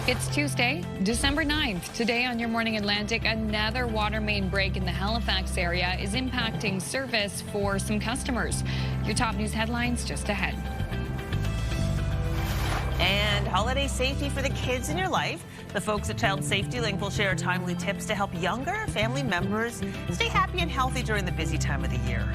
It's Tuesday, December 9th. Today on Your Morning Atlantic, another water main break in the Halifax area is impacting service for some customers. Your top news headlines just ahead. And holiday safety for the kids in your life. The folks at Child Safety Link will share timely tips to help younger family members stay happy and healthy during the busy time of the year.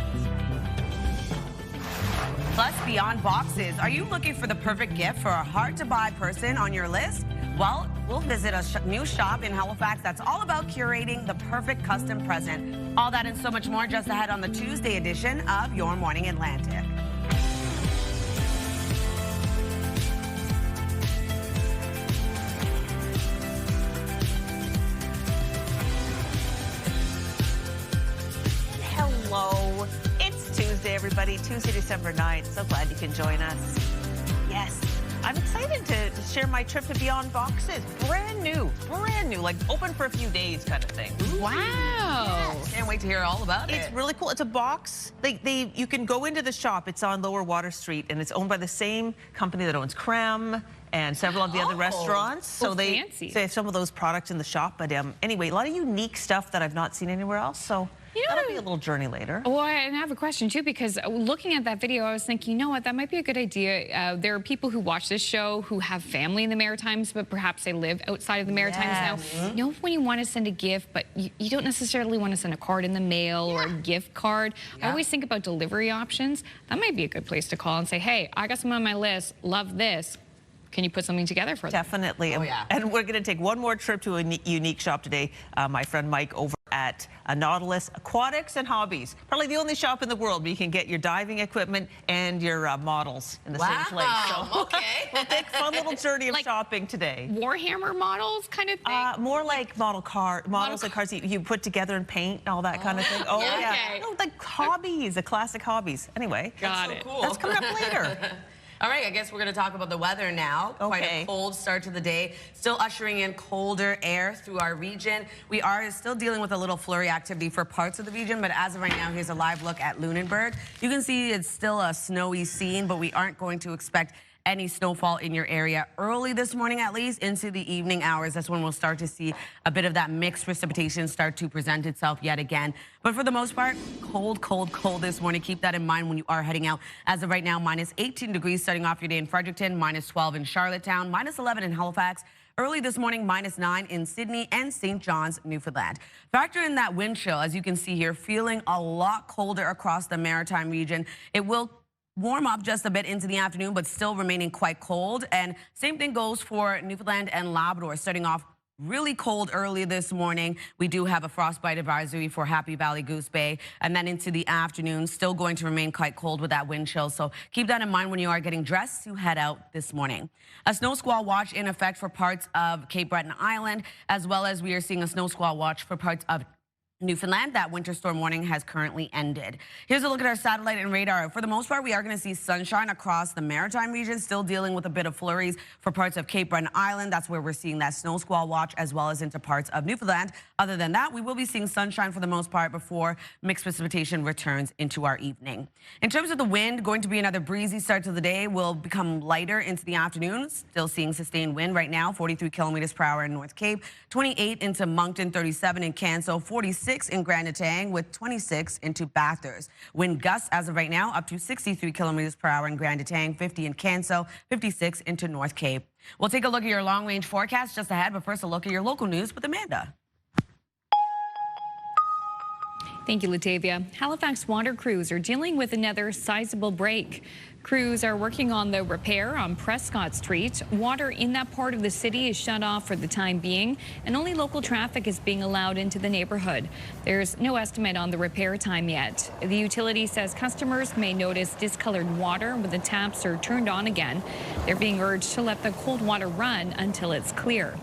Plus, beyond boxes, are you looking for the perfect gift for a hard-to-buy person on your list? Well, we'll visit a new shop in Halifax that's all about curating the perfect custom present. All that and so much more just ahead on the Tuesday edition of Your Morning Atlantic. Hello. It's Tuesday, everybody. Tuesday, December 9th. So glad you can join us. Yes. I'm excited to share my trip to Beyond Boxes. Brand new, like open for a few days kind of thing. Wow. Yes. Can't wait to hear all about it. It's really cool. It's a box. You can go into the shop. It's on Lower Water Street, and it's owned by the same company that owns Creme and several of the other restaurants. So they have some of those products in the shop. But anyway, a lot of unique stuff that I've not seen anywhere else. So that'll be a little journey later. Well, and I have a question, too, because looking at that video, I was thinking, you know what, that might be a good idea. There are people who watch this show who have family in the Maritimes, but perhaps they live outside of the Maritimes now. You know, when you want to send a gift, but you don't necessarily want to send a card in the mail or a gift card. I always think about delivery options. That might be a good place to call and say, hey, I got some on my list, love this. Can you put something together for them? Definitely. And we're going to take one more trip to a unique shop today. My friend Mike over at Nautilus Aquatics and Hobbies. Probably the only shop in the world where you can get your diving equipment and your models in the same place. So Okay. we'll take a fun little journey of shopping today. Warhammer models kind of thing? More like models like cars you put together and paint and all that kind of thing. Oh, yeah. Okay. No, like hobbies, the classic hobbies. Anyway. Got it. Cool. That's coming up later. All right, I guess we're going to talk about the weather now. Quite a cold start to the day. Still ushering in colder air through our region. We are still dealing with a little flurry activity for parts of the region, but as of right now, here's a live look at Lunenburg. You can see it's still a snowy scene, but we aren't going to expect any snowfall in your area early this morning, at least into the evening hours. That's when we'll start to see a bit of that mixed precipitation start to present itself yet again. But for the most part, cold, cold, cold this morning. Keep that in mind when you are heading out. As of right now, minus 18 degrees starting off your day in Fredericton, minus 12 in Charlottetown, minus 11 in Halifax. Early this morning, minus 9 in Sydney and St. John's, Newfoundland. Factor in that wind chill, as you can see here, feeling a lot colder across the Maritime region. It will warm up just a bit into the afternoon, but still remaining quite cold. And same thing goes for Newfoundland and Labrador, starting off really cold early this morning. We do have a frostbite advisory for Happy Valley Goose Bay. And then into the afternoon, still going to remain quite cold with that wind chill. So keep that in mind when you are getting dressed to head out this morning. A snow squall watch in effect for parts of Cape Breton Island, as well as we are seeing a snow squall watch for parts of Newfoundland. That winter storm warning has currently ended. Here's a look at our satellite and radar. For the most part, we are going to see sunshine across the Maritime region, still dealing with a bit of flurries for parts of Cape Breton Island. That's where we're seeing that snow squall watch, as well as into parts of Newfoundland. Other than that, we will be seeing sunshine for the most part before mixed precipitation returns into our evening. In terms of the wind, going to be another breezy start to the day. Will become lighter into the afternoon. Still seeing sustained wind right now, 43 kilometers per hour in North Cape, 28 into Moncton, 37 in Canso, 46 in Grand Netang, with 26 into Bathurst. Wind gusts as of right now up to 63 kilometers per hour in Grand Netang, 50 in Canso, 56 into North Cape. We'll take a look at your long-range forecast just ahead, but first a look at your local news with Amanda. Thank you, Latavia. Halifax water crews are dealing with another sizable break. Crews are working on the repair on Prescott Street. Water in that part of the city is shut off for the time being, and only local traffic is being allowed into the neighborhood. There's no estimate on the repair time yet. The utility says customers may notice discolored water when the taps are turned on again. They're being urged to let the cold water run until it's clear.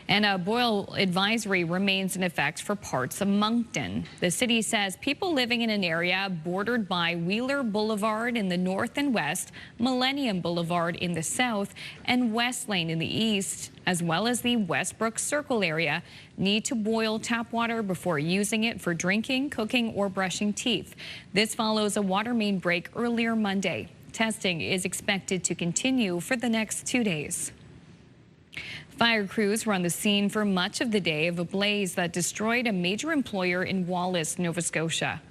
And a boil advisory remains in effect for parts of Moncton. The city says people living in an area bordered by Wheeler Boulevard in the north and west, Millennium Boulevard in the south, and West Lane in the east, as well as the Westbrook Circle area, need to boil tap water before using it for drinking, cooking, or brushing teeth. This follows a water main break earlier Monday. Testing is expected to continue for the next 2 days. Fire crews were on the scene for much of the day of a blaze that destroyed a major employer in Wallace, Nova Scotia.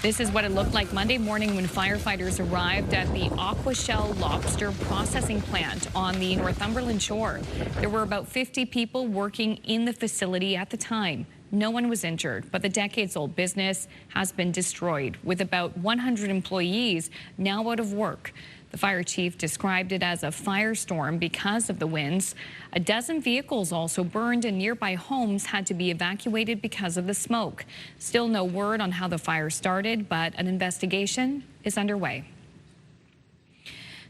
This is what it looked like Monday morning when firefighters arrived at the Aquashell lobster processing plant on the Northumberland shore. There were about 50 people working in the facility at the time. No one was injured, but the decades-old business has been destroyed, with about 100 employees now out of work. The fire chief described it as a firestorm because of the winds. A dozen vehicles also burned, and nearby homes had to be evacuated because of the smoke. Still no word on how the fire started, but an investigation is underway.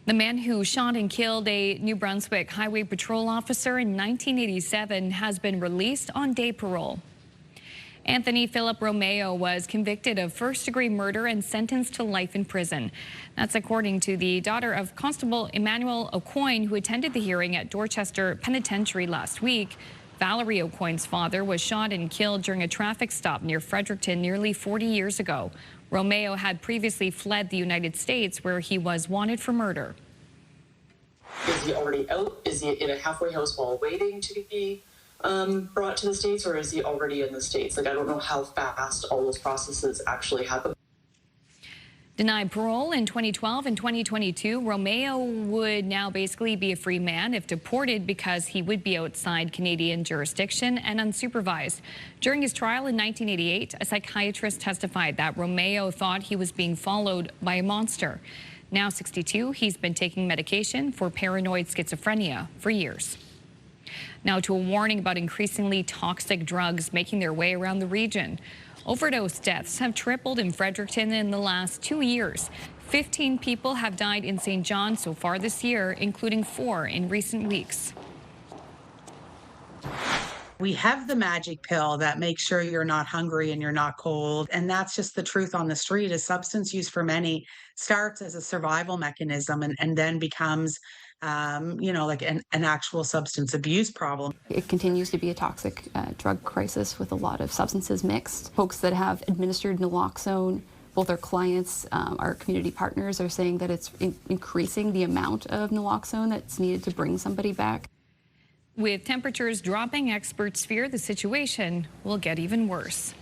The man who shot and killed a New Brunswick Highway Patrol officer in 1987 has been released on day parole. Anthony Philip Romeo was convicted of first-degree murder and sentenced to life in prison. That's according to the daughter of Constable Emmanuel Aucoin, who attended the hearing at Dorchester Penitentiary last week. Valerie Aucoin's father was shot and killed during a traffic stop near Fredericton nearly 40 years ago. Romeo had previously fled the United States, where he was wanted for murder. Is he already out? Is he in a halfway house while waiting to be brought to the States, or is he already in the States? Like, I don't know how fast all those processes actually happen. Denied parole in 2012 and 2022, Romeo would now basically be a free man if deported because he would be outside Canadian jurisdiction and unsupervised. During his trial in 1988, a psychiatrist testified that Romeo thought he was being followed by a monster. Now 62, he's been taking medication for paranoid schizophrenia for years. Now to a warning about increasingly toxic drugs making their way around the region. Overdose deaths have tripled in Fredericton in the last 2 years. 15 people have died in St. John so far this year, including 4 in recent weeks. We have the magic pill that makes sure you're not hungry and you're not cold. And that's just the truth on the street. Is substance use for many starts as a survival mechanism and then becomes like an actual substance abuse problem. It continues to be a toxic drug crisis with a lot of substances mixed. Folks that have administered naloxone, both our clients, our community partners, are saying that it's increasing the amount of naloxone that's needed to bring somebody back. With temperatures dropping, experts fear the situation will get even worse.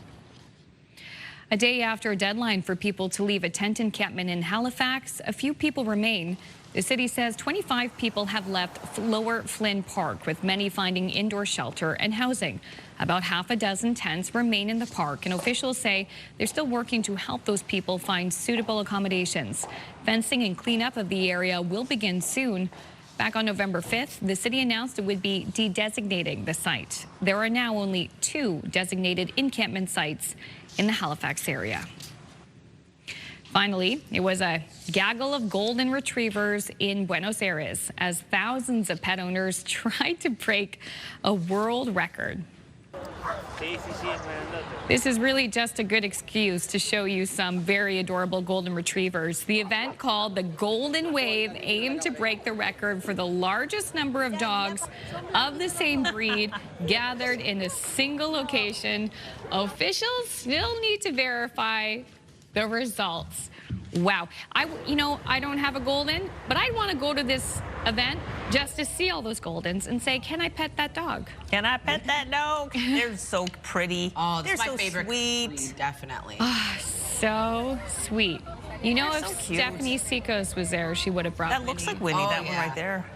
A day after a deadline for people to leave a tent encampment in Halifax, a few people remain. The city says 25 people have left Lower Flynn Park, with many finding indoor shelter and housing. About half a dozen tents remain in the park, and officials say they're still working to help those people find suitable accommodations. Fencing and cleanup of the area will begin soon. Back on November 5th, the city announced it would be de-designating the site. There are now only 2 designated encampment sites in the Halifax area. Finally, it was a gaggle of golden retrievers in Buenos Aires as thousands of pet owners tried to break a world record. This is really just a good excuse to show you some very adorable golden retrievers. The event, called the Golden Wave, aimed to break the record for the largest number of dogs of the same breed gathered in a single location. Officials still need to verify the results. Wow. I don't have a golden, but I want to go to this event just to see all those goldens and say, can I pet that dog? Can I pet that dog? They're so pretty. Oh, they're my so favorite sweet. breed, definitely. Oh, so sweet. You know, if Stephanie Seacos was there, she would have brought That looks like Winnie, that one right there.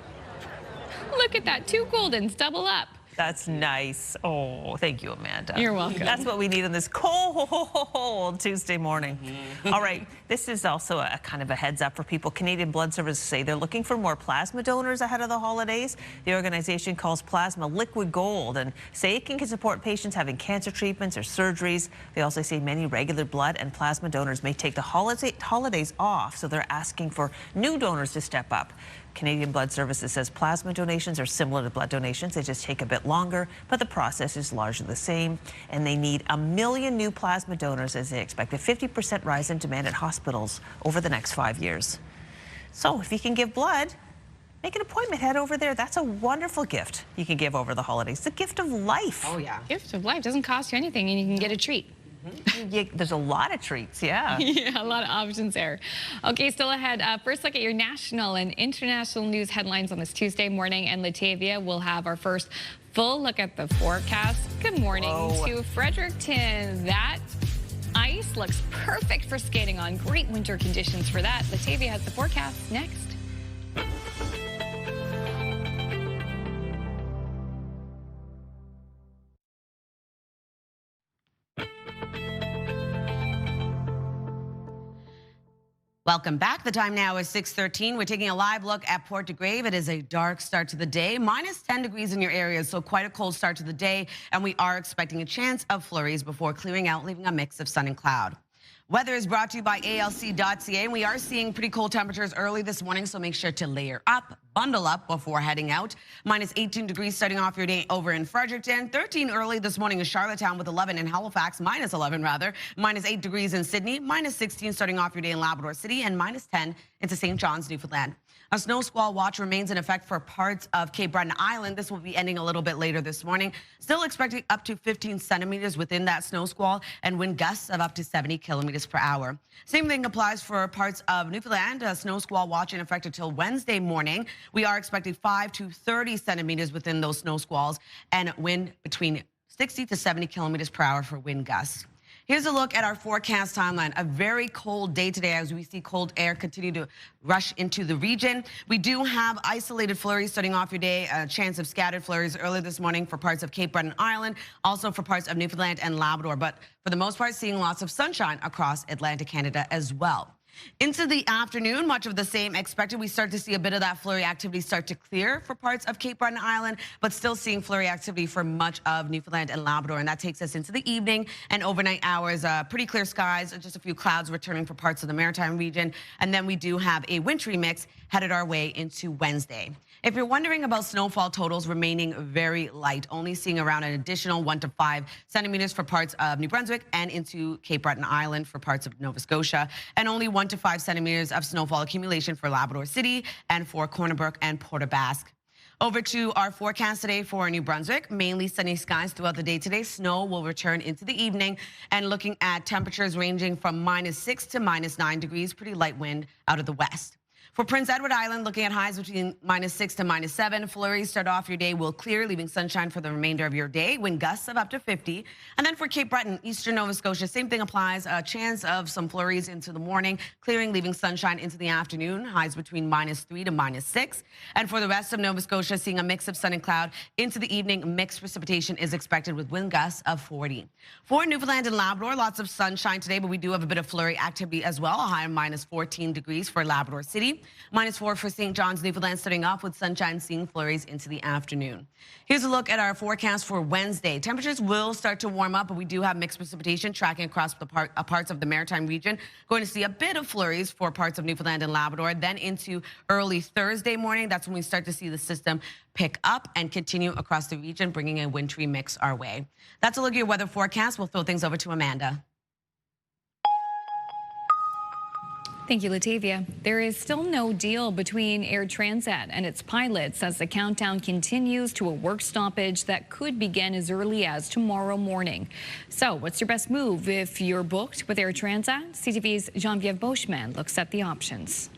Look at that, 2 goldens, double up. That's nice. Oh, thank you, Amanda. You're welcome. That's what we need on this cold Tuesday morning. All right, this is also a kind of a heads up for people. Canadian Blood Services say they're looking for more plasma donors ahead of the holidays. The organization calls plasma liquid gold and say it can support patients having cancer treatments or surgeries. They also say many regular blood and plasma donors may take the holidays off, so they're asking for new donors to step up. Canadian Blood Services says plasma donations are similar to blood donations. They just take a bit longer, but the process is largely the same. And they need 1 million new plasma donors as they expect a 50% rise in demand at hospitals over the next 5 years. So if you can give blood, make an appointment, head over there. That's a wonderful gift you can give over the holidays. The gift of life. Oh, yeah. Gift of life doesn't cost you anything, and you can get a treat. There's a lot of treats, yeah. Yeah, a lot of options there. Okay, still ahead. First look at your national and international news headlines on this Tuesday morning. And Latavia will have our first full look at the forecast. Good morning to Fredericton. That ice looks perfect for skating on. Great winter conditions for that. Latavia has the forecast next. Welcome back. The time now is 6:13. We're taking a live look at Port de Grave. It is a dark start to the day, minus 10 degrees in your area, so quite a cold start to the day. And we are expecting a chance of flurries before clearing out, leaving a mix of sun and cloud. Weather is brought to you by ALC.ca, and we are seeing pretty cold temperatures early this morning, so make sure to layer up, bundle up before heading out. Minus 18 degrees starting off your day over in Fredericton. 13 early this morning in Charlottetown with 11 in Halifax, minus 11 rather. Minus 8 degrees in Sydney, minus 16 starting off your day in Labrador City, and minus 10 into St. John's, Newfoundland. A snow squall watch remains in effect for parts of Cape Breton Island. This will be ending a little bit later this morning. Still expecting up to 15 centimeters within that snow squall and wind gusts of up to 70 kilometers per hour. Same thing applies for parts of Newfoundland. A snow squall watch in effect until Wednesday morning. We are expecting 5 to 30 centimeters within those snow squalls and wind between 60 to 70 kilometers per hour for wind gusts. Here's a look at our forecast timeline. A very cold day today as we see cold air continue to rush into the region. We do have isolated flurries starting off your day, a chance of scattered flurries early this morning for parts of Cape Breton Island, also for parts of Newfoundland and Labrador. But for the most part, seeing lots of sunshine across Atlantic Canada as well. Into the afternoon, much of the same expected. We start to see a bit of that flurry activity start to clear for parts of Cape Breton Island, but still seeing flurry activity for much of Newfoundland and Labrador. And that takes us into the evening and overnight hours. Pretty clear skies, just a few clouds returning for parts of the maritime region. And then we do have a wintry mix headed our way into Wednesday. If you're wondering about snowfall totals remaining very light, only seeing around an additional 1 to 5 centimeters for parts of New Brunswick and into Cape Breton Island for parts of Nova Scotia, and only 1 to 5 centimeters of snowfall accumulation for Labrador City and for Corner Brook and Port aux Basques. Over to our forecast today for New Brunswick. Mainly sunny skies throughout the day today. Snow will return into the evening, and looking at temperatures ranging from minus 6 to minus 9 degrees. Pretty light wind out of the west. For Prince Edward Island, looking at highs between minus 6 to minus 7. Flurries start off your day will clear, leaving sunshine for the remainder of your day. Wind gusts of up to 50. And then for Cape Breton, eastern Nova Scotia, same thing applies. A chance of some flurries into the morning, clearing, leaving sunshine into the afternoon. Highs between minus 3 to minus 6. And for the rest of Nova Scotia, seeing a mix of sun and cloud into the evening. Mixed precipitation is expected with wind gusts of 40. For Newfoundland and Labrador, lots of sunshine today, but we do have a bit of flurry activity as well. A high of minus 14 degrees for Labrador City. Minus 4 for St. John's, Newfoundland, starting off with sunshine, seeing flurries into the afternoon. Here's a look at our forecast for Wednesday. Temperatures will start to warm up, but we do have mixed precipitation tracking across the parts of the maritime region. Going to see a bit of flurries for parts of Newfoundland and Labrador. Then into early Thursday morning, that's when we start to see the system pick up and continue across the region, bringing a wintry mix our way. That's a look at your weather forecast. We'll throw things over to Amanda. Thank you, Latavia. There is still no deal between Air Transat and its pilots as the countdown continues to a work stoppage that could begin as early as tomorrow morning. So what's your best move if you're booked with Air Transat? CTV's Geneviève Beauchemin looks at the options.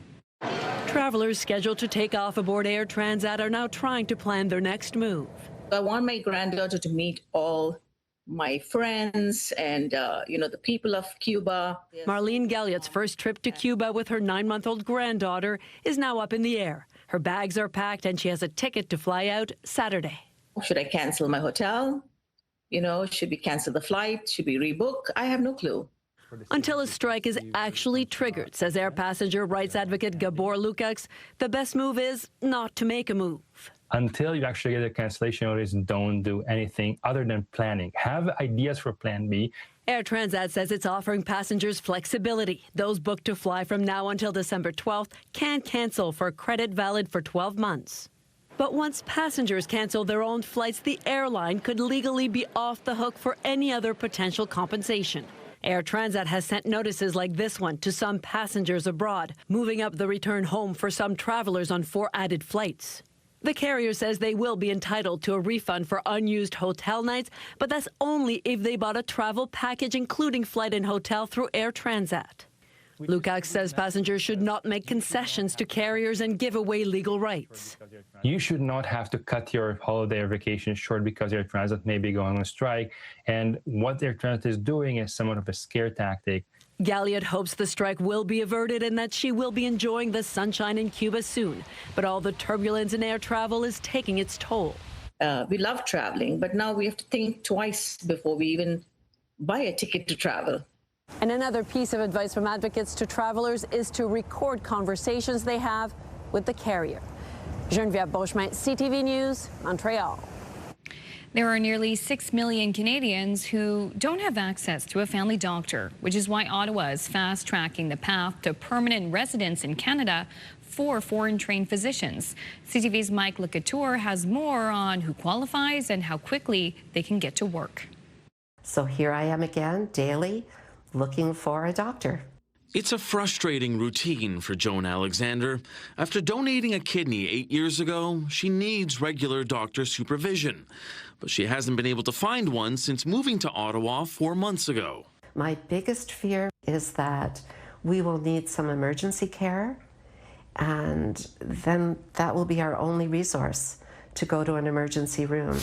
Travelers scheduled to take off aboard Air Transat are now trying to plan their next move. I want my granddaughter to meet all my friends and, the people of Cuba. Marlene Galliott's first trip to Cuba with her 9-month-old granddaughter is now up in the air. Her bags are packed and she has a ticket to fly out Saturday. Should I cancel my hotel? Should we cancel the flight? Should we rebook? I have no clue. Until a strike is actually triggered, says air passenger rights advocate Gabor Lukacs, the best move is not to make a move. Until you actually get a cancellation notice, don't do anything other than planning. Have ideas for plan B. Air Transat says it's offering passengers flexibility. Those booked to fly from now until December 12th can cancel for credit valid for 12 months. But once passengers cancel their own flights, the airline could legally be off the hook for any other potential compensation. Air Transat has sent notices like this one to some passengers abroad, moving up the return home for some travelers on 4 added flights. The carrier says they will be entitled to a refund for unused hotel nights, but that's only if they bought a travel package including flight and hotel through Air Transat. Lukács says passengers should not make concessions to carriers and give away legal rights. You should not have to cut your holiday or vacation short because Air Transat may be going on strike. And what Air Transat is doing is somewhat of a scare tactic. Galliot hopes the strike will be averted and that she will be enjoying the sunshine in Cuba soon. But all the turbulence in air travel is taking its toll. We love traveling, but now we have to think twice before we even buy a ticket to travel. And another piece of advice from advocates to travelers is to record conversations they have with the carrier. Geneviève Beauchemin, CTV News, Montreal. There are nearly 6 million Canadians who don't have access to a family doctor, which is why Ottawa is fast-tracking the path to permanent residence in Canada for foreign-trained physicians. CTV's Mike Lecouture has more on who qualifies and how quickly they can get to work. So here I am again, daily, looking for a doctor. It's a frustrating routine for Joan Alexander. After donating a kidney 8 years ago, she needs regular doctor supervision. But she hasn't been able to find one since moving to Ottawa 4 months ago. My biggest fear is that we will need some emergency care, and then that will be our only resource to go to an emergency room.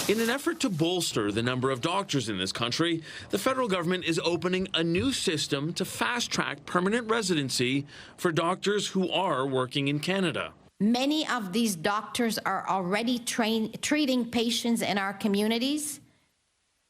In an effort to bolster the number of doctors in this country, the federal government is opening a new system to fast-track permanent residency for doctors who are working in Canada. Many of these doctors are already treating patients in our communities.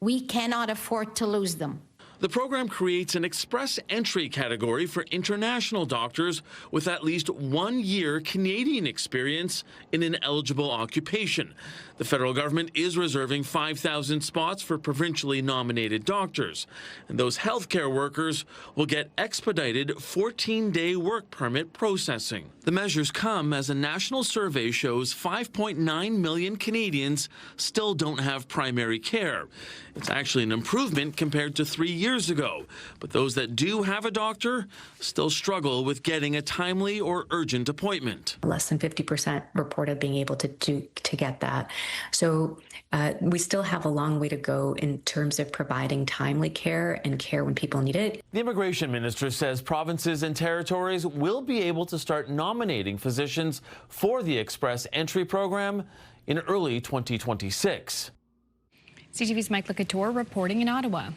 We cannot afford to lose them. The program creates an express entry category for international doctors with at least 1 year Canadian experience in an eligible occupation. The federal government is reserving 5,000 spots for provincially nominated doctors, and those healthcare workers will get expedited 14-day work permit processing. The measures come as a national survey shows 5.9 million Canadians still don't have primary care. It's actually an improvement compared to 3 years ago, but those that do have a doctor still struggle with getting a timely or urgent appointment. Less than 50% reported being able to get that. So we still have a long way to go in terms of providing timely care and care when people need it. The immigration minister says provinces and territories will be able to start nominating physicians for the Express Entry program in early 2026. CTV's Mike Lecouture reporting in Ottawa.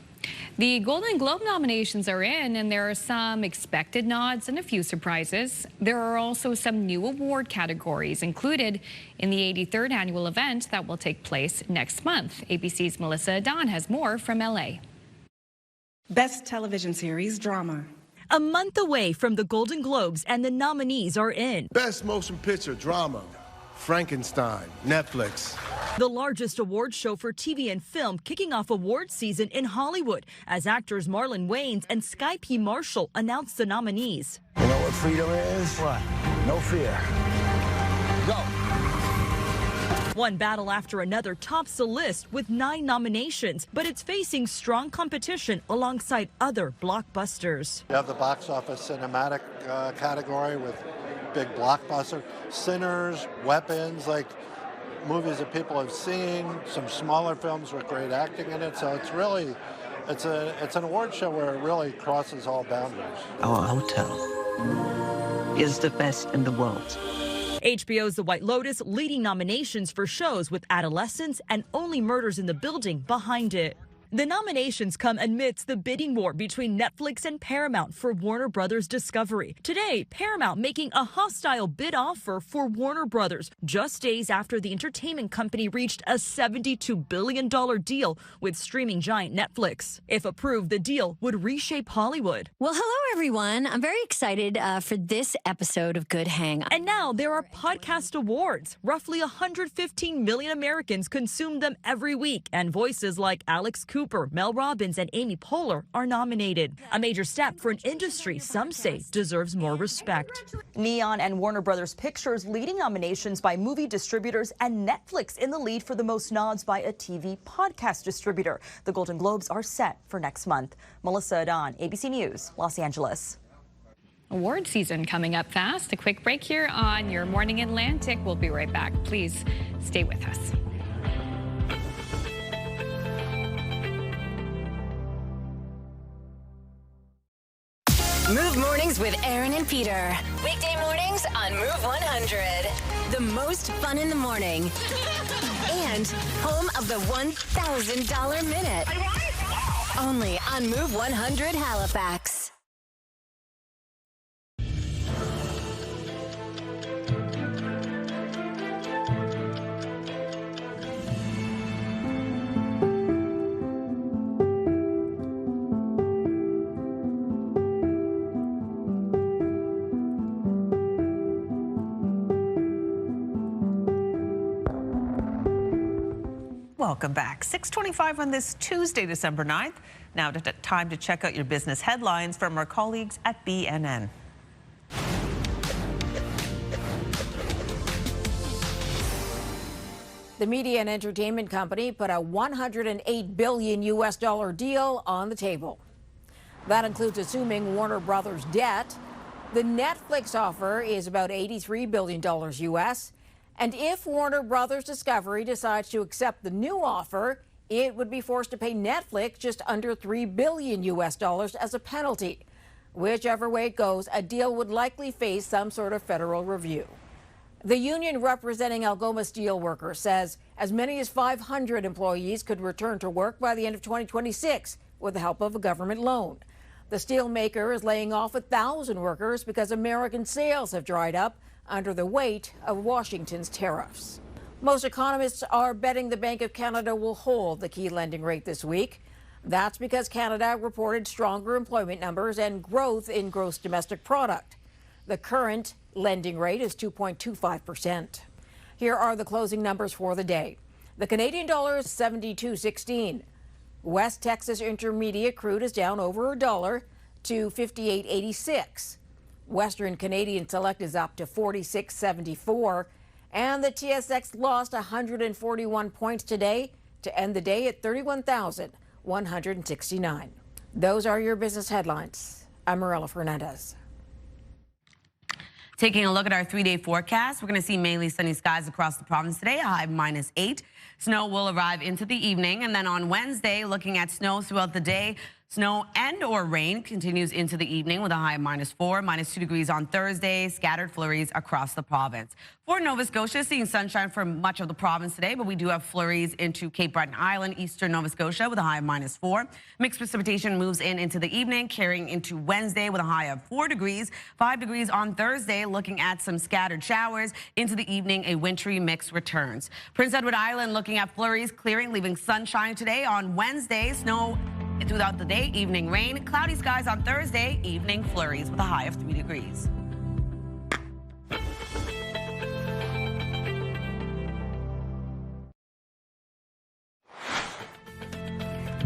The Golden Globe nominations are in, and there are some expected nods and a few surprises. There are also some new award categories included in the 83rd annual event that will take place next month. ABC's Melissa Adon has more from LA. Best Television Series Drama. A month away from the Golden Globes, and the nominees are in. Best Motion Picture Drama, Frankenstein, Netflix. The largest award show for TV and film kicking off awards season in Hollywood as actors Marlon Wayans and Sky P. Marshall announce the nominees. You know what freedom is? What? No fear. Go. One battle after another tops the list with 9 nominations, but it's facing strong competition alongside other blockbusters. You have the box office cinematic category with big blockbuster, Sinners, Weapons, like movies that people have seen, some smaller films with great acting in it. So it's really, it's an award show where it really crosses all boundaries. Our hotel is the best in the world. HBO's The White Lotus leading nominations for shows with adolescents and Only Murders in the Building behind it. The nominations come amidst the bidding war between Netflix and Paramount for Warner Brothers Discovery. Today, Paramount making a hostile bid offer for Warner Brothers just days after the entertainment company reached a $72 billion deal with streaming giant Netflix. If approved, the deal would reshape Hollywood. Well, hello, everyone. I'm very excited for this episode of Good Hang. And now there are podcast awards. Roughly 115 million Americans consume them every week, and voices like Alex Cooper, Mel Robbins, and Amy Poehler are nominated. A major step for an industry some say deserves more respect. Neon and Warner Brothers Pictures leading nominations by movie distributors, and Netflix in the lead for the most nods by a TV podcast distributor. The Golden Globes are set for next month. Melissa Adon, ABC News, Los Angeles. Award season coming up fast. A quick break here on Your Morning Atlantic. We'll be right back. Please stay with us. Move Mornings with Aaron and Peter. Weekday mornings on Move 100. The most fun in the morning. And home of the $1,000 minute. Only on Move 100 Halifax. Welcome back. 6:25 on this Tuesday, December 9th. Now time to check out your business headlines from our colleagues at BNN. The media and entertainment company put a $108 billion deal on the table. That includes assuming Warner Brothers' debt. The Netflix offer is about $83 billion US. And if Warner Brothers Discovery decides to accept the new offer, it would be forced to pay Netflix just under $3 billion as a penalty. Whichever way it goes, a deal would likely face some sort of federal review. The union representing Algoma steelworkers says as many as 500 employees could return to work by the end of 2026 with the help of a government loan. The steelmaker is laying off 1,000 workers because American sales have dried up under the weight of Washington's tariffs. Most economists are betting the Bank of Canada will hold the key lending rate this week. That's because Canada reported stronger employment numbers and growth in gross domestic product. The current lending rate is 2.25%. Here are the closing numbers for the day. The Canadian dollar is 72.16. West Texas Intermediate crude is down over $1 to 58.86. Western Canadian Select is up to 46.74, and the TSX lost 141 points today to end the day at 31,169. Those are your business headlines. I'm Marilla Fernandez. Taking a look at our 3-day forecast, we're going to see mainly sunny skies across the province today, a high of -8. Snow will arrive into the evening, and then on Wednesday, looking at snow throughout the day. Snow and or rain continues into the evening with a high of -4, -2 degrees on Thursday, scattered flurries across the province. For Nova Scotia, seeing sunshine for much of the province today, but we do have flurries into Cape Breton Island, eastern Nova Scotia with a high of -4. Mixed precipitation moves into the evening, carrying into Wednesday with a high of 4 degrees, 5 degrees on Thursday, looking at some scattered showers. Into the evening, a wintry mix returns. Prince Edward Island looking at flurries clearing, leaving sunshine today. On Wednesday, snow throughout the day, evening rain, cloudy skies on Thursday, evening flurries with a high of 3 degrees.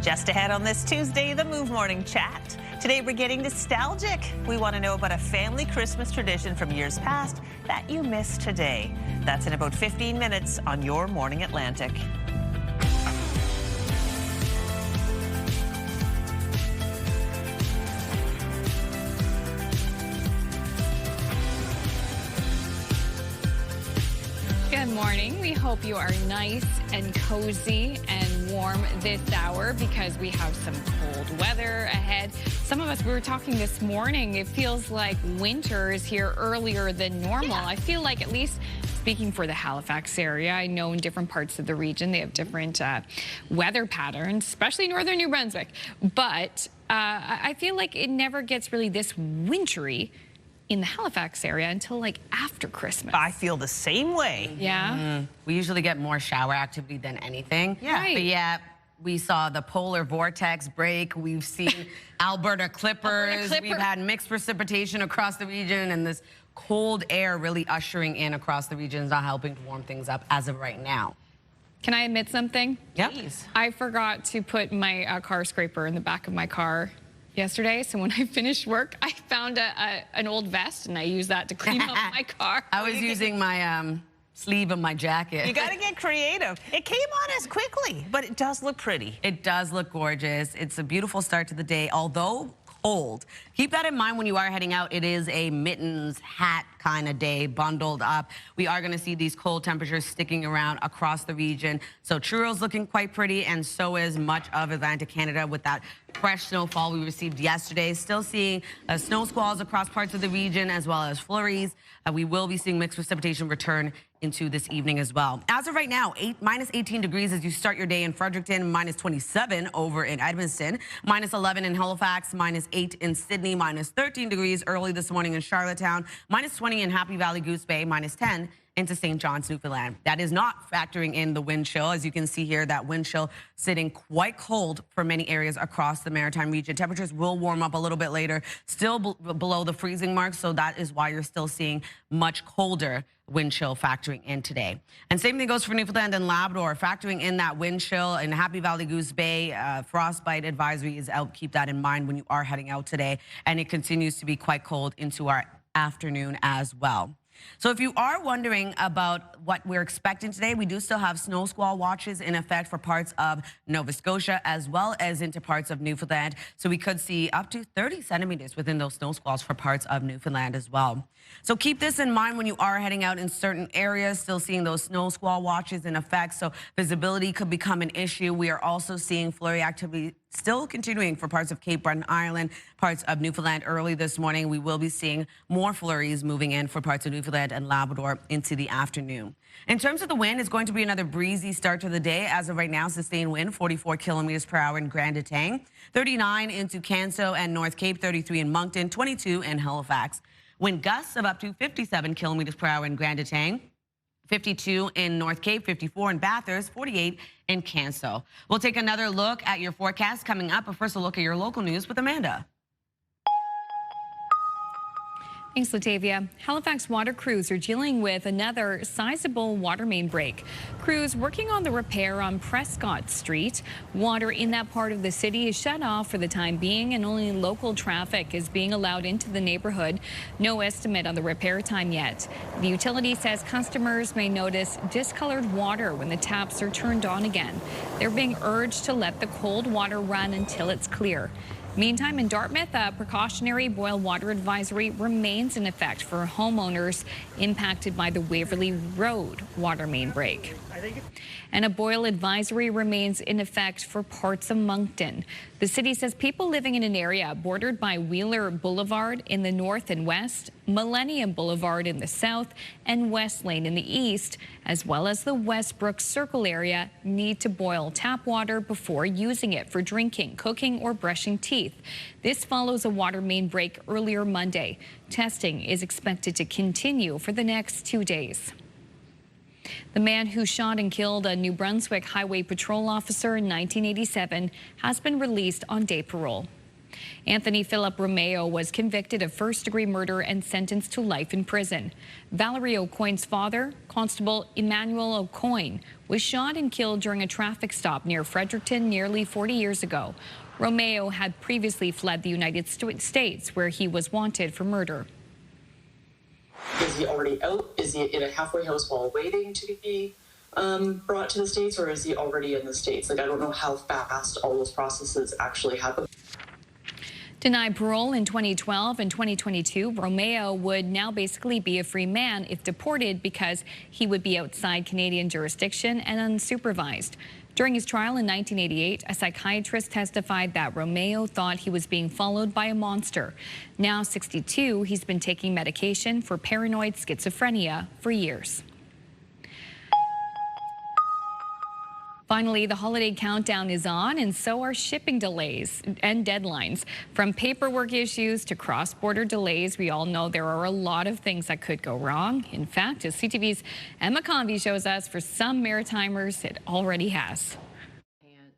Just ahead on this Tuesday, the Move Morning Chat. Today we're getting nostalgic. We want to know about a family Christmas tradition from years past that you missed today. That's in about 15 minutes on Your Morning Atlantic. Good morning. We hope you are nice and cozy and warm this hour because we have some cold weather ahead. Some of us, we were talking this morning, it feels like winter is here earlier than normal. Yeah. I feel like, at least speaking for the Halifax area, I know in different parts of the region they have different weather patterns, especially northern New Brunswick. But I feel like it never gets really this wintry in the Halifax area until like after Christmas. I feel the same way. Yeah. We usually get more shower activity than anything. Yeah. Right. But yeah, we saw the polar vortex break. We've seen Alberta Clippers. We've had mixed precipitation across the region, and this cold air really ushering in across the region is not helping to warm things up as of right now. Can I admit something? Yep. I forgot to put my car scraper in the back of my car yesterday, so when I finished work, I found an old vest, and I used that to clean up my car. I was using my sleeve of my jacket. You got to get creative. It came on as quickly, but it does look pretty. It does look gorgeous. It's a beautiful start to the day, although cold. Keep that in mind when you are heading out. It is a mittens, hat kind of day, bundled up. We are going to see these cold temperatures sticking around across the region. So Truro's looking quite pretty, and so is much of Atlantic Canada with that fresh snowfall we received yesterday. Still seeing snow squalls across parts of the region as well as flurries. We will be seeing mixed precipitation return into this evening as well. As of right now, minus 18 degrees as you start your day in Fredericton, minus 27 over in Edmonton, minus 11 in Halifax, minus 8 in Sydney, minus 13 degrees early this morning in Charlottetown, minus 20 in Happy Valley, Goose Bay, minus 10 into St. John's, Newfoundland. That is not factoring in the wind chill. As you can see here, that wind chill sitting quite cold for many areas across the maritime region. Temperatures will warm up a little bit later, still below the freezing mark, so that is why you're still seeing much colder wind chill factoring in today. And same thing goes for Newfoundland and Labrador, factoring in that wind chill in Happy Valley, Goose Bay. Frostbite advisory is out. Keep that in mind when you are heading out today. And it continues to be quite cold into our afternoon as well. So if you are wondering about what we're expecting today, we do still have snow squall watches in effect for parts of Nova Scotia as well as into parts of Newfoundland. So we could see up to 30 centimeters within those snow squalls for parts of Newfoundland as well. So keep this in mind when you are heading out in certain areas, still seeing those snow squall watches in effect. So visibility could become an issue. We are also seeing flurry activity still continuing for parts of Cape Breton Island, parts of Newfoundland early this morning. We will be seeing more flurries moving in for parts of Newfoundland and Labrador into the afternoon. In terms of the wind, it's going to be another breezy start to the day. As of right now, sustained wind, 44 kilometers per hour in Grand Etang, 39 into Canso and North Cape, 33 in Moncton, 22 in Halifax. Wind gusts of up to 57 kilometers per hour in Grand Etang, 52 in North Cape, 54 in Bathurst, 48 in Canso. We'll take another look at your forecast coming up, but first a look at your local news with Amanda. Thanks, Latavia. Halifax water crews are dealing with another sizable water main break. Crews working on the repair on Prescott Street. Water in that part of the city is shut off for the time being, and only local traffic is being allowed into the neighborhood. No estimate on the repair time yet. The utility says customers may notice discolored water when the taps are turned on again. They're being urged to let the cold water run until it's clear. Meantime, in Dartmouth, a precautionary boil water advisory remains in effect for homeowners impacted by the Waverley Road water main break. And a boil advisory remains in effect for parts of Moncton. The city says people living in an area bordered by Wheeler Boulevard in the north and west, Millennium Boulevard in the south, and West Lane in the east, as well as the Westbrook Circle area, need to boil tap water before using it for drinking, cooking, or brushing teeth. This follows a water main break earlier Monday. Testing is expected to continue for the next 2 days. The man who shot and killed a New Brunswick Highway Patrol officer in 1987 has been released on day parole. Anthony Philip Romeo was convicted of first-degree murder and sentenced to life in prison. Valerie O'Coin's father, Constable Emmanuel O'Coin, was shot and killed during a traffic stop near Fredericton nearly 40 years ago. Romeo had previously fled the United States, where he was wanted for murder. Is he already out? Is he in a halfway house while waiting to be brought to the States, or is he already in the States? Like, I don't know how fast all those processes actually happen. Denied parole in 2012 and 2022, Romeo would now basically be a free man if deported because he would be outside Canadian jurisdiction and unsupervised. During his trial in 1988, a psychiatrist testified that Romeo thought he was being followed by a monster. Now 62, he's been taking medication for paranoid schizophrenia for years. Finally, the holiday countdown is on, and so are shipping delays and deadlines. From paperwork issues to cross-border delays, we all know there are a lot of things that could go wrong. In fact, as CTV's Emma Convey shows us, for some Maritimers, it already has.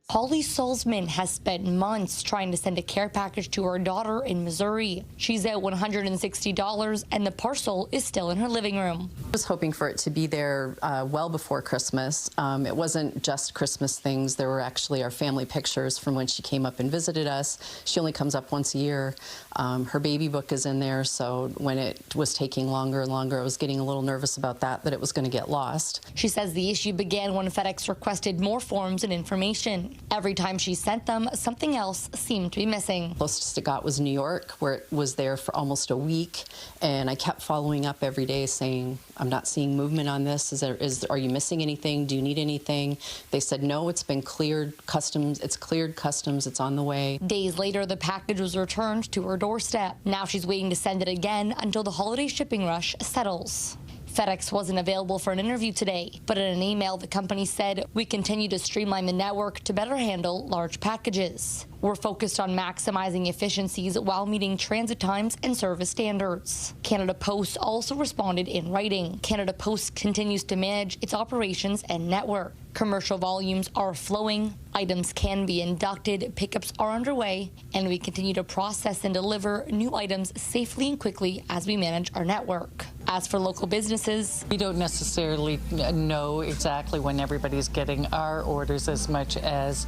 Holly Sulzman has spent months trying to send a care package to her daughter in Missouri. She's out $160 and the parcel is still in her living room. I was hoping for it to be there well before Christmas. It wasn't just Christmas things. There were actually our family pictures from when she came up and visited us. She only comes up once a year. Her baby book is in there, so when it was taking longer and longer, I was getting a little nervous about that it was going to get lost. She says the issue began when FedEx requested more forms and information. Every time she sent them, something else seemed to be missing. Closest it got was New York, where it was there for almost a week, and I kept following up every day saying, I'm not seeing movement on this. Are you missing anything? Do you need anything? They said, no, it's been cleared customs. It's cleared customs. It's on the way. Days later, the package was returned to her doorstep. Now she's waiting to send it again until the holiday shipping rush settles. FedEx wasn't available for an interview today, but in an email, the company said, we continue to streamline the network to better handle large packages. We're focused on maximizing efficiencies while meeting transit times and service standards. Canada Post also responded in writing. Canada Post continues to manage its operations and network. Commercial volumes are flowing, items can be inducted, pickups are underway, and we continue to process and deliver new items safely and quickly as we manage our network. As for local businesses, we don't necessarily know exactly when everybody's getting our orders as much as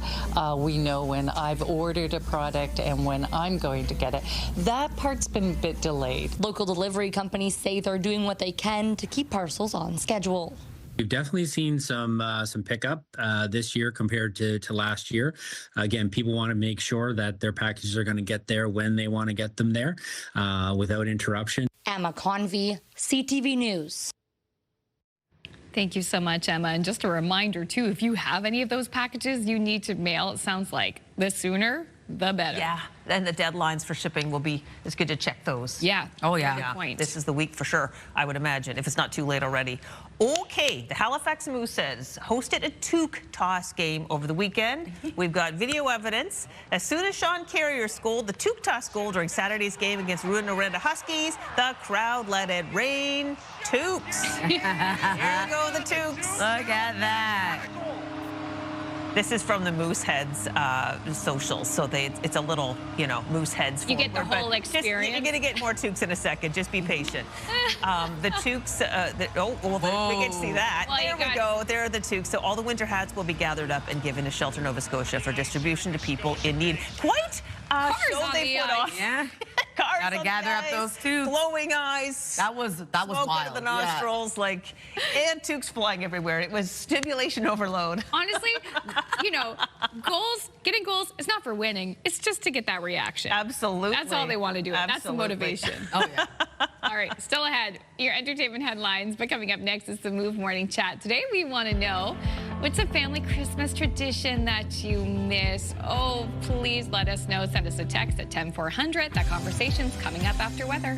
we know when I've ordered a product and when I'm going to get it. That part's been a bit delayed. Local delivery companies say they're doing what they can to keep parcels on schedule. We've definitely seen some pickup this year compared to last year. Again, people want to make sure that their packages are going to get there when they want to get them there without interruption. Emma Convey, CTV News. Thank you so much, Emma. And just a reminder, too, if you have any of those packages you need to mail, it sounds like the sooner, the better. Yeah, and the deadlines for shipping will be, it's good to check those. Yeah. Oh, yeah. Good point. This is the week for sure, I would imagine, if it's not too late already. Okay, the Halifax Mooses hosted a toque toss game over the weekend. We've got video evidence. As soon as Sean Carrier scored the toque toss goal during Saturday's game against Rouyn-Noranda Huskies, the crowd let it rain toques. Here go the toques. Look at that. This is from the Mooseheads socials, so it's a little, Mooseheads. You get the whole experience. You're going to get more toques in a second. Just be patient. The toques, we get to see that. Well, there we go. There are the toques. So all the winter hats will be gathered up and given to Shelter Nova Scotia for distribution to people in need. Quite a show they put on. Yeah. Cars Gotta gather up those toques. Glowing eyes. That was smoke wild. Out of the nostrils, and toques flying everywhere. It was stimulation overload. Honestly, getting goals, it's not for winning. It's just to get that reaction. Absolutely. That's all they want to do. Absolutely. That's the motivation. Oh, yeah. All right, still ahead, your entertainment headlines. But coming up next is the Move Morning Chat. Today we want to know, what's a family Christmas tradition that you miss? Oh, please let us know. Send us a text at 10400. That conversation's coming up after weather.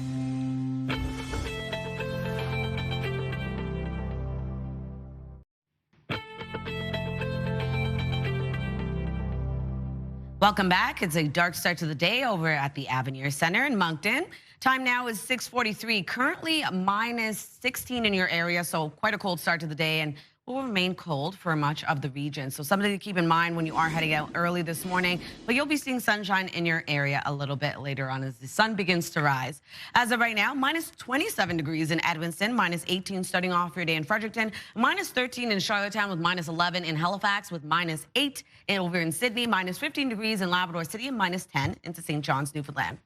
Welcome back. It's a dark start to the day over at the Avenir Center in Moncton. Time now is 6:43. Currently minus 16 in your area, so quite a cold start to the day and will remain cold for much of the region. So something to keep in mind when you are heading out early this morning, but you'll be seeing sunshine in your area a little bit later on as the sun begins to rise. As of right now, minus 27 degrees in Edmonton, minus 18 starting off your day in Fredericton, minus 13 in Charlottetown with minus 11 in Halifax with minus 8 over in Sydney, minus 15 degrees in Labrador City and minus 10 into St. John's, Newfoundland.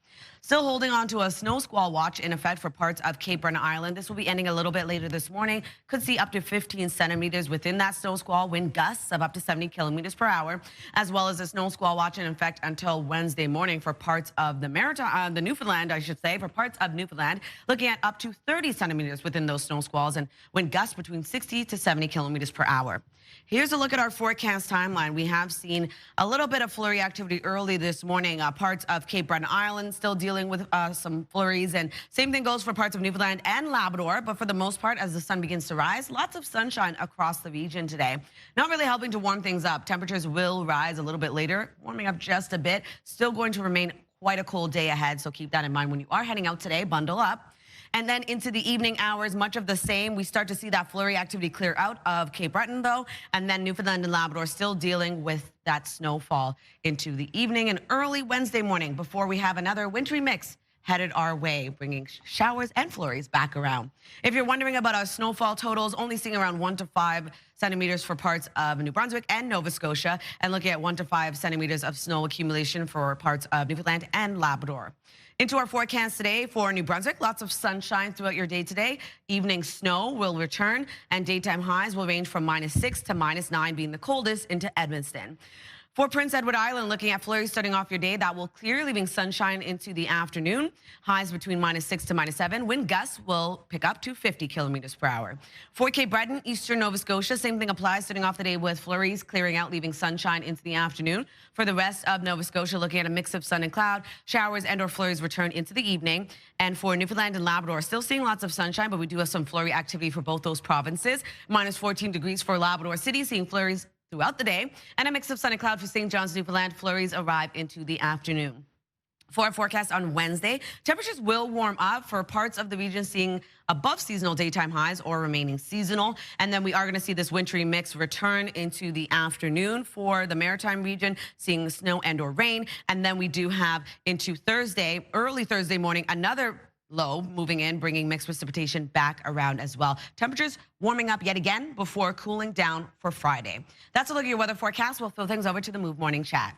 Still holding on to a snow squall watch in effect for parts of Cape Breton Island. This will be ending a little bit later this morning. Could see up to 15 centimeters within that snow squall, wind gusts of up to 70 kilometers per hour, as well as a snow squall watch in effect until Wednesday morning for parts of the the Newfoundland, I should say, for parts of Newfoundland, looking at up to 30 centimeters within those snow squalls and wind gusts between 60 to 70 kilometers per hour. Here's a look at our forecast timeline. We have seen a little bit of flurry activity early this morning. Parts of Cape Breton Island still dealing with some flurries, and same thing goes for parts of Newfoundland and Labrador. But for the most part, as the sun begins to rise, lots of sunshine across the region today. Not really helping to warm things up. Temperatures will rise a little bit later, warming up just a bit. Still going to remain quite a cold day ahead, so keep that in mind when you are heading out today. Bundle up. And then into the evening hours, much of the same. We start to see that flurry activity clear out of Cape Breton, though, and then Newfoundland and Labrador still dealing with that snowfall into the evening and early Wednesday morning before we have another wintry mix headed our way, bringing showers and flurries back around. If you're wondering about our snowfall totals, only seeing around 1 to 5 centimeters for parts of New Brunswick and Nova Scotia, and looking at 1 to 5 centimeters of snow accumulation for parts of Newfoundland and Labrador. Into our forecast today for New Brunswick, lots of sunshine throughout your day today. Evening snow will return, and daytime highs will range from -6 to -9, being the coldest into Edmundston. For Prince Edward Island, looking at flurries starting off your day, that will clear, leaving sunshine into the afternoon. Highs between -6 to -7. Wind gusts will pick up to 50 kilometers per hour. For Cape Breton, eastern Nova Scotia, same thing applies, starting off the day with flurries clearing out, leaving sunshine into the afternoon. For the rest of Nova Scotia, looking at a mix of sun and cloud, showers and or flurries return into the evening. And for Newfoundland and Labrador, still seeing lots of sunshine, but we do have some flurry activity for both those provinces. -14 degrees for Labrador City, seeing flurries throughout the day, and a mix of sun and cloud for St. John's, Newfoundland. Flurries arrive into the afternoon. For our forecast on Wednesday, temperatures will warm up for parts of the region, seeing above seasonal daytime highs or remaining seasonal. And then we are going to see this wintry mix return into the afternoon for the maritime region, seeing snow and or rain. And then we do have into Thursday, early Thursday morning, another low moving in, bringing mixed precipitation back around as well. Temperatures warming up yet again before cooling down for Friday. That's a look at your weather forecast. We'll throw things over to the Move Morning Chat.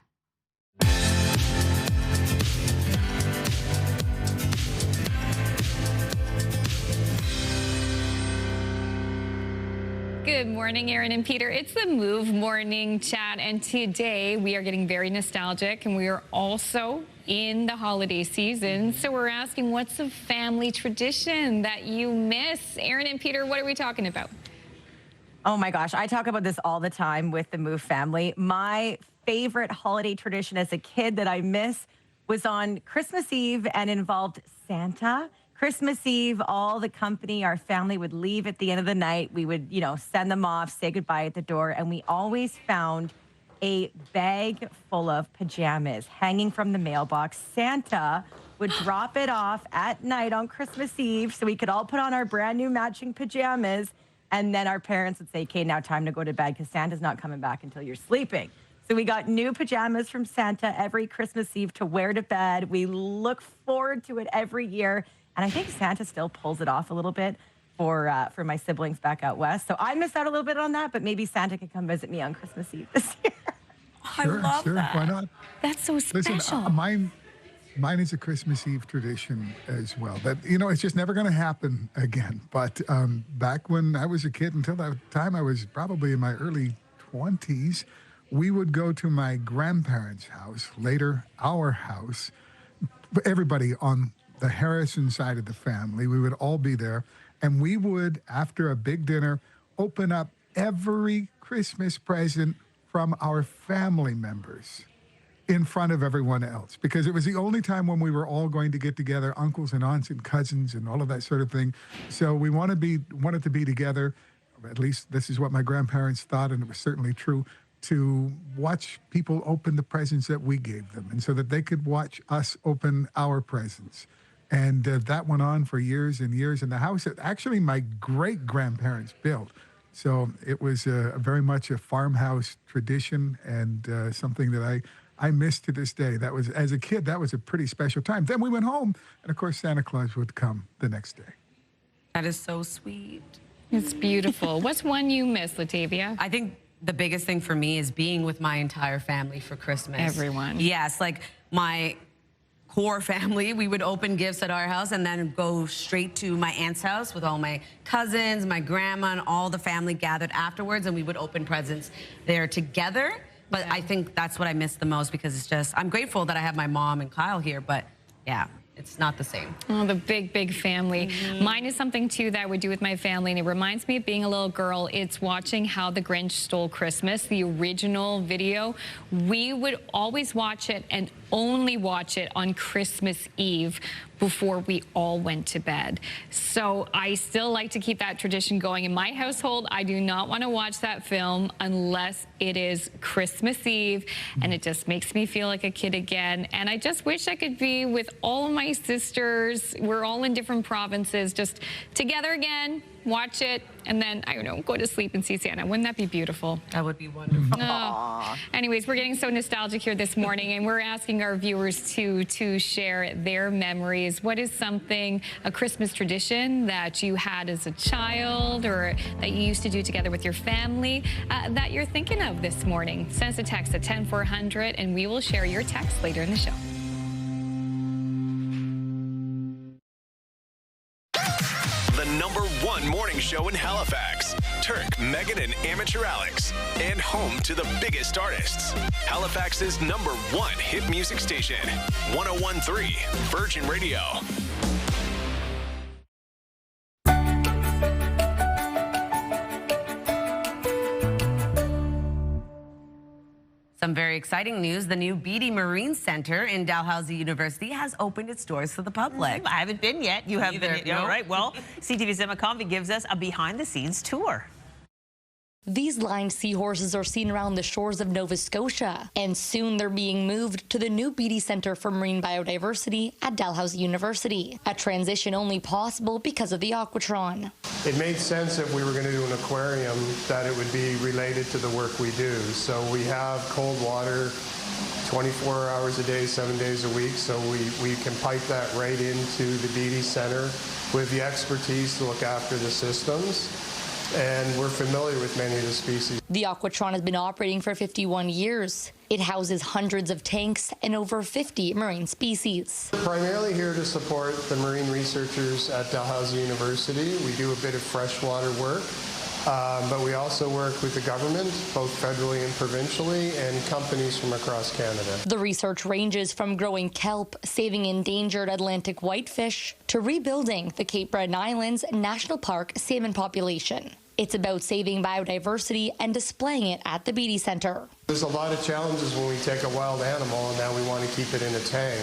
Good morning, Aaron and Peter. It's the Move Morning Chat, and today we are getting very nostalgic, and we are also in the holiday season. So we're asking, what's a family tradition that you miss? Aaron and Peter, what are we talking about? Oh my gosh, I talk about this all the time with the Move family. My favorite holiday tradition as a kid that I miss was on Christmas Eve and involved Santa. Christmas Eve, all the company, our family would leave at the end of the night. We would, send them off, say goodbye at the door, and we always found a bag full of pajamas hanging from the mailbox. Santa would drop it off at night on Christmas Eve so we could all put on our brand new matching pajamas, and then our parents would say, okay, now time to go to bed because Santa's not coming back until you're sleeping. So we got new pajamas from Santa every Christmas Eve to wear to bed. We look forward to it every year. And I think Santa still pulls it off a little bit for my siblings back out west. So I missed out a little bit on that, but maybe Santa could come visit me on Christmas Eve this year. I love that. Why not? That's so special. Listen, mine is a Christmas Eve tradition as well. That, it's just never going to happen again. But back when I was a kid, until that time I was probably in my early 20s, we would go to my grandparents' house, later our house, everybody on the Harrison side of the family. We would all be there, and we would, after a big dinner, open up every Christmas present from our family members in front of everyone else, because it was the only time when we were all going to get together, uncles and aunts and cousins and all of that sort of thing. So we wanted to be together, at least this is what my grandparents thought, and it was certainly true, to watch people open the presents that we gave them, and so that they could watch us open our presents. And that went on for years and years in the house that actually my great-grandparents built. So it was very much a farmhouse tradition, and something that I miss to this day. That was, as a kid, that was a pretty special time. Then we went home, and of course Santa Claus would come the next day. That is so sweet. It's beautiful. What's one you miss, Latavia? I think the biggest thing for me is being with my entire family for Christmas. Everyone. Yes, like my core family, we would open gifts at our house and then go straight to my aunt's house with all my cousins, my grandma, and all the family gathered afterwards, and we would open presents there together. But I think that's what I miss the most, because it's just, I'm grateful that I have my mom and Kyle here, but yeah, it's not the same. Oh, the big family. Mine is something, too, that I would do with my family, and it reminds me of being a little girl. It's watching How the Grinch Stole Christmas, the original video. We would always watch it and only watch it on Christmas Eve before we all went to bed. So I still like to keep that tradition going. In my household, I do not want to watch that film unless it is Christmas Eve, and it just makes me feel like a kid again. And I just wish I could be with all of my sisters. We're all in different provinces, just together again, watch it, and then, I don't know, go to sleep and see Santa. Wouldn't that be beautiful? That would be wonderful. Anyways, we're getting so nostalgic here this morning, and we're asking our viewers to share their memories. What is something, a Christmas tradition that you had as a child, or that you used to do together with your family, that you're thinking of this morning? Send us a text at 10400, and we will share your text later in the show. The #1 morning show in Halifax. Turk, Megan, and Amateur Alex. And home to the biggest artists. Halifax's #1 hit music station. 101.3 Virgin Radio. Some very exciting news. The new Beatty Marine Center in Dalhousie University has opened its doors to the public. I haven't been yet. You haven't been yet. No. All right. Well, CTV's Emma Convey gives us a behind-the-scenes tour. These lined seahorses are seen around the shores of Nova Scotia, and soon they're being moved to the new Beatty Center for Marine Biodiversity at Dalhousie University, a transition only possible because of the aquatron. It made sense if we were going to do an aquarium that it would be related to the work we do. So we have cold water 24 hours a day, 7 days a week, so we can pipe that right into the Beatty Center with the expertise to look after the systems. And we're familiar with many of the species. The aquatron has been operating for 51 years. It houses hundreds of tanks and over 50 marine species. We're primarily here to support the marine researchers at Dalhousie University. We do a bit of freshwater work, but we also work with the government, both federally and provincially, and companies from across Canada. The research ranges from growing kelp, saving endangered Atlantic whitefish, to rebuilding the Cape Breton Islands National Park salmon population. It's about saving biodiversity and displaying it at the Beatty Center. There's a lot of challenges when we take a wild animal and now we want to keep it in a tank.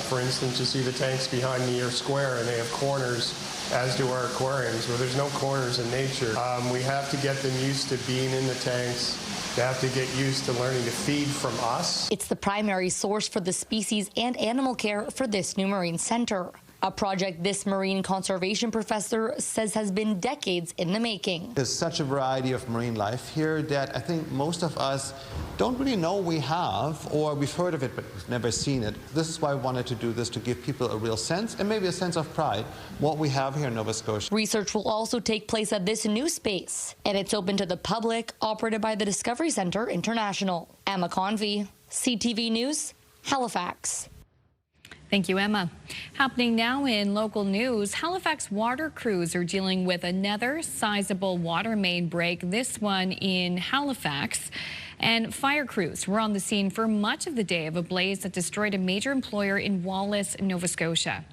For instance, you see the tanks behind me are square and they have corners, as do our aquariums, where there's no corners in nature. We have to get them used to being in the tanks. They have to get used to learning to feed from us. It's the primary source for the species and animal care for this new marine center. A project this marine conservation professor says has been decades in the making. There's such a variety of marine life here that I think most of us don't really know we have, or we've heard of it but we've never seen it. This is why I wanted to do this, to give people a real sense and maybe a sense of pride what we have here in Nova Scotia. Research will also take place at this new space, and it's open to the public, operated by the Discovery Centre International. Emma Convey, CTV News, Halifax. Thank you, Emma. Happening now in local news, Halifax water crews are dealing with another sizable water main break, this one in Halifax. And fire crews were on the scene for much of the day of a blaze that destroyed a major employer in Wallace, Nova Scotia.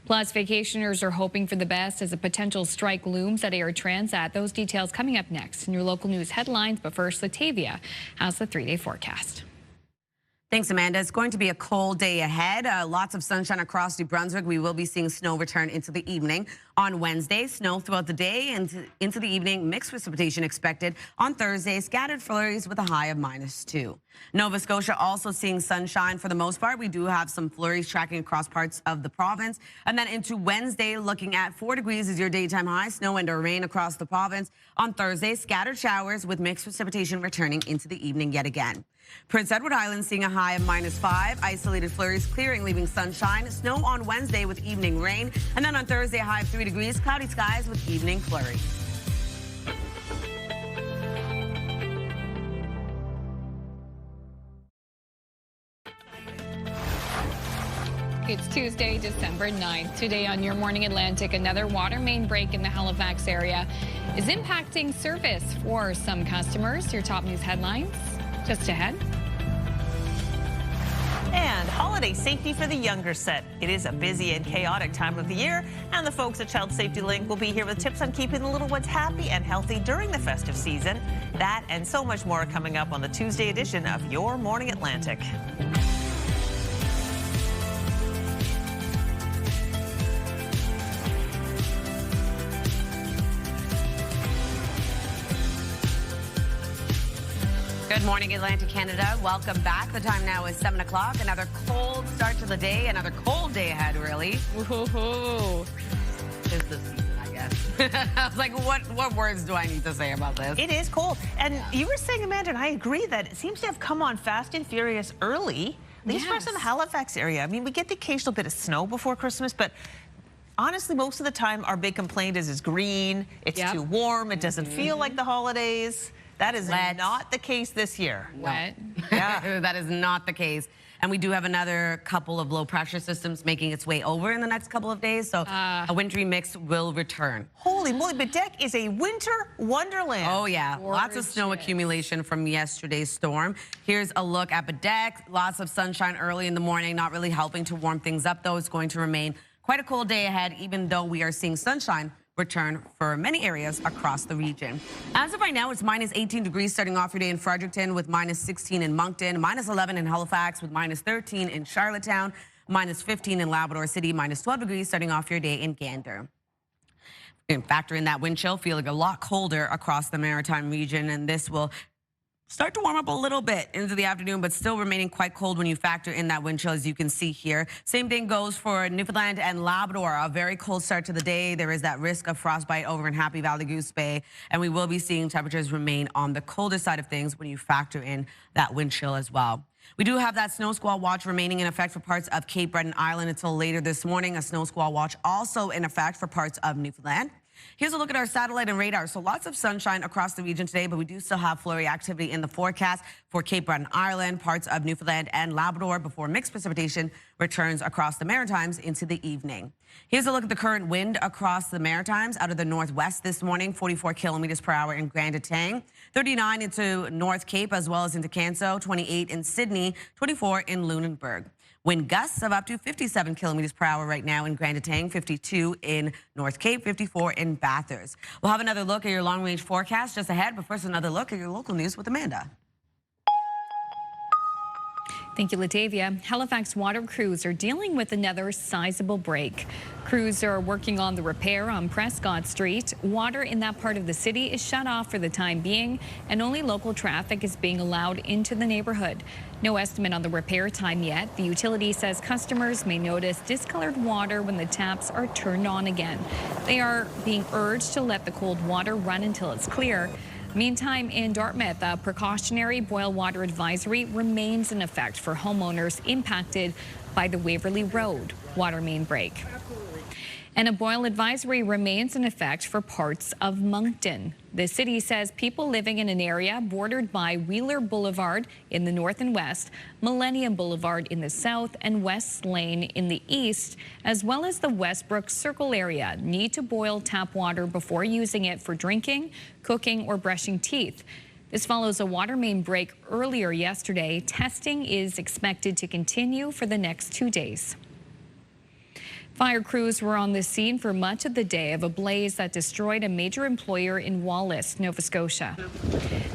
Plus, vacationers are hoping for the best as a potential strike looms at Air Transat. Those details coming up next in your local news headlines. But first, Latavia has the 3-day forecast. Thanks, Amanda. It's going to be a cold day ahead. Lots of sunshine across New Brunswick. We will be seeing snow return into the evening. On Wednesday, snow throughout the day and into the evening. Mixed precipitation expected. On Thursday, scattered flurries with a high of -2. Nova Scotia also seeing sunshine for the most part. We do have some flurries tracking across parts of the province. And then into Wednesday, looking at 4 degrees is your daytime high. Snow and or rain across the province. On Thursday, scattered showers with mixed precipitation returning into the evening yet again. Prince Edward Island seeing a high of -5. Isolated flurries clearing, leaving sunshine. Snow on Wednesday with evening rain. And then on Thursday, a high of 3 degrees. Cloudy skies with evening flurries. It's Tuesday, December 9th. Today on Your Morning Atlantic, another water main break in the Halifax area is impacting service for some customers. Your top news headlines just ahead. And holiday safety for the younger set. It is a busy and chaotic time of the year, and the folks at Child Safety Link will be here with tips on keeping the little ones happy and healthy during the festive season. That and so much more coming up on the Tuesday edition of Your Morning Atlantic. Good morning, Atlantic Canada. Welcome back. The time now is 7 o'clock. Another cold start to the day. Another cold day ahead, really. Woohoo. It's the season, I guess. I was like, what words do I need to say about this? It is cold. And you were saying, Amanda, and I agree that it seems to have come on fast and furious early. At least for us in the Halifax area. I mean, we get the occasional bit of snow before Christmas, but honestly, most of the time, our big complaint is it's green, it's too warm, it doesn't feel like the holidays. That is not the case this year. Wet. Yeah, that is not the case. And we do have another couple of low pressure systems making its way over in the next couple of days. So a wintry mix will return. Holy Holy moly, Bedeck is a winter wonderland. Oh, yeah. Lots of snow accumulation from yesterday's storm. Here's a look at Bedeck. Lots of sunshine early in the morning, not really helping to warm things up, though. It's going to remain quite a cold day ahead, even though we are seeing sunshine return for many areas across the region. As of right now, it's minus 18 degrees starting off your day in Fredericton with minus 16 in Moncton, minus 11 in Halifax with minus 13 in Charlottetown, minus 15 in Labrador City, minus 12 degrees starting off your day in Gander. And factor in that wind chill, feeling a lot colder across the maritime region, and this will start to warm up a little bit into the afternoon, but still remaining quite cold when you factor in that wind chill, as you can see here. Same thing goes for Newfoundland and Labrador. A very cold start to the day. There is that risk of frostbite over in Happy Valley Goose Bay, and we will be seeing temperatures remain on the colder side of things when you factor in that wind chill as well. We do have that snow squall watch remaining in effect for parts of Cape Breton Island until later this morning. A snow squall watch also in effect for parts of Newfoundland. Here's a look at our satellite and radar. So lots of sunshine across the region today, but we do still have flurry activity in the forecast for Cape Breton Island, parts of Newfoundland and Labrador before mixed precipitation returns across the Maritimes into the evening. Here's a look at the current wind across the Maritimes out of the northwest this morning, 44 kilometers per hour in Grand Etang, 39 into North Cape as well as into Canso, 28 in Sydney, 24 in Lunenburg. Wind gusts of up to 57 kilometers per hour right now in Grand Etang, 52 in North Cape, 54 in Bathurst. We'll have another look at your long-range forecast just ahead, but first another look at your local news with Amanda. Thank you, Latavia. Halifax water crews are dealing with another sizable break. Crews are working on the repair on Prescott Street. Water in that part of the city is shut off for the time being, and only local traffic is being allowed into the neighborhood. No estimate on the repair time yet. The utility says customers may notice discolored water when the taps are turned on again. They are being urged to let the cold water run until it's clear. Meantime, in Dartmouth, a precautionary boil water advisory remains in effect for homeowners impacted by the Waverley Road water main break. And a boil advisory remains in effect for parts of Moncton. The city says people living in an area bordered by Wheeler Boulevard in the north and west, Millennium Boulevard in the south, and West Lane in the east, as well as the Westbrook Circle area, need to boil tap water before using it for drinking, cooking, or brushing teeth. This follows a water main break earlier yesterday. Testing is expected to continue for the next 2 days. Fire crews were on the scene for much of the day of a blaze that destroyed a major employer in Wallace, Nova Scotia.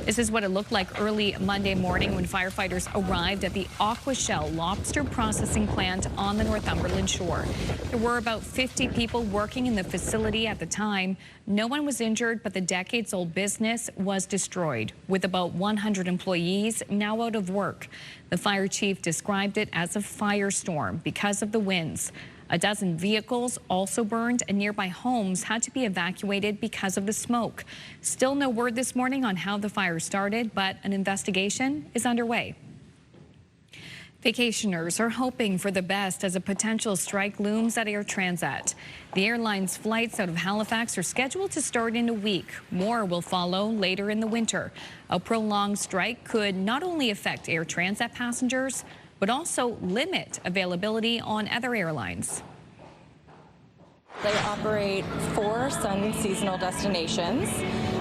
This is what it looked like early Monday morning when firefighters arrived at the Aquashell lobster processing plant on the Northumberland shore. There were about 50 people working in the facility at the time. No one was injured, but the decades-old business was destroyed, with about 100 employees now out of work. The fire chief described it as a firestorm because of the winds. A dozen vehicles also burned, and nearby homes had to be evacuated because of the smoke. Still no word this morning on how the fire started, but an investigation is underway. Vacationers are hoping for the best as a potential strike looms at Air Transat. The airline's flights out of Halifax are scheduled to start in a week. More will follow later in the winter. A prolonged strike could not only affect Air Transat passengers, but also limit availability on other airlines. They operate 4 sun seasonal destinations,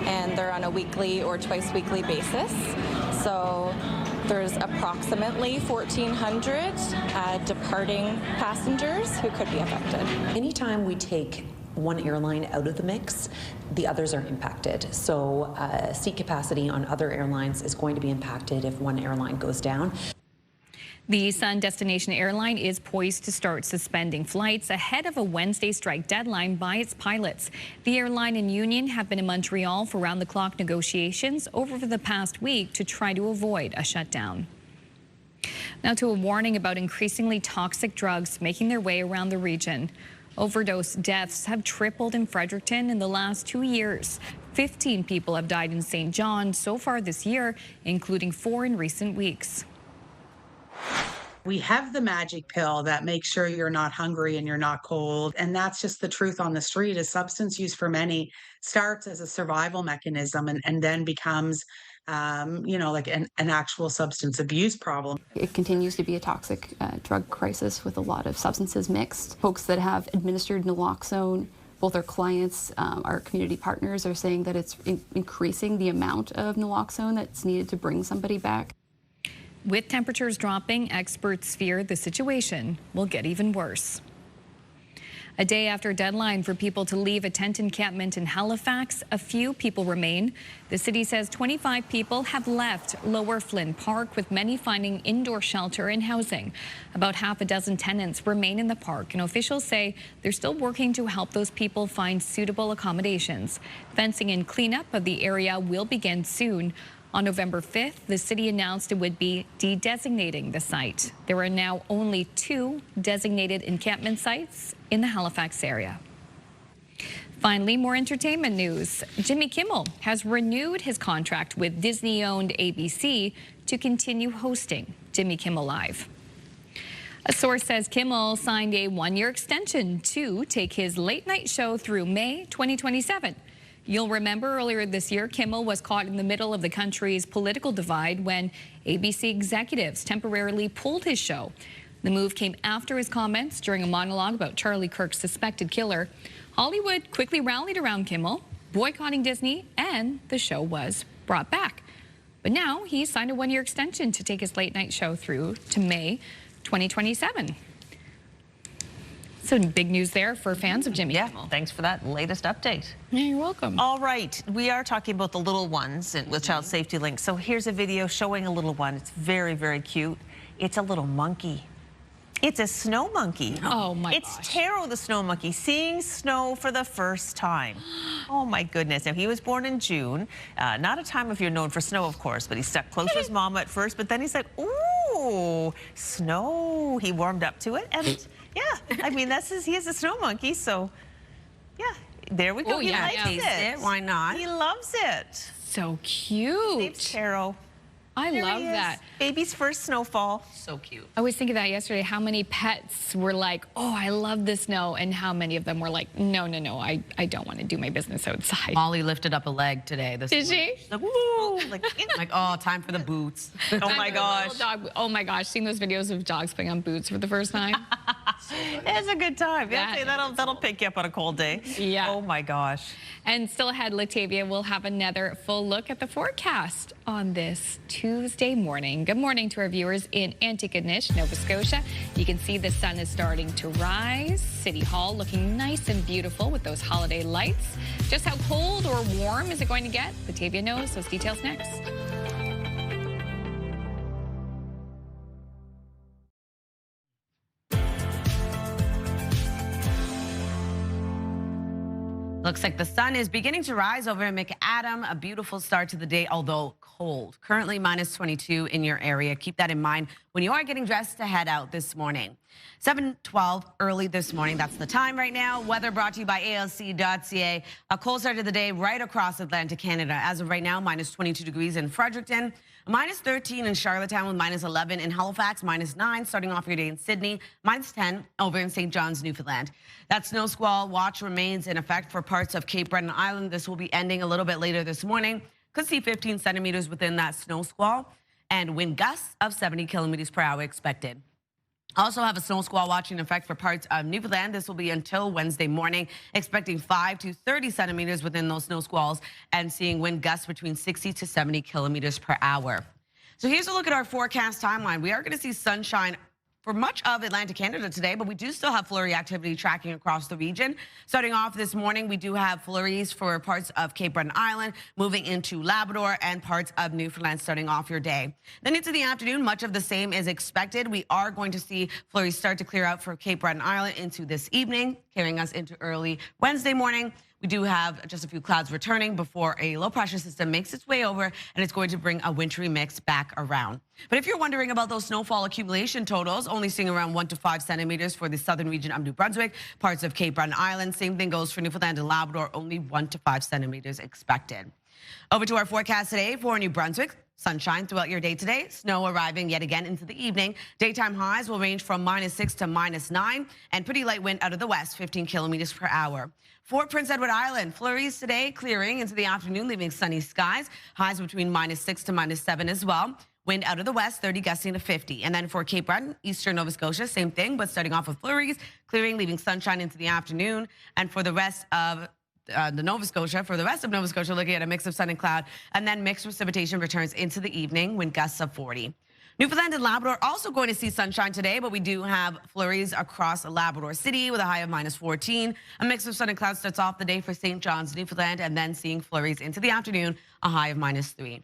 and they're on a weekly or twice weekly basis. So there's approximately 1,400 departing passengers who could be affected. Anytime we take one airline out of the mix, the others are impacted. So seat capacity on other airlines is going to be impacted if one airline goes down. The Sun Destination Airline is poised to start suspending flights ahead of a Wednesday strike deadline by its pilots. The airline and union have been in Montreal for round-the-clock negotiations over the past week to try to avoid a shutdown. Now to a warning about increasingly toxic drugs making their way around the region. Overdose deaths have tripled in Fredericton in the last 2 years. 15 people have died in St. John so far this year, including 4 in recent weeks. We have the magic pill that makes sure you're not hungry and you're not cold. And that's just the truth on the street. Is substance use for many starts as a survival mechanism and then becomes, like an actual substance abuse problem. It continues to be a toxic drug crisis with a lot of substances mixed. Folks that have administered naloxone both our clients, our community partners are saying that it's increasing the amount of naloxone that's needed to bring somebody back. With temperatures dropping, experts fear the situation will get even worse. A day after deadline for people to leave a tent encampment in Halifax, a few people remain. The city says 25 people have left Lower Flynn Park, with many finding indoor shelter and housing. About half a dozen tenants remain in the park, and officials say they're still working to help those people find suitable accommodations. Fencing and cleanup of the area will begin soon. On November 5th, the city announced it would be de-designating the site. There are now only 2 designated encampment sites in the Halifax area. Finally, more entertainment news. Jimmy Kimmel has renewed his contract with Disney-owned ABC to continue hosting Jimmy Kimmel Live. A source says Kimmel signed a 1-year extension to take his late-night show through May 2027. You'll remember earlier this year, Kimmel was caught in the middle of the country's political divide when ABC executives temporarily pulled his show. The move came after his comments during a monologue about Charlie Kirk's suspected killer. Hollywood quickly rallied around Kimmel, boycotting Disney, and the show was brought back. But now he signed a 1-year extension to take his late-night show through to May 2027. So big news there for fans of Jimmy Kimmel. Thanks for that latest update. Yeah, you're welcome. All right, we are talking about the little ones with Child Safety Link. So here's a video showing a little one. It's very, very cute. It's a little monkey. It's a snow monkey. Oh my gosh. It's Taro the snow monkey, seeing snow for the first time. Oh my goodness. Now, he was born in June. Not a time if you're known for snow, of course, but he stuck close to his mama at first, but then he's like, ooh, snow. He warmed up to it, and yeah, I mean, he is a snow monkey, so yeah, there we go. He likes it. Why not? He loves it. So cute. His name's Taro. I love that. Baby's first snowfall. So cute. I was thinking that yesterday, how many pets were like, oh, I love the snow, and how many of them were like, no, no, no, I don't want to do my business outside. Molly lifted up a leg today. Did she? Like, woo! Like, oh, time for the boots. Oh my gosh. Oh my gosh, seeing those videos of dogs putting on boots for the first time. It's a good time. That'll pick you up on a cold day. Yeah. Oh my gosh. And still ahead, Latavia will have another full look at the forecast on this Tuesday morning. Good morning to our viewers in Antigonish, Nova Scotia. You can see the sun is starting to rise. City Hall looking nice and beautiful with those holiday lights. Just how cold or warm is it going to get? Latavia knows. Those details next. Looks like the sun is beginning to rise over in McAdam. A beautiful start to the day, although cold. Currently minus 22 in your area. Keep that in mind when you are getting dressed to head out this morning. 7:12 early this morning. That's the time right now. Weather brought to you by ALC.ca. A cold start to the day right across Atlantic Canada. As of right now, minus 22 degrees in Fredericton. Minus 13 in Charlottetown with minus 11 in Halifax, minus 9 starting off your day in Sydney, minus 10 over in St. John's, Newfoundland. That snow squall watch remains in effect for parts of Cape Breton Island. This will be ending a little bit later this morning. Could see 15 centimeters within that snow squall, and wind gusts of 70 kilometers per hour expected. Also have a snow squall watch in effect for parts of Newfoundland. This will be until Wednesday morning, expecting 5 to 30 centimeters within those snow squalls and seeing wind gusts between 60 to 70 kilometers per hour. So here's a look at our forecast timeline. We are going to see sunshine for much of Atlantic Canada today, but we do still have flurry activity tracking across the region. Starting off this morning, we do have flurries for parts of Cape Breton Island, moving into Labrador and parts of Newfoundland starting off your day. Then into the afternoon, much of the same is expected. We are going to see flurries start to clear out for Cape Breton Island into this evening, carrying us into early Wednesday morning. We do have just a few clouds returning before a low pressure system makes its way over, and it's going to bring a wintry mix back around. But if you're wondering about those snowfall accumulation totals, only seeing around 1 to 5 centimeters for the southern region of New Brunswick, parts of Cape Breton Island. Same thing goes for Newfoundland and Labrador, only 1 to 5 centimeters expected. Over to our forecast today for New Brunswick. Sunshine throughout your day today. Snow arriving yet again into the evening. Daytime highs will range from -6 to -9, and pretty light wind out of the west, 15 kilometers per hour. For Prince Edward Island, flurries today clearing into the afternoon, leaving sunny skies. Highs between -6 to -7 as well. Wind out of the west, 30 gusting to 50. And then for Cape Breton, eastern Nova Scotia, same thing, but starting off with flurries, clearing, leaving sunshine into the afternoon. And for the rest of Nova Scotia, looking at a mix of sun and cloud, and then mixed precipitation returns into the evening, wind gusts of 40. Newfoundland and Labrador also going to see sunshine today, but we do have flurries across Labrador City with a high of -14. A mix of sun and clouds starts off the day for St. John's, Newfoundland, and then seeing flurries into the afternoon, a high of -3.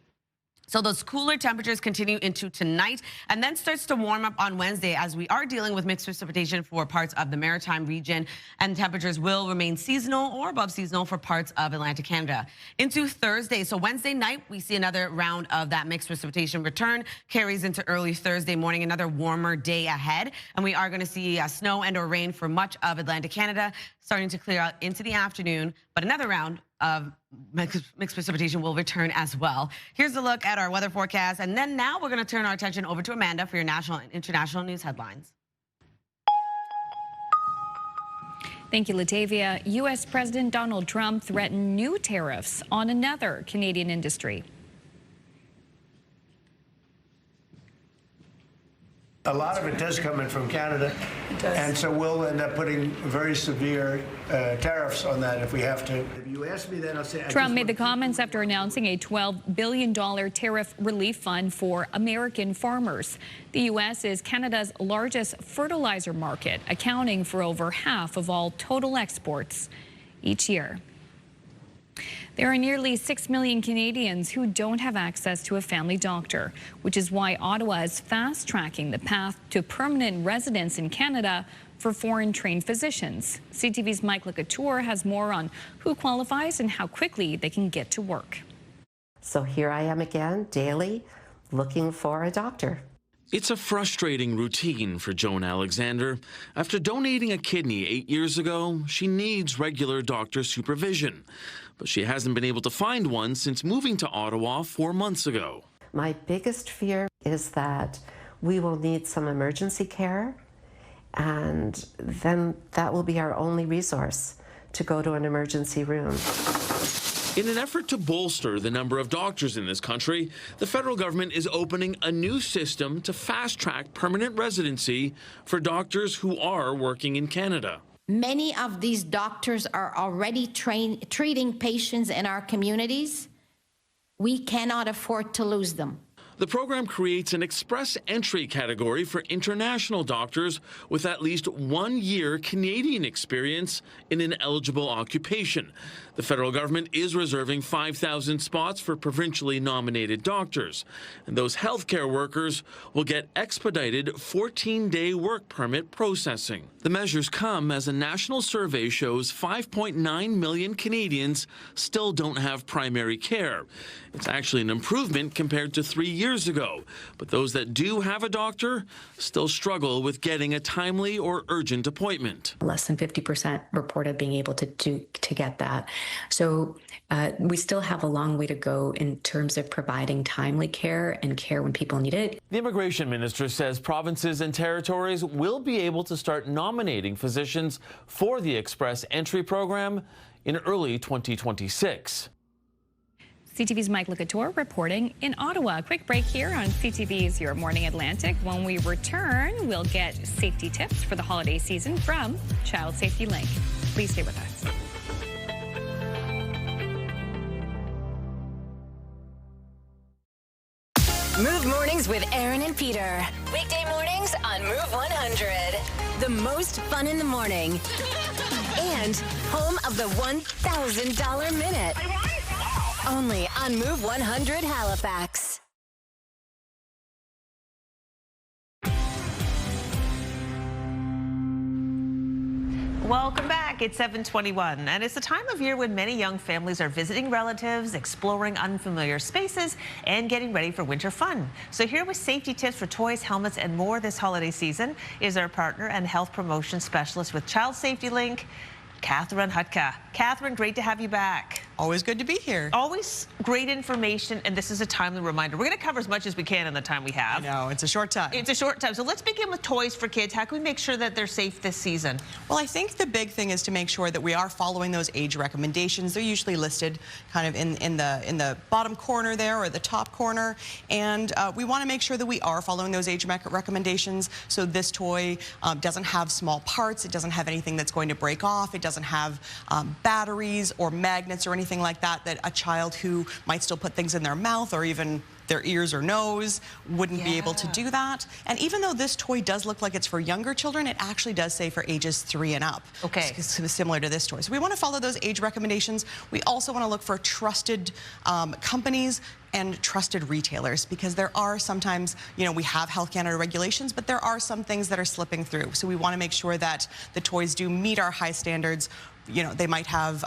So those cooler temperatures continue into tonight and then starts to warm up on Wednesday as we are dealing with mixed precipitation for parts of the Maritime region, and temperatures will remain seasonal or above seasonal for parts of Atlantic Canada. Into Thursday, so Wednesday night, we see another round of that mixed precipitation return, carries into early Thursday morning, another warmer day ahead, and we are going to see snow and or rain for much of Atlantic Canada, starting to clear out into the afternoon, but another round of mixed precipitation will return as well. Here's a look at our weather forecast, and then now we're going to turn our attention over to Amanda for your national and international news headlines. Thank you, Latavia. U.S. President Donald Trump threatened new tariffs on another Canadian industry. A lot of it does come in from Canada, and so we'll end up putting very severe tariffs on that if we have to. If you ask me, then I'll say. Trump made the comments after announcing a $12 billion tariff relief fund for American farmers. The U.S. is Canada's largest fertilizer market, accounting for over half of all total exports each year. There are nearly 6 million Canadians who don't have access to a family doctor, which is why Ottawa is fast-tracking the path to permanent residence in Canada for foreign-trained physicians. CTV's Mike Lecouture has more on who qualifies and how quickly they can get to work. So here I am again, daily, looking for a doctor. It's a frustrating routine for Joan Alexander. After donating a kidney 8 years ago, she needs regular doctor supervision. But she hasn't been able to find one since moving to Ottawa 4 months ago. My biggest fear is that we will need some emergency care, and then that will be our only resource to go to an emergency room. In an effort to bolster the number of doctors in this country, the federal government is opening a new system to fast-track permanent residency for doctors who are working in Canada. Many of these doctors are already treating patients in our communities. We cannot afford to lose them. The program creates an express entry category for international doctors with at least 1 year Canadian experience in an eligible occupation. The federal government is reserving 5,000 spots for provincially nominated doctors, and those healthcare workers will get expedited 14-day work permit processing. The measures come as a national survey shows 5.9 million Canadians still don't have primary care. It's actually an improvement compared to 3 years ago, but those that do have a doctor still struggle with getting a timely or urgent appointment. Less than 50% reported being able to get that. So we still have a long way to go in terms of providing timely care and care when people need it. The immigration minister says provinces and territories will be able to start nominating physicians for the Express Entry program in early 2026. CTV's Mike Lecouture reporting in Ottawa. A quick break here on CTV's Your Morning Atlantic. When we return, we'll get safety tips for the holiday season from Child Safety Link. Please stay with us. Move Mornings with Aaron and Peter. Weekday mornings on Move 100. The most fun in the morning. And home of the $1,000 minute. Only on Move 100 Halifax. Welcome back. It's 7:21, and it's the time of year when many young families are visiting relatives, exploring unfamiliar spaces, and getting ready for winter fun. So here with safety tips for toys, helmets, and more this holiday season is our partner and health promotion specialist with Child Safety Link, Catherine Hutka. Catherine, great to have you back. Always good to be here. Always great information, and this is a timely reminder. We're going to cover as much as we can in the time we have. I know, it's a short time. It's a short time. So let's begin with toys for kids. How can we make sure that they're safe this season? Well, I think the big thing is to make sure that we are following those age recommendations. They're usually listed kind of in the bottom corner there or the top corner, and we want to make sure that we are following those age recommendations. So this toy doesn't have small parts. It doesn't have anything that's going to break off. It doesn't have batteries or magnets or anything like that a child who might still put things in their mouth or even their ears or nose wouldn't be able to do that. And even though this toy does look like it's for younger children, it actually does say for ages 3 and up. Okay. It's similar to this toy. So we want to follow those age recommendations. We also want to look for trusted companies and trusted retailers, because there are sometimes, you know, we have Health Canada regulations, but there are some things that are slipping through. So we want to make sure that the toys do meet our high standards. You know, they might have,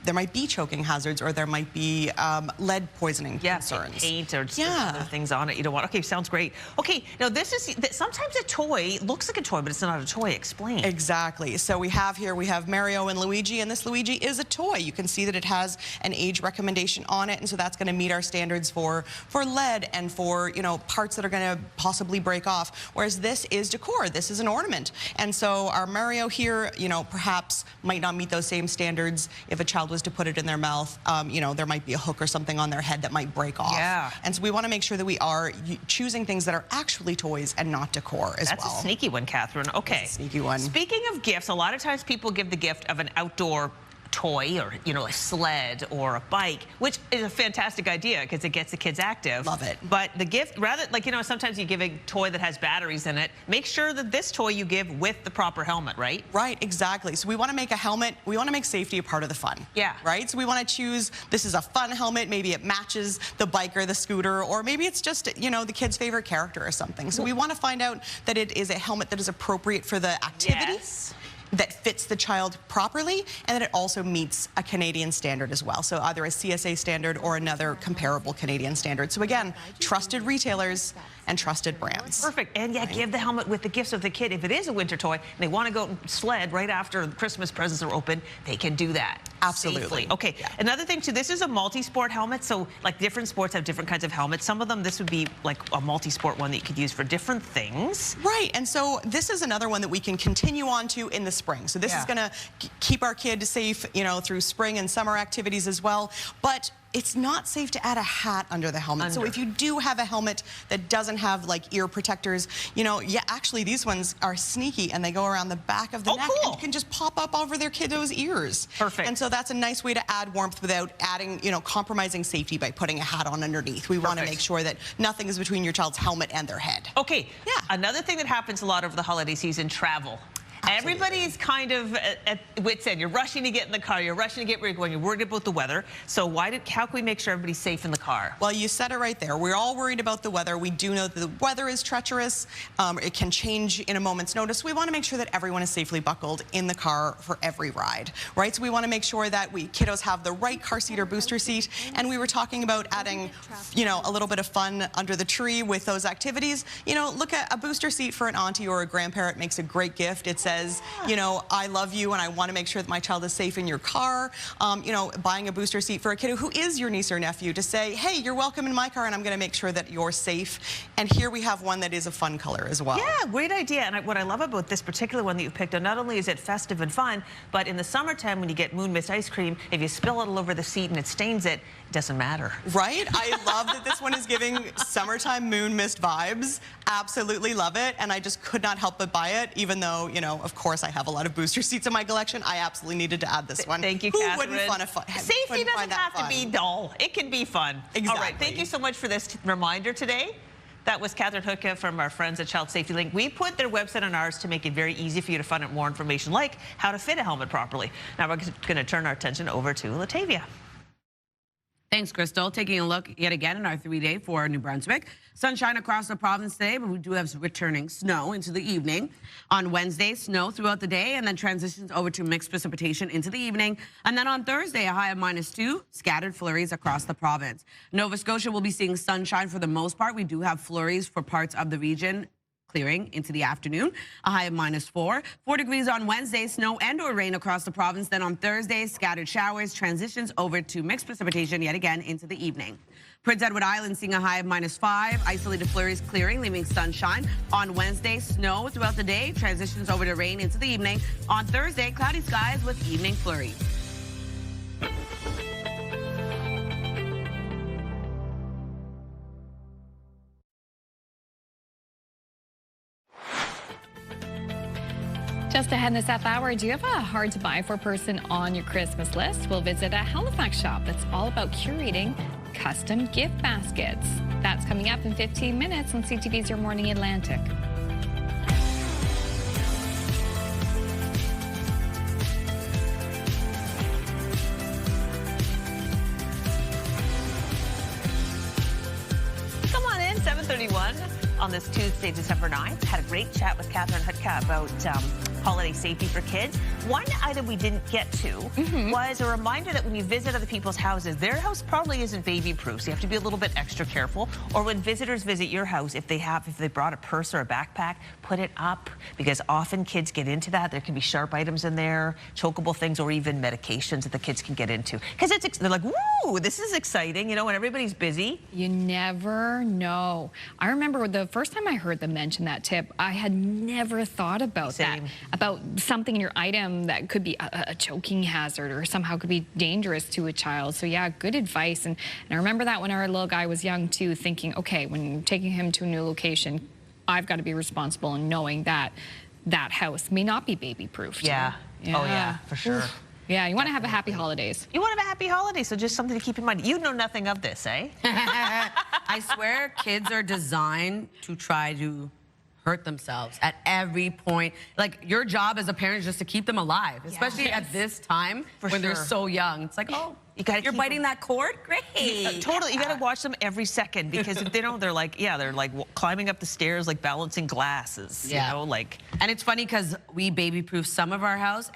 there might be choking hazards, or there might be lead poisoning concerns. Paint or other things on it you don't want. Okay, sounds great. Okay, now this is, sometimes a toy looks like a toy, but it's not a toy. Explain. Exactly. So we have Mario and Luigi, and this Luigi is a toy. You can see that it has an age recommendation on it, and so that's going to meet our standards for lead and for, you know, parts that are going to possibly break off. Whereas this is decor. This is an ornament. And so our Mario here, you know, perhaps might not meet those same standards. If a child was to put it in their mouth, you know, there might be a hook or something on their head that might break off. Yeah. And so we want to make sure that we are choosing things that are actually toys and not decor as well. That's a sneaky one, Catherine. Okay. That's a sneaky one. Speaking of gifts, a lot of times people give the gift of an outdoor toy, or, you know, a sled or a bike, which is a fantastic idea because it gets the kids active. Love it. But the gift, rather, like, you know, sometimes you give a toy that has batteries in it. Make sure that this toy you give with the proper helmet, right? Right, exactly. So we want to make a helmet, we want to make safety a part of the fun. Yeah. Right? So we want to choose, this is a fun helmet, maybe it matches the bike or the scooter, or maybe it's just, you know, the kid's favorite character or something. So we want to find out that it is a helmet that is appropriate for the activity. Yes. That fits the child properly, and that it also meets a Canadian standard as well. So either a CSA standard or another comparable Canadian standard. So again, trusted retailers and trusted brands. Perfect. And yeah, give the helmet with the gifts of the kid. If it is a winter toy and they want to go sled right after the Christmas presents are open, they can do that. Absolutely. Safely. Okay. Yeah. Another thing too, this is a multi-sport helmet. So like different sports have different kinds of helmets. Some of them, this would be like a multi-sport one that you could use for different things. Right. And so this is another one that we can continue on to in the spring. So this is going to keep our kid safe, you know, through spring and summer activities as well. But it's not safe to add a hat under the helmet. So if you do have a helmet that doesn't have like ear protectors, you know, actually these ones are sneaky and they go around the back of the neck and can just pop up over their kiddos' ears. Perfect. And so that's a nice way to add warmth without adding, you know, compromising safety by putting a hat on underneath. We want to make sure that nothing is between your child's helmet and their head. Okay. Yeah. Another thing that happens a lot over the holiday season, travel. Absolutely. Everybody's kind of at wit's end. You're rushing to get in the car. You're rushing to get where you're going. You're worried about the weather. So how can we make sure everybody's safe in the car? Well, you said it right there. We're all worried about the weather. We do know that the weather is treacherous. It can change in a moment's notice. We want to make sure that everyone is safely buckled in the car for every ride, right? So we want to make sure that kiddos have the right car seat or booster seat. And we were talking about adding, you know, a little bit of fun under the tree with those activities. You know, look at a booster seat for an auntie or a grandparent makes a great gift. It says, you know, I love you and I want to make sure that my child is safe in your car. You know, buying a booster seat for a kid who is your niece or nephew to say, hey, you're welcome in my car and I'm going to make sure that you're safe. And here we have one that is a fun color as well. Yeah, great idea. And what I love about this particular one that you've picked on, not only is it festive and fun, but in the summertime when you get Moon Mist ice cream, if you spill it all over the seat and it stains it, it doesn't matter. Right? I love that this one is giving summertime Moon Mist vibes. Absolutely love it. And I just could not help but buy it, even though, you know, of course I have a lot of booster seats in my collection. I absolutely needed to add this one. Thank you, Who Catherine. wouldn't Safety doesn't have to be dull. It can be fun. Exactly. All right, thank you so much for this reminder today. That was Catherine Hooka from our friends at Child Safety Link. We put their website on ours to make it very easy for you to find out more information, like how to fit a helmet properly. Now we're going to turn our attention over to Latavia. Thanks, Crystal. Taking a look yet again in our 3-day for New Brunswick. Sunshine across the province today, but we do have returning snow into the evening. On Wednesday, snow throughout the day and then transitions over to mixed precipitation into the evening. And then on Thursday, a high of -2, scattered flurries across the province. Nova Scotia will be seeing sunshine for the most part. We do have flurries for parts of the region. clearing into the afternoon, a high of -4. 4 degrees on Wednesday, snow and or rain across the province. Then on Thursday, scattered showers, transitions over to mixed precipitation yet again into the evening. Prince Edward Island seeing a high of -5. Isolated flurries clearing, leaving sunshine. On Wednesday, snow throughout the day, transitions over to rain into the evening. On Thursday, cloudy skies with evening flurries. Just ahead in this half hour, do you have a hard-to-buy-for person on your Christmas list? We'll visit a Halifax shop that's all about curating custom gift baskets. That's coming up in 15 minutes on CTV's Your Morning Atlantic. Come on in, 7:31 on this Tuesday, December 9th. Had a great chat with Catherine Hutka about holiday safety for kids. One item we didn't get to was a reminder that when you visit other people's houses, their house probably isn't baby proof, so you have to be a little bit extra careful. Or when visitors visit your house, if they brought a purse or a backpack, put it up, because often kids get into that. There can be sharp items in there, chokeable things, or even medications that the kids can get into. Because they're like, woo, this is exciting, you know, when everybody's busy. You never know. I remember the first time I heard them mention that tip, I had never thought about that. About something in your item that could be a choking hazard or somehow could be dangerous to a child. So yeah, good advice. And I remember that when our little guy was young too, thinking, okay, when taking him to a new location, I've got to be responsible in knowing that that house may not be baby proof. Yeah. Oh yeah, for sure. Oof. Yeah, you want to have a happy holidays. You want to have a happy holiday, so just something to keep in mind. You know nothing of this, eh? I swear kids are designed to try to hurt themselves at every point. Like, your job as a parent is just to keep them alive, especially at this time when they're so young. It's like, oh, you're biting that cord? Great. Totally. You got to watch them every second, because if they don't, they're like climbing up the stairs, like balancing glasses. Yeah. You know, like. And it's funny because we baby-proof some of our house.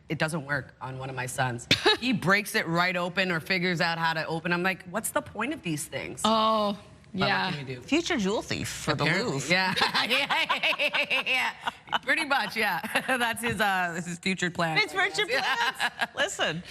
It doesn't work on one of my sons. He breaks it right open or figures out how to open. I'm like, what's the point of these things? Oh. But yeah. what can you do? Future jewel thief for Apparently. the Louvre. Yeah. Yeah. Pretty much, yeah. That's his future plan. It's future plans. Listen.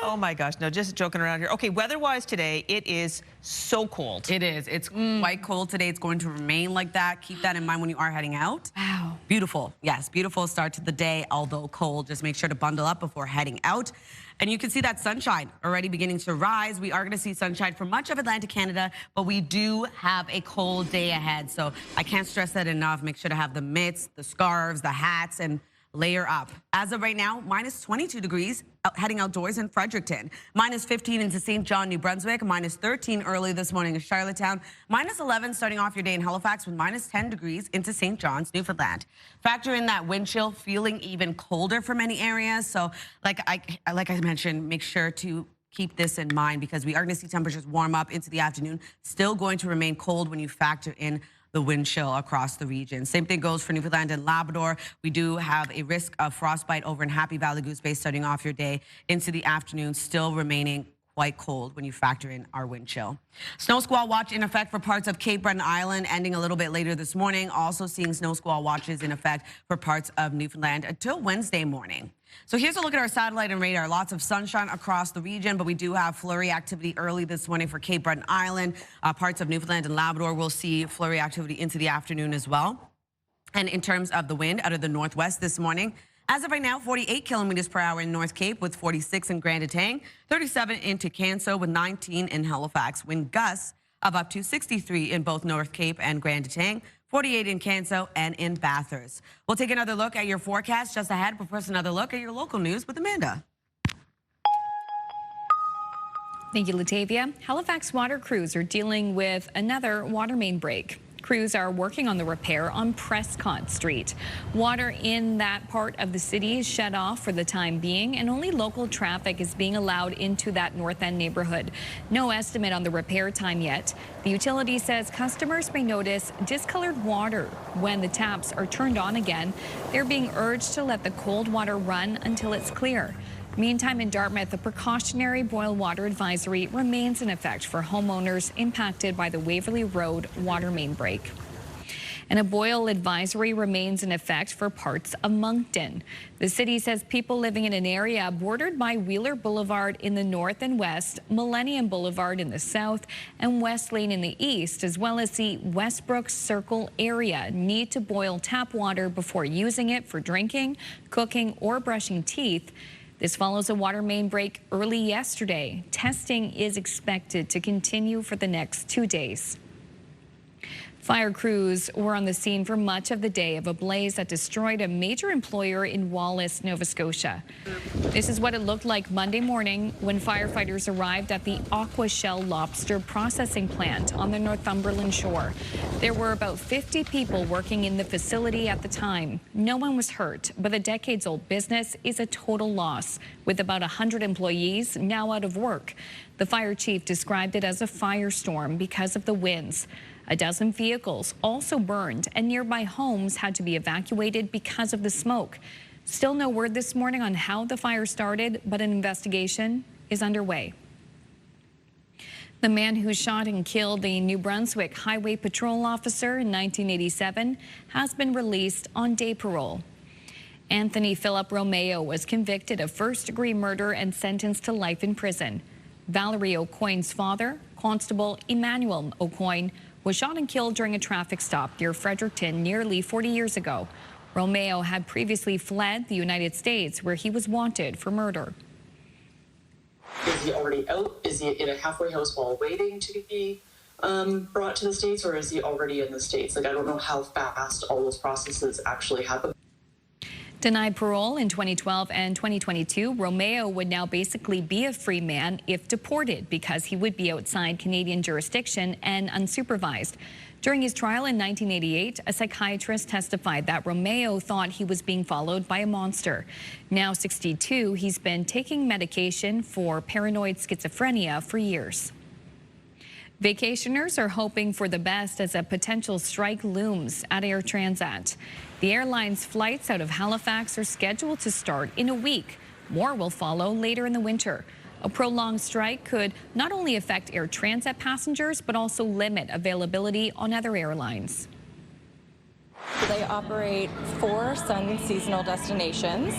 Oh my gosh. No, just joking around here. Okay, weather-wise today, it is so cold. It is. It's quite cold today. It's going to remain like that. Keep that in mind when you are heading out. Wow. Beautiful. Yes, beautiful start to the day, although cold. Just make sure to bundle up before heading out. And you can see that sunshine already beginning to rise. We are going to see sunshine for much of Atlantic Canada, but we do have a cold day ahead. So I can't stress that enough. Make sure to have the mitts, the scarves, the hats, and layer up. As of right now, -22 degrees heading outdoors in Fredericton. -15 into St. John, New Brunswick. -13 early this morning in Charlottetown. -11 starting off your day in Halifax with -10 degrees into St. John's, Newfoundland. Factor in that wind chill, feeling even colder for many areas. So like I mentioned, make sure to keep this in mind, because we are going to see temperatures warm up into the afternoon. Still going to remain cold when you factor in the wind chill across the region. Same thing goes for Newfoundland and Labrador. We do have a risk of frostbite over in Happy Valley Goose Bay starting off your day into the afternoon, still remaining quite cold when you factor in our wind chill. Snow squall watch in effect for parts of Cape Breton Island, ending a little bit later this morning. Also seeing snow squall watches in effect for parts of Newfoundland until Wednesday morning. So here's a look at our satellite and radar. Lots of sunshine across the region, but we do have flurry activity early this morning for Cape Breton Island. Parts of Newfoundland and Labrador will see flurry activity into the afternoon as well. And in terms of the wind out of the northwest this morning, as of right now, 48 kilometers per hour in North Cape with 46 in Grand Etang, 37 into Canso with 19 in Halifax. Wind gusts of up to 63 in both North Cape and Grand Etang, 48 in Canso and in Bathurst. We'll take another look at your forecast just ahead, but first another look at your local news with Amanda. Thank you, Latavia. Halifax water crews are dealing with another water main break. Crews are working on the repair on Prescott Street. Water in that part of the city is shut off for the time being, and only local traffic is being allowed into that North End neighborhood. No estimate on the repair time yet. The utility says customers may notice discolored water when the taps are turned on again. They're being urged to let the cold water run until it's clear. Meantime, in Dartmouth, a precautionary boil water advisory remains in effect for homeowners impacted by the Waverley Road water main break. And a boil advisory remains in effect for parts of Moncton. The city says people living in an area bordered by Wheeler Boulevard in the north and west, Millennium Boulevard in the south, and West Lane in the east, as well as the Westbrook Circle area, need to boil tap water before using it for drinking, cooking, or brushing teeth. This follows a water main break early yesterday. Testing is expected to continue for the next 2 days. Fire crews were on the scene for much of the day of a blaze that destroyed a major employer in Wallace, Nova Scotia. This is what it looked like Monday morning when firefighters arrived at the Aquashell lobster processing plant on the Northumberland shore. There were about 50 people working in the facility at the time. No one was hurt, but the decades-old business is a total loss, with about 100 employees now out of work. The fire chief described it as a firestorm because of the winds. A dozen vehicles also burned, and nearby homes had to be evacuated because of the smoke. Still no word this morning on how the fire started, but an investigation is underway. The man who shot and killed the New Brunswick Highway Patrol officer in 1987 has been released on day parole. Anthony Philip Romeo was convicted of first-degree murder and sentenced to life in prison. Valerie Aucoin's father, Constable Emmanuel Aucoin, was shot and killed during a traffic stop near Fredericton nearly 40 years ago. Romeo had previously fled the United States, where he was wanted for murder. Is he already out? Is he in a halfway house while waiting to be brought to the States, or is he already in the States? Like, I don't know how fast all those processes actually happen. Denied parole in 2012 and 2022, Romeo would now basically be a free man if deported because he would be outside Canadian jurisdiction and unsupervised. During his trial in 1988, a psychiatrist testified that Romeo thought he was being followed by a monster. Now 62, he's been taking medication for paranoid schizophrenia for years. Vacationers are hoping for the best as a potential strike looms at Air Transat. The airline's flights out of Halifax are scheduled to start in a week. More will follow later in the winter. A prolonged strike could not only affect Air Transat passengers, but also limit availability on other airlines. They operate 4 Sun seasonal destinations,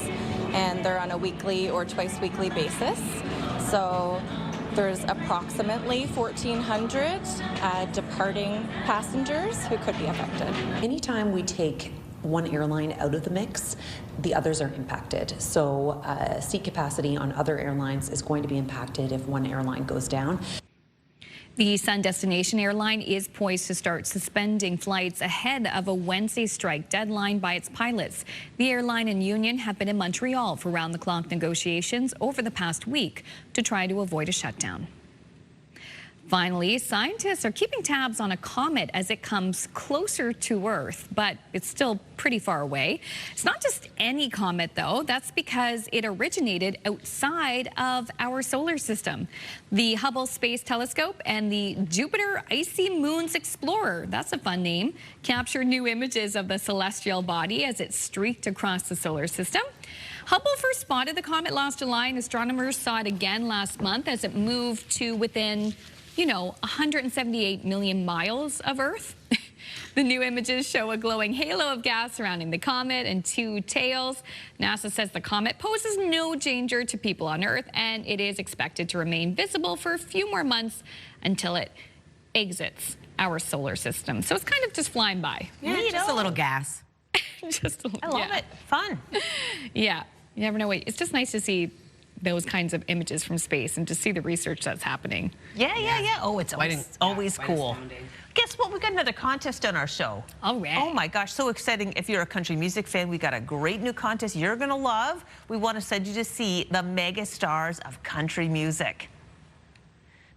and they're on a weekly or twice weekly basis. So there's approximately 1,400 departing passengers who could be affected. Anytime we take one airline out of the mix, the others are impacted. So seat capacity on other airlines is going to be impacted if one airline goes down. The Sun destination airline is poised to start suspending flights ahead of a Wednesday strike deadline by its pilots. The airline and union have been in Montreal for round-the-clock negotiations over the past week to try to avoid a shutdown. Finally, scientists are keeping tabs on a comet as it comes closer to Earth, but it's still pretty far away. It's not just any comet, though. That's because it originated outside of our solar system. The Hubble Space Telescope and the Jupiter Icy Moons Explorer, that's a fun name, captured new images of the celestial body as it streaked across the solar system. Hubble first spotted the comet last July, and astronomers saw it again last month as it moved to within 178 million miles of Earth. The new images show a glowing halo of gas surrounding the comet and 2 tails. NASA says the comet poses no danger to people on Earth, and it is expected to remain visible for a few more months until it exits our solar system. So it's kind of just flying by. Yeah, just a little gas. Just a little, I love it. Fun. Yeah, you never know. It's just nice to see those kinds of images from space and to see the research that's happening. Yeah. Oh, it's always cool. Guess what? We got another contest on our show. All right. Oh my gosh, so exciting. If you're a country music fan, we got a great new contest you're going to love. We want to send you to see the mega stars of country music.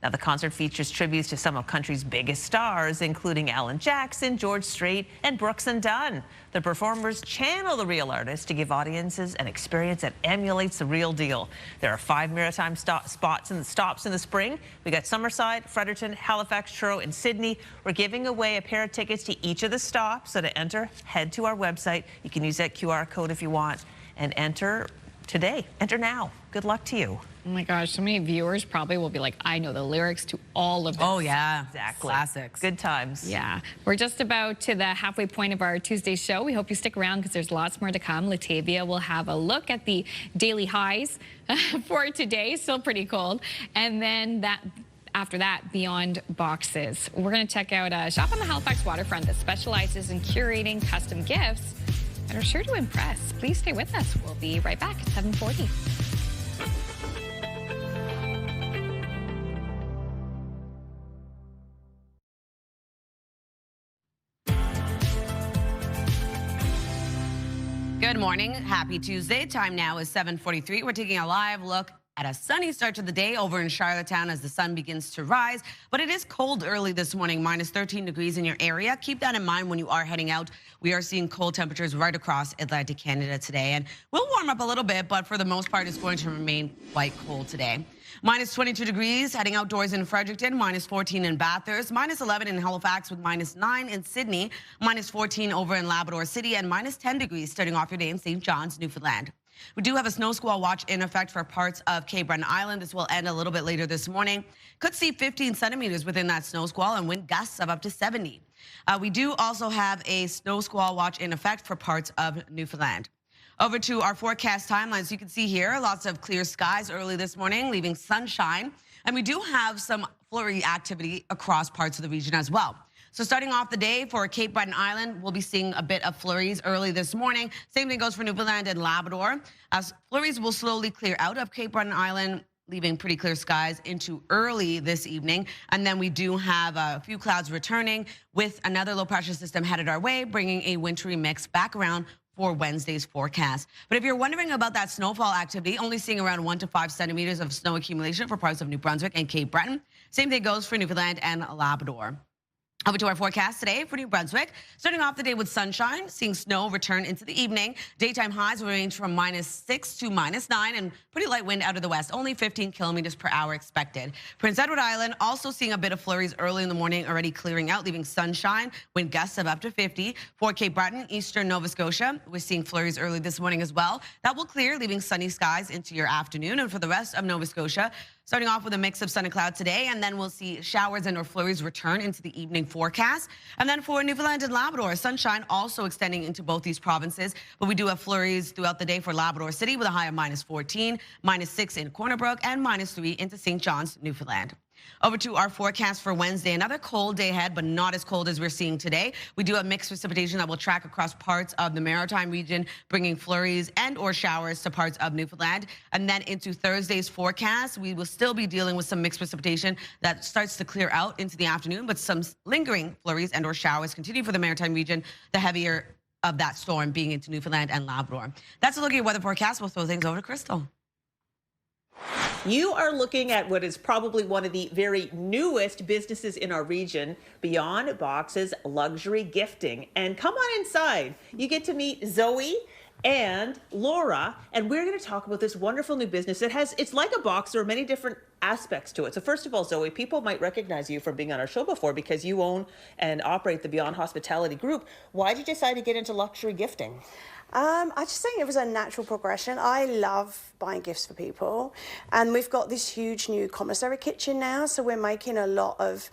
Now, the concert features tributes to some of country's biggest stars, including Alan Jackson, George Strait, and Brooks and Dunn. The performers channel the real artists to give audiences an experience that emulates the real deal. There are 5 maritime stops in the spring. We got Summerside, Fredericton, Halifax, Truro, and Sydney. We're giving away a pair of tickets to each of the stops. So to enter, head to our website. You can use that QR code if you want, and enter today. Enter now. good luck to you. Oh my gosh, so many viewers probably will be like, I know the lyrics to all of this. Oh yeah, exactly. Classics. Good times. Yeah, we're just about to the halfway point of our Tuesday show. We hope you stick around because there's lots more to come. Latavia will have a look at the daily highs for today, still pretty cold. And then after that, Beyond Boxes. We're going to check out a shop on the Halifax waterfront that specializes in curating custom gifts that are sure to impress. Please stay with us. We'll be right back at 7:40. Good morning. Happy Tuesday. Time now is 7:43. We're taking a live look at a sunny start to the day over in Charlottetown as the sun begins to rise. But it is cold early this morning, minus 13 degrees in your area. Keep that in mind when you are heading out. We are seeing cold temperatures right across Atlantic Canada today. And we'll warm up a little bit, but for the most part, it's going to remain quite cold today. Minus 22 degrees heading outdoors in Fredericton, minus 14 in Bathurst, minus 11 in Halifax with minus 9 in Sydney, minus 14 over in Labrador City, and minus 10 degrees starting off your day in St. John's, Newfoundland. We do have a snow squall watch in effect for parts of Cape Breton Island. This will end a little bit later this morning. Could see 15 centimeters within that snow squall and wind gusts of up to 70. We do also have a snow squall watch in effect for parts of Newfoundland. Over to our forecast timelines. You can see here lots of clear skies early this morning, leaving sunshine. And we do have some flurry activity across parts of the region as well. So starting off the day for Cape Breton Island, we'll be seeing a bit of flurries early this morning. Same thing goes for Newfoundland and Labrador. As flurries will slowly clear out of Cape Breton Island, leaving pretty clear skies into early this evening. And then we do have a few clouds returning with another low pressure system headed our way, bringing a wintry mix back around for Wednesday's forecast. But if you're wondering about that snowfall activity, only seeing around 1 to 5 centimeters of snow accumulation for parts of New Brunswick and Cape Breton. Same thing goes for Newfoundland and Labrador. Over to our forecast today for New Brunswick. Starting off the day with sunshine, seeing snow return into the evening. Daytime highs will range from minus 6 to minus 9 and pretty light wind out of the west, only 15 kilometers per hour expected. Prince Edward Island also seeing a bit of flurries early in the morning, already clearing out, leaving sunshine, wind gusts of up to 50. For Cape Breton, eastern Nova Scotia, we're seeing flurries early this morning as well. That will clear, leaving sunny skies into your afternoon. And for the rest of Nova Scotia, starting off with a mix of sun and cloud today, and then we'll see showers and or flurries return into the evening forecast. And then for Newfoundland and Labrador, sunshine also extending into both these provinces. But we do have flurries throughout the day for Labrador City with a high of minus 14, minus 6 in Corner Brook, and minus 3 into St. John's, Newfoundland. Over to our forecast for Wednesday. Another cold day ahead, but not as cold as we're seeing today. We do have mixed precipitation that will track across parts of the Maritime region, bringing flurries and or showers to parts of Newfoundland. And then into Thursday's forecast, we will still be dealing with some mixed precipitation that starts to clear out into the afternoon, but some lingering flurries and or showers continue for the Maritime region, the heavier of that storm being into Newfoundland and Labrador. That's a look at your weather forecast. We'll throw things over to Crystal. You are looking at what is probably one of the very newest businesses in our region, Beyond Boxes Luxury Gifting. And come on inside. You get to meet Zoe and Laura, and we're going to talk about this wonderful new business. It's like a box. There are many different aspects to it. So first of all, Zoe, people might recognize you from being on our show before because you own and operate the Beyond Hospitality Group. Why did you decide to get into luxury gifting? I just think it was a natural progression. I love buying gifts for people, and we've got this huge new commissary kitchen now, so we're making a lot of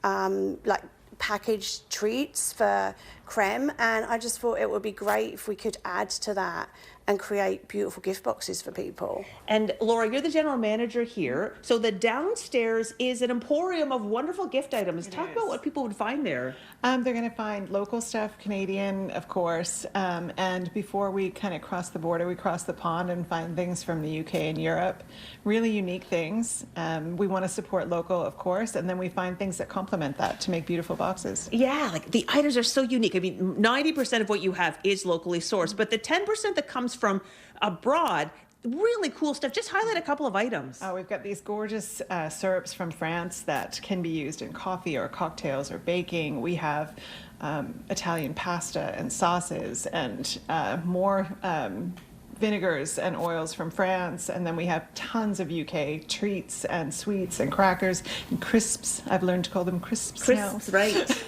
like packaged treats for creme, and I just thought it would be great if we could add to that and create beautiful gift boxes for people. And Laura, you're the general manager here. So the downstairs is an emporium of wonderful gift items. Talk about what people would find there. They're going to find local stuff, Canadian, of course. And before we kind of cross the border, we cross the pond and find things from the UK and Europe. Really unique things. We want to support local, of course. And then we find things that complement that to make beautiful boxes. Yeah, like the items are so unique. I mean, 90% of what you have is locally sourced, but the 10% that comes from abroad, really cool stuff. Just highlight a couple of items. Oh, we've got these gorgeous syrups from France that can be used in coffee or cocktails or baking. We have Italian pasta and sauces and more vinegars and oils from France, and then we have tons of UK treats and sweets and crackers and crisps. I've learned to call them crisps now. Crisps, right.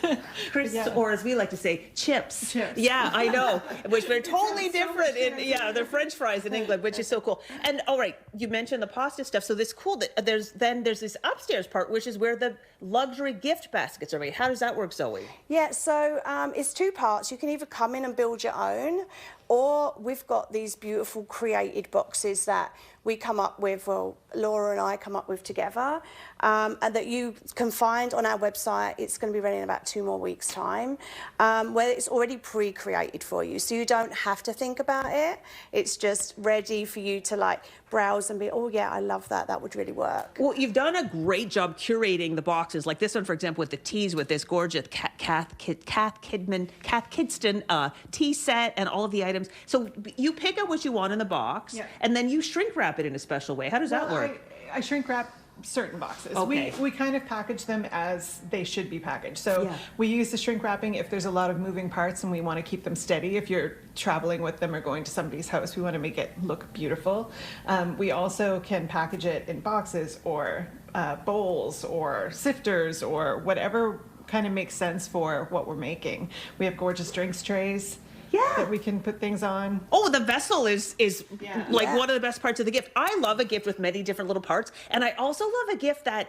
Crisps, Yeah. or as we like to say, chips. Chips. Yeah, I know, which they're totally different. They're French fries in England, which is so cool. And all right, you mentioned the pasta stuff, so this cool that there's this upstairs part, which is where the luxury gift baskets are made. How does that work, Zoe? Yeah, so it's two parts. You can either come in and build your own, or we've got these beautiful created boxes that we come up with, well, Laura and I come up with together, and that you can find on our website. It's going to be ready in about 2 more weeks' time, where it's already pre-created for you. So you don't have to think about it. It's just ready for you to like browse and be, oh yeah, I love that. That would really work. Well, you've done a great job curating the boxes, like this one, for example, with the teas, with this gorgeous Kath Kidston tea set and all of the items. So you pick out what you want in the box, and then you shrink wrap it in a special way. How does that work? I shrink wrap certain boxes. Okay. We kind of package them as they should be packaged. So we use the shrink wrapping if there's a lot of moving parts and we want to keep them steady. If you're traveling with them or going to somebody's house, we want to make it look beautiful. We also can package it in boxes or bowls or sifters or whatever kind of makes sense for what we're making. We have gorgeous drinks trays. That we can put things on. Oh, the vessel is one of the best parts of the gift. I love a gift with many different little parts, and I also love a gift that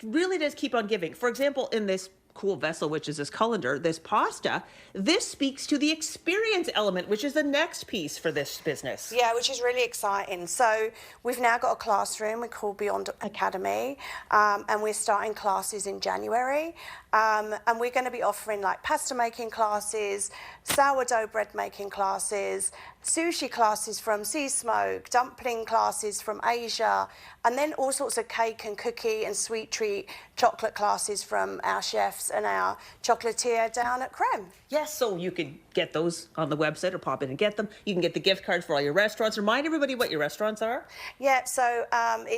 really does keep on giving. For example, in this cool vessel, which is this colander, this pasta, this speaks to the experience element, which is the next piece for this business. Yeah, which is really exciting. So we've now got a classroom we call Beyond Academy, and we're starting classes in January. And we're going to be offering like pasta making classes, sourdough bread making classes, sushi classes from Sea Smoke, dumpling classes from Asia, and then all sorts of cake and cookie and sweet treat chocolate classes from our chefs and our chocolatier down at Creme. Yes, so you can get those on the website or pop in and get them. You can get the gift cards for all your restaurants. Remind everybody what your restaurants are. Yeah, so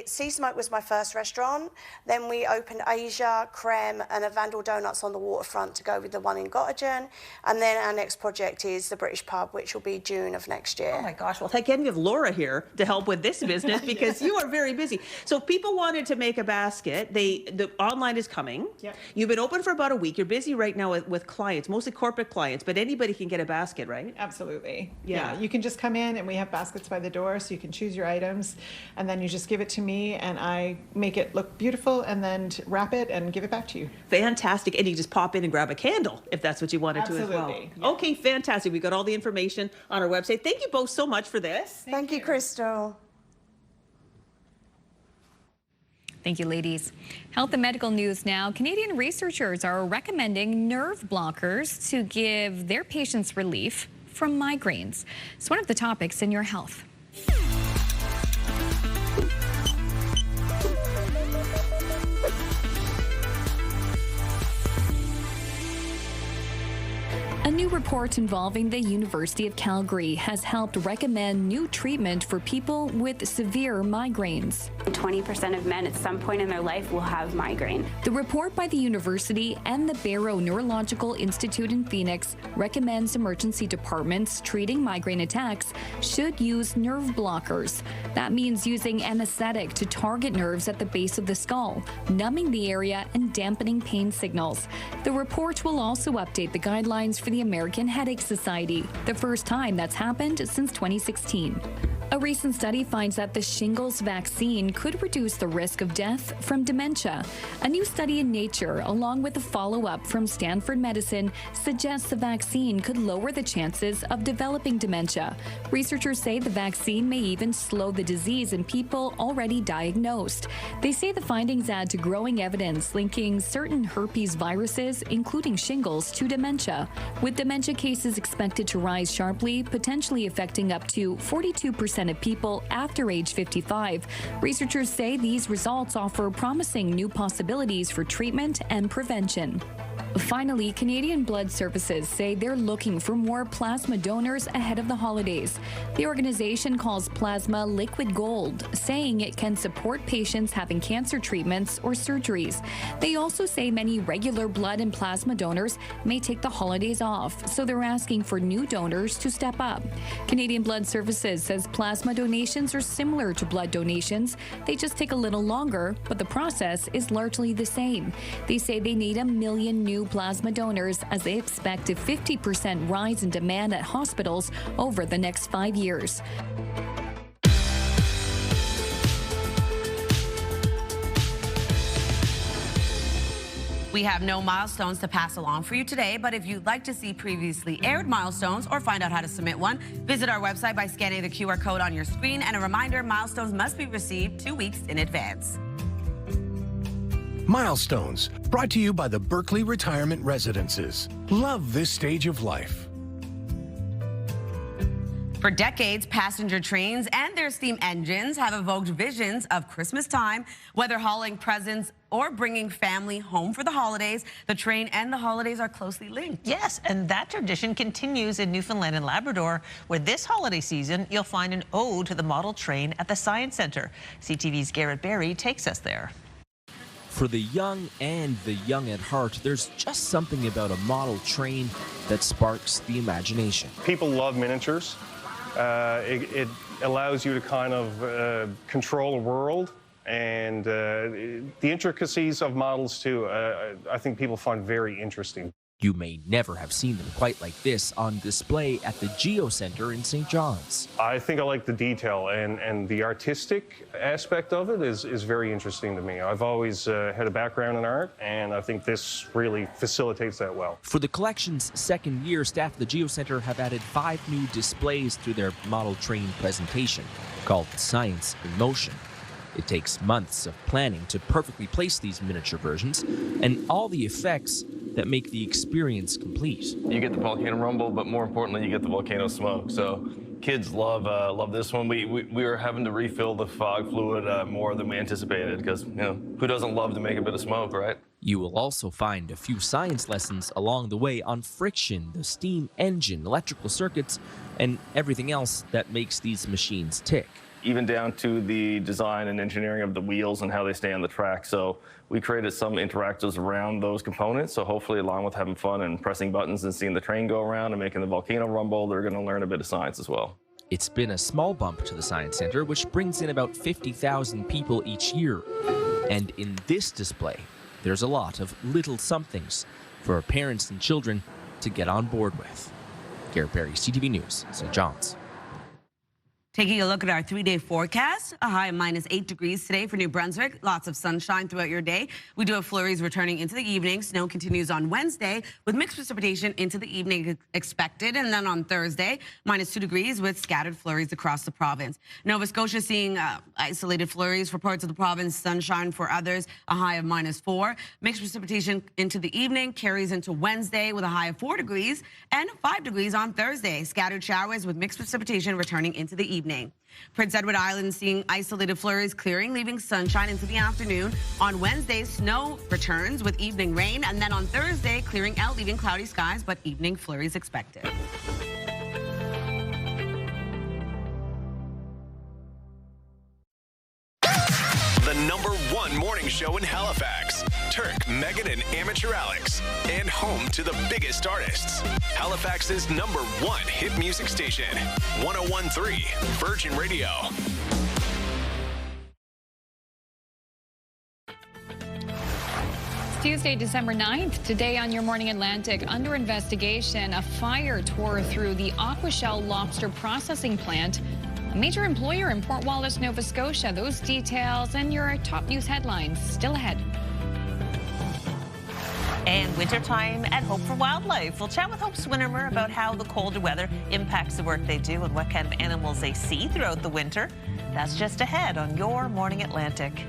Sea Smoke was my first restaurant. Then we opened Asia, Creme, and a Vandal Donuts on the waterfront to go with the one in Gottingen. And then our next project is the British Pub, which will be June of next year. Oh my gosh, well, again, we have Laura here to help with this business because you are very busy. So if people wanted to make a basket, the online is coming. Yep. You've been open for about a week. You're busy right now with clients, mostly corporate clients, but anybody can get a basket, right? Absolutely. Yeah. You can just come in and we have baskets by the door, so you can choose your items, and then you just give it to me and I make it look beautiful and then wrap it and give it back to you. Fantastic. And you just pop in and grab a candle if that's what you wanted to as well. Yeah. Okay, fantastic. We got all the information on our website. Thank you both so much for this. Thank you, Crystal. Thank you, ladies. Health and medical news now. Canadian researchers are recommending nerve blockers to give their patients relief from migraines. It's one of the topics in your health. A new report involving the University of Calgary has helped recommend new treatment for people with severe migraines. 20% of men at some point in their life will have migraine. The report by the university and the Barrow Neurological Institute in Phoenix recommends emergency departments treating migraine attacks should use nerve blockers. That means using anesthetic to target nerves at the base of the skull, numbing the area and dampening pain signals. The report will also update the guidelines for the American Headache Society, the first time that's happened since 2016. A recent study finds that the shingles vaccine could reduce the risk of death from dementia. A new study in Nature, along with a follow-up from Stanford Medicine, suggests the vaccine could lower the chances of developing dementia. Researchers say the vaccine may even slow the disease in people already diagnosed. They say the findings add to growing evidence linking certain herpes viruses, including shingles, to dementia, with dementia cases expected to rise sharply, potentially affecting up to 42% of people after age 55. Researchers say these results offer promising new possibilities for treatment and prevention. Finally, Canadian Blood Services say they're looking for more plasma donors ahead of the holidays. The organization calls plasma liquid gold, saying it can support patients having cancer treatments or surgeries. They also say many regular blood and plasma donors may take the holidays off, so they're asking for new donors to step up. Canadian Blood Services says plasma donations are similar to blood donations. They just take a little longer, but the process is largely the same. They say they need 1 million new plasma donors as they expect a 50% rise in demand at hospitals over the next 5 years. We have no milestones to pass along for you today, but if you'd like to see previously aired milestones or find out how to submit one, visit our website by scanning the QR code on your screen. And a reminder, milestones must be received 2 weeks in advance. Milestones, brought to you by the Berkeley Retirement Residences. Love this stage of life. For decades, passenger trains and their steam engines have evoked visions of Christmas time. Whether hauling presents or bringing family home for the holidays, the train and the holidays are closely linked. Yes, and that tradition continues in Newfoundland and Labrador, where this holiday season you'll find an ode to the model train at the Science Centre. CTV's Garrett Berry takes us there. For the young and the young at heart, there's just something about a model train that sparks the imagination. People love miniatures. It allows you to kind of control a world, and the intricacies of models too, I think people find very interesting. You may never have seen them quite like this on display at the Geo Center in St. John's. I think I like the detail, and the artistic aspect of it is very interesting to me. I've always had a background in art, and I think this really facilitates that well. For the collection's second year, staff at the Geo Center have added 5 new displays to their model train presentation, called Science in Motion. It takes months of planning to perfectly place these miniature versions, and all the effects that make the experience complete. You get the volcano rumble, but more importantly, you get the volcano smoke. So kids love this one. We were having to refill the fog fluid more than we anticipated, because who doesn't love to make a bit of smoke, right? You will also find a few science lessons along the way on friction, the steam engine, electrical circuits, and everything else that makes these machines tick. Even down to the design and engineering of the wheels and how they stay on the track. So we created some interactives around those components. So hopefully, along with having fun and pressing buttons and seeing the train go around and making the volcano rumble, they're going to learn a bit of science as well. It's been a small bump to the Science Center, which brings in about 50,000 people each year. And in this display, there's a lot of little somethings for parents and children to get on board with. Garrett Berry, CTV News, St. John's. Taking a look at our 3-day forecast, a high of -8 degrees today for New Brunswick. Lots of sunshine throughout your day. We do have flurries returning into the evening. Snow continues on Wednesday with mixed precipitation into the evening expected. And then on Thursday, -2 degrees with scattered flurries across the province. Nova Scotia seeing isolated flurries for parts of the province, sunshine for others, a high of -4. Mixed precipitation into the evening carries into Wednesday with a high of 4 degrees and 5 degrees on Thursday. Scattered showers with mixed precipitation returning into the evening. Prince Edward Island seeing isolated flurries clearing, leaving sunshine into the afternoon. On Wednesday, snow returns with evening rain, and then on Thursday, clearing out, leaving cloudy skies, but evening flurries expected. The #1 morning show in Halifax. Turk, Megan, and Amateur Alex. And home to the biggest artists. Halifax's #1 hit music station. 101.3 Virgin Radio. Tuesday, December 9th. Today on Your Morning Atlantic, under investigation, a fire tore through the Aquashell lobster processing plant. A major employer in Port Wallace, Nova Scotia. Those details and your top news headlines still ahead. And wintertime at Hope for Wildlife. We'll chat with Hope Swinnermer about how the colder weather impacts the work they do and what kind of animals they see throughout the winter. That's just ahead on Your Morning Atlantic.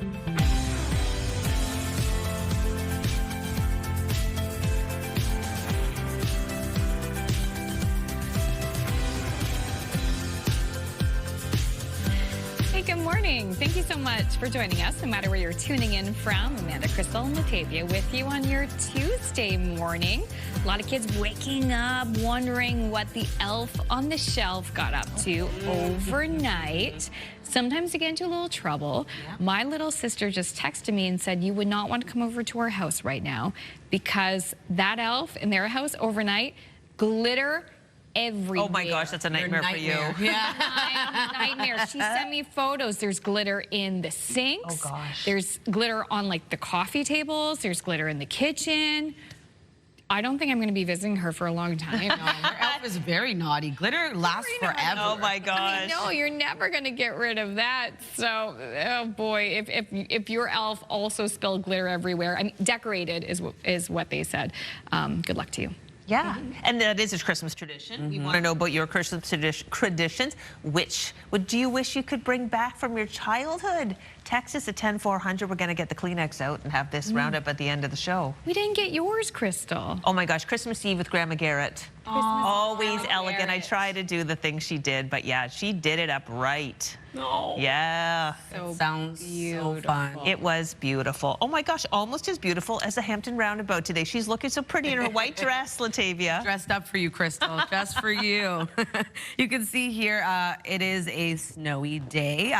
Good morning. morning. Thank you so much for joining us, no matter where you're tuning in from. Amanda, Crystal, and Latavia with you on your Tuesday morning. A lot of kids waking up wondering what the elf on the shelf got up to overnight. Sometimes you get into a little trouble. Yeah. My little sister just texted me and said you would not want to come over to our house right now because that elf in their house overnight, glitter everywhere. Oh my gosh, that's a nightmare for you. Yeah. Nightmare. She sent me photos. There's glitter in the sinks. Oh gosh. There's glitter on like the coffee tables. There's glitter in the kitchen. I don't think I'm going to be visiting her for a long time. No, her elf is very naughty. Glitter lasts forever. Oh my gosh. No, you're never going to get rid of that. So, oh boy, if your elf also spilled glitter everywhere, I mean, decorated is what they said. Good luck to you. Yeah, and that is a Christmas tradition. We want to know about your Christmas traditions. Which do you wish you could bring back from your childhood? Text us at 10400. We're going to get the Kleenex out and have this roundup at the end of the show. We didn't get yours, Crystal. Oh my gosh, Christmas Eve with Grandma Garrett. Always elegant. I try to do the things she did, but yeah, she did it up right. No. Yeah. So sounds so fun. It was beautiful. Oh my gosh, almost as beautiful as the Hampton Roundabout today. She's looking so pretty in her white dress, Latavia. Dressed up for you, Crystal. Just for you. You can see here, it is a snowy day.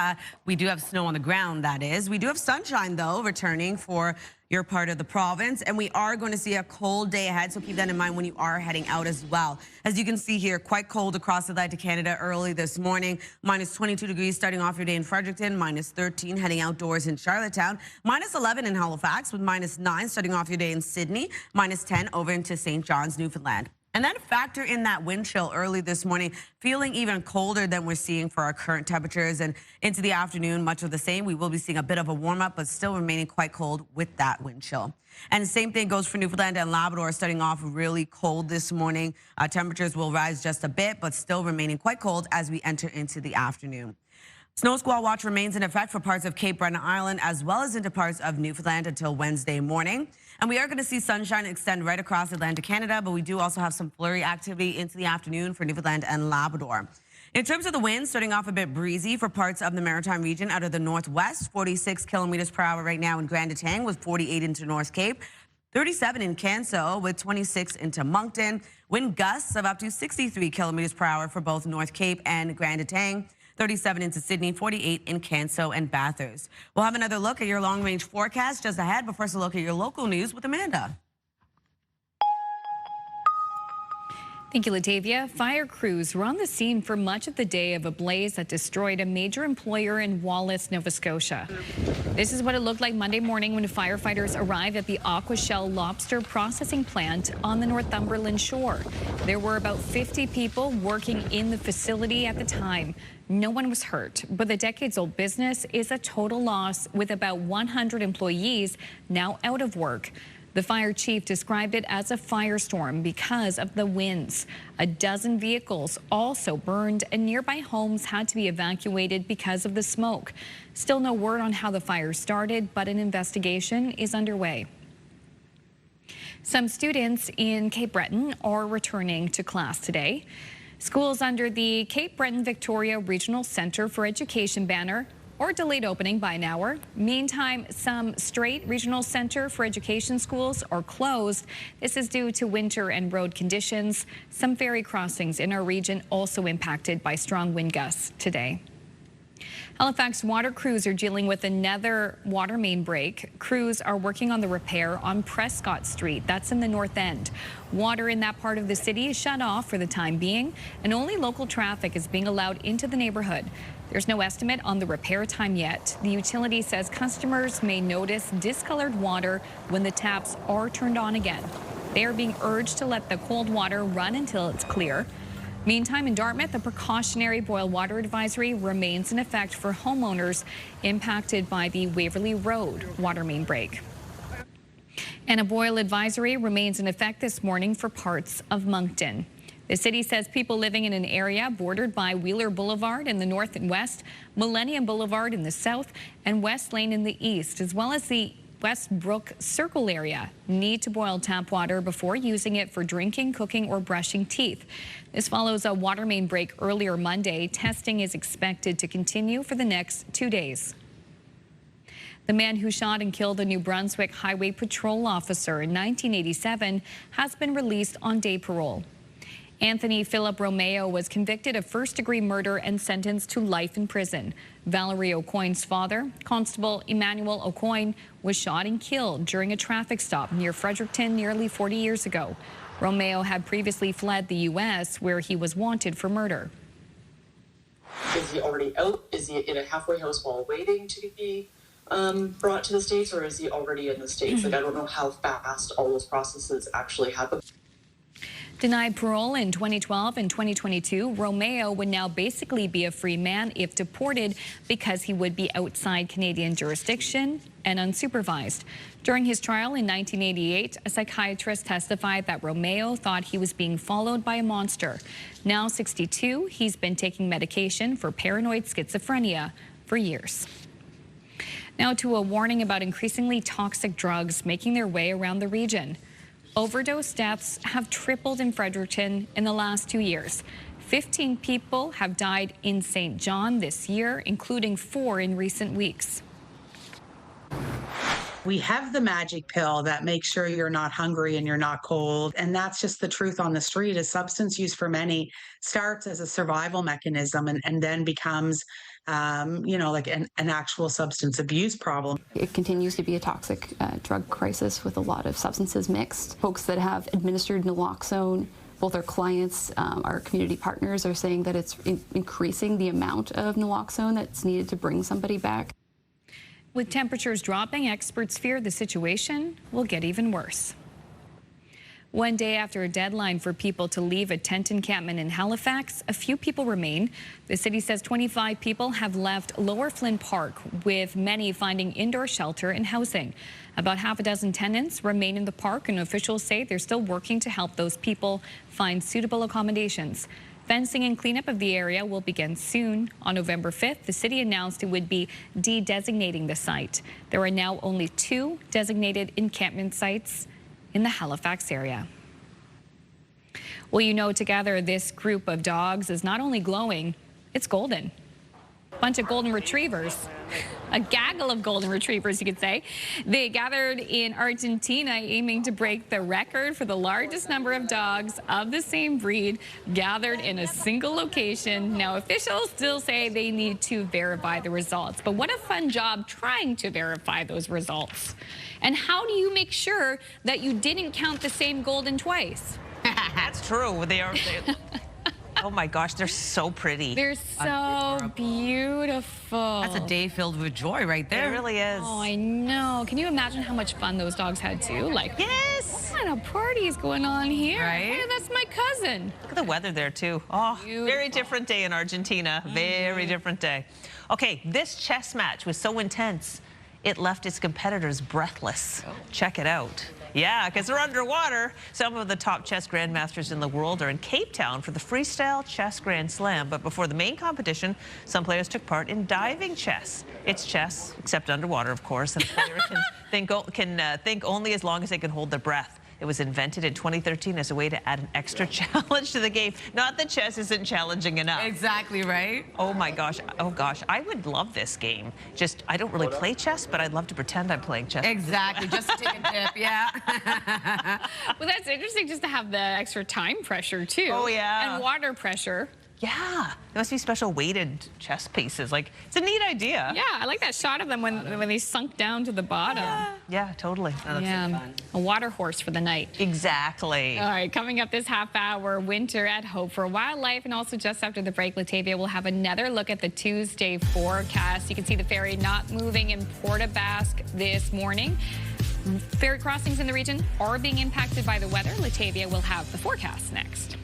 We do have snow on the ground, that is. We do have sunshine, though, returning for your part of the province, and we are going to see a cold day ahead, so keep that in mind when you are heading out as well. As you can see here, quite cold across Atlantic Canada early this morning. Minus 22 degrees starting off your day in Fredericton, minus 13 heading outdoors in Charlottetown, minus 11 in Halifax with minus 9 starting off your day in Sydney, minus 10 over into St. John's, Newfoundland. And then factor in that wind chill early this morning, feeling even colder than we're seeing for our current temperatures. And into the afternoon, much of the same. We will be seeing a bit of a warm up, but still remaining quite cold with that wind chill. And the same thing goes for Newfoundland and Labrador, starting off really cold this morning. Temperatures will rise just a bit, but still remaining quite cold as we enter into the afternoon. Snow squall watch remains in effect for parts of Cape Breton Island as well as into parts of Newfoundland until Wednesday morning. And we are going to see sunshine extend right across Atlantic Canada, but we do also have some flurry activity into the afternoon for Newfoundland and Labrador. In terms of the wind, starting off a bit breezy for parts of the Maritime region out of the northwest, 46 kilometers per hour right now in Grand Etang with 48 into North Cape. 37 in Canso with 26 into Moncton. Wind gusts of up to 63 kilometers per hour for both North Cape and Grand Etang. 37 into Sydney, 48 in Canso and Bathurst. We'll have another look at your long-range forecast just ahead, but first a look at your local news with Amanda. Thank you, Latavia. Fire crews were on the scene for much of the day of a blaze that destroyed a major employer in Wallace, Nova Scotia. This is what it looked like Monday morning when firefighters arrived at the Aquashell lobster processing plant on the Northumberland shore. There were about 50 people working in the facility at the time. No one was hurt, but the decades-old business is a total loss with about 100 employees now out of work. The fire chief described it as a firestorm because of the winds. A dozen vehicles also burned and nearby homes had to be evacuated because of the smoke. Still no word on how the fire started, but an investigation is underway. Some students in Cape Breton are returning to class today. Schools under the Cape Breton Victoria Regional Centre for Education banner or delayed opening by an hour. Meantime, some Strait Regional Centre for Education schools are closed. This is due to winter and road conditions. Some ferry crossings in our region also impacted by strong wind gusts today. Halifax water crews are dealing with another water main break. Crews are working on the repair on Prescott Street. That's in the north end. Water in that part of the city is shut off for the time being, and only local traffic is being allowed into the neighborhood. There's no estimate on the repair time yet. The utility says customers may notice discolored water when the taps are turned on again. They are being urged to let the cold water run until it's clear. Meantime, in Dartmouth, a precautionary boil water advisory remains in effect for homeowners impacted by the Waverley Road water main break. And a boil advisory remains in effect this morning for parts of Moncton. The city says people living in an area bordered by Wheeler Boulevard in the north and west, Millennium Boulevard in the south, and West Lane in the east, as well as the Westbrook Circle area. Need to boil tap water before using it for drinking, cooking, or brushing teeth. This follows a water main break earlier Monday. Testing is expected to continue for the next 2 days. The man who shot and killed a New Brunswick Highway Patrol officer in 1987 has been released on day parole. Anthony Philip Romeo was convicted of first-degree murder and sentenced to life in prison. Valerie Aucoin's father, Constable Emmanuel Aucoin, was shot and killed during a traffic stop near Fredericton nearly 40 years ago. Romeo had previously fled the U.S., where he was wanted for murder. Is he already out? Is he in a halfway house while waiting to be brought to the States, or is he already in the States? Like, I don't know how fast all those processes actually happen. Denied parole in 2012 and 2022, Romeo would now basically be a free man if deported because he would be outside Canadian jurisdiction and unsupervised. During his trial in 1988, a psychiatrist testified that Romeo thought he was being followed by a monster. Now 62, he's been taking medication for paranoid schizophrenia for years. Now to a warning about increasingly toxic drugs making their way around the region. Overdose deaths have tripled in Fredericton in the last 2 years. 15 people have died in St. John this year, including 4 in recent weeks. We have the magic pill that makes sure you're not hungry and you're not cold. And that's just the truth on the street. Is substance use for many starts as a survival mechanism and then becomes like an actual substance abuse problem. It continues to be a toxic drug crisis with a lot of substances mixed. Folks that have administered naloxone, both our clients, our community partners, are saying that it's increasing the amount of naloxone that's needed to bring somebody back. With temperatures dropping, experts fear the situation will get even worse. One day after a deadline for people to leave a tent encampment in Halifax, a few people remain. The city says 25 people have left Lower Flynn Park, with many finding indoor shelter and housing. About half a dozen tenants remain in the park, and officials say they're still working to help those people find suitable accommodations. Fencing and cleanup of the area will begin soon. On November 5th, the city announced it would be de-designating the site. There are now only 2 designated encampment sites in the Halifax area. Well, you know, together this group of dogs is not only glowing, it's golden. Bunch of golden retrievers, a gaggle of golden retrievers, you could say. They gathered in Argentina, aiming to break the record for the largest number of dogs of the same breed gathered in a single location. Now, officials still say they need to verify the results, but what a fun job trying to verify those results. And how do you make sure that you didn't count the same golden twice? That's true. They are. Oh my gosh, they're so pretty. They're so beautiful. That's a day filled with joy right there. It really is. Oh, I know. Can you imagine how much fun those dogs had too? Like, yes. What kind of party is going on here? Right? Hey, that's my cousin. Look at the weather there too. Oh, Beautiful. Very different day in Argentina. Very different day. Okay, this chess match was so intense, it left its competitors breathless. Oh. Check it out. Yeah, because they're underwater. Some of the top chess grandmasters in the world are in Cape Town for the Freestyle Chess Grand Slam. But before the main competition, some players took part in diving chess. It's chess, except underwater, of course, and the player can think only as long as they can hold their breath. It was invented in 2013 as a way to add an extra challenge to the game. Not that chess isn't challenging enough. Exactly, right? Oh my gosh. Oh gosh. I would love this game. Just, I don't really play chess, but I'd love to pretend I'm playing chess. Exactly. Just to take a dip, yeah. Well, that's interesting just to have the extra time pressure too. Oh yeah. And water pressure. Yeah, there must be special weighted chess pieces. Like, it's a neat idea. Yeah, I like that shot of them when they sunk down to the bottom. Yeah, totally. Oh, yeah, so fun. A water horse for the night. Exactly. All right, coming up this half hour, winter at Hope for Wildlife, and also just after the break, Latavia will have another look at the Tuesday forecast. You can see the ferry not moving in Port-aux-Basque this morning. Ferry crossings in the region are being impacted by the weather. Latavia will have the forecast next.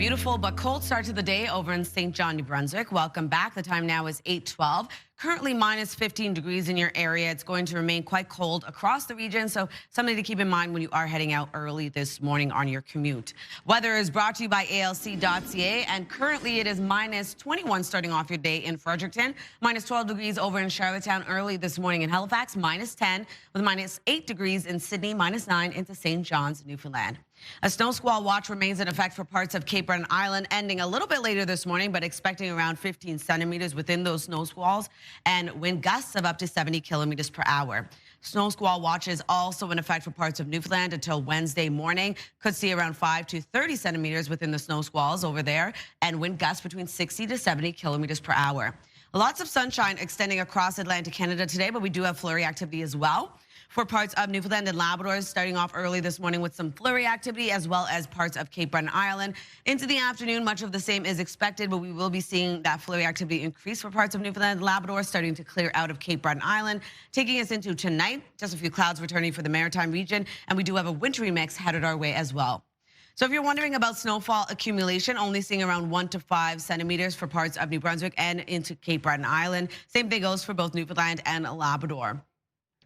beautiful but cold start to the day over in St. John, New Brunswick. Welcome back. The time now is 8:12. Currently minus 15 degrees in your area. It's going to remain quite cold across the region, so something to keep in mind when you are heading out early this morning on your commute. Weather is brought to you by ALC.ca, and currently it is minus 21 starting off your day in Fredericton, minus 12 degrees over in Charlottetown early this morning in Halifax, minus 10, with minus 8 degrees in Sydney, minus 9 into St. John's, Newfoundland. A snow squall watch remains in effect for parts of Cape Breton Island, ending a little bit later this morning, but expecting around 15 centimeters within those snow squalls and wind gusts of up to 70 kilometers per hour. Snow squall watches also in effect for parts of Newfoundland until Wednesday morning. Could see around 5 to 30 centimeters within the snow squalls over there, and wind gusts between 60 to 70 kilometers per hour. Lots of sunshine extending across Atlantic Canada today, but we do have flurry activity as well for parts of Newfoundland and Labrador, starting off early this morning with some flurry activity, as well as parts of Cape Breton Island. Into the afternoon, much of the same is expected, but we will be seeing that flurry activity increase for parts of Newfoundland and Labrador, starting to clear out of Cape Breton Island, taking us into tonight. Just a few clouds returning for the Maritime region, and we do have a wintry mix headed our way as well. So if you're wondering about snowfall accumulation, only seeing around 1 to 5 centimeters for parts of New Brunswick and into Cape Breton Island. Same thing goes for both Newfoundland and Labrador.